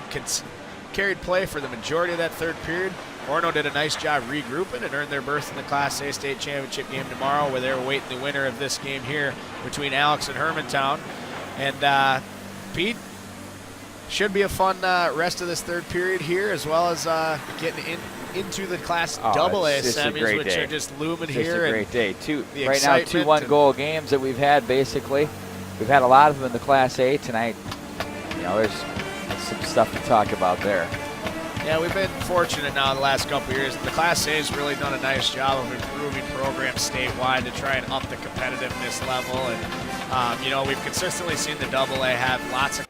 carried play for the majority of that third period. Orono did a nice job regrouping and earned their berth in the Class A state championship game tomorrow, where they're awaiting the winner of this game here between Alex and Hermantown. And Pete, should be a fun rest of this third period here, as well as getting into the Class AA semis, which are just looming here. It's a great day. Right now, 2 1-goal games that we've had, basically. We've had a lot of them in the Class A tonight. You know, there's some stuff to talk about there. Yeah, we've been fortunate now the last couple of years. The Class A has really done a nice job of improving programs statewide to try and up the competitiveness level. And, you know, we've consistently seen the AA have lots of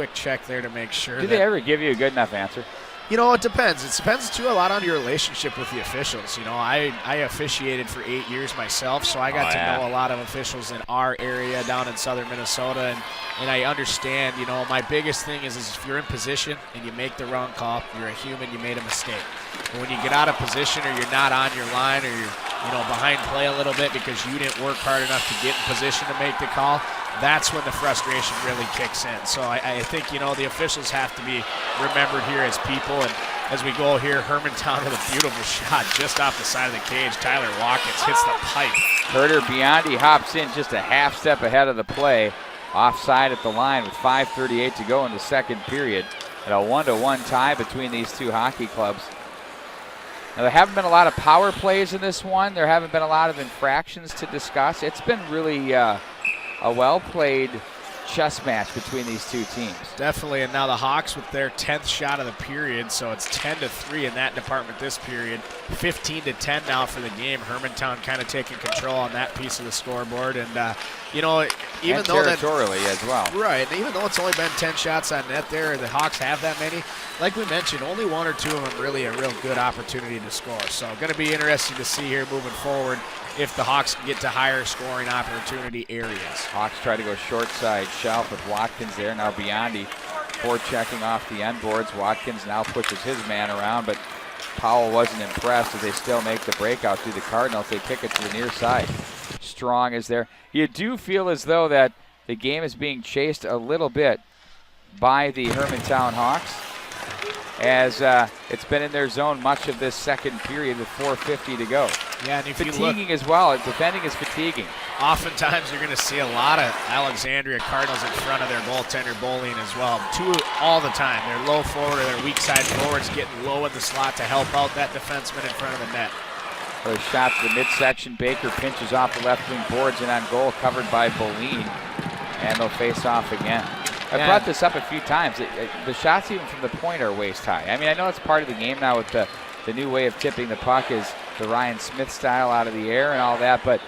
quick check there to make sure. Did they ever give you a good enough answer? You know, it depends. It depends, too, a lot on your relationship with the officials. You know, I officiated for 8 years myself, so I got to know a lot of officials in our area down in southern Minnesota, and I understand, you know, my biggest thing is if you're in position and you make the wrong call, you're a human, you made a mistake. And when you get out of position or you're not on your line or you're, you know, behind play a little bit because you didn't work hard enough to get in position to make the call, that's when the frustration really kicks in. So I think, you know, the officials have to be remembered here as people. And as we go here, Hermantown with a beautiful shot just off the side of the cage. Tyler Watkins hits the pipe. Herder Biondi hops in just a half step ahead of the play. Offside at the line with 5:38 to go in the second period. And a 1-1 tie between these two hockey clubs. Now, there haven't been a lot of power plays in this one. There haven't been a lot of infractions to discuss. It's been really a well-played chess match between these two teams. Definitely, and now the Hawks with their 10th shot of the period, so it's 10-3 in that department this period. 15-10 now for the game. Hermantown kind of taking control on that piece of the scoreboard, and you know, even and though territorially as well. Right, and even though it's only been 10 shots on net there, the Hawks have that many. Like we mentioned, only 1 or 2 of them really a real good opportunity to score. So going to be interesting to see here moving forward if the Hawks can get to higher scoring opportunity areas. Hawks try to go short side shelf with Watkins there. Now Biondi forechecking off the end boards. Watkins now pushes his man around, but Powell wasn't impressed as they still make the breakout through the Cardinals. They kick it to the near side. Strong is there. You do feel as though that the game is being chased a little bit by the Hermantown Hawks, as it's been in their zone much of this second period with 4:50 to go. Yeah, and if fatiguing you look, as well. Defending is fatiguing. Oftentimes you're going to see a lot of Alexandria Cardinals in front of their goaltender Bowling as well. 2 all the time. They're low forward or their weak side forwards getting low in the slot to help out that defenseman in front of the net. A shot to the midsection. Baker pinches off the left wing boards and on goal, covered by Boline, and they'll face off again. I brought this up a few times. The shots even from the point are waist high. I mean, I know it's part of the game now with the new way of tipping the puck is the Ryan Smith style out of the air and all that, but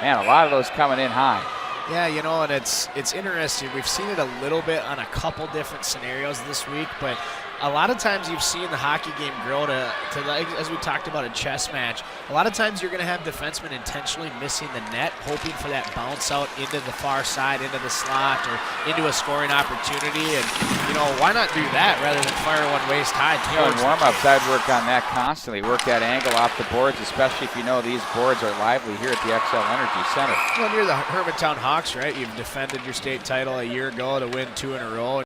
man, a lot of those coming in high. Yeah, you know, and it's interesting. We've seen it a little bit on a couple different scenarios this week, but a lot of times you've seen the hockey game grow to like, as we talked about, a chess match. A lot of times you're going to have defensemen intentionally missing the net, hoping for that bounce out into the far side, into the slot, or into a scoring opportunity. And, you know, why not do that rather than fire one waist high? You know, in warm-ups, I'd work on that constantly. Work that angle off the boards, especially if you know these boards are lively here at the XL Energy Center. Well, you're the Hermantown Hawks, right? You've defended your state title a year ago to win 2 in a row.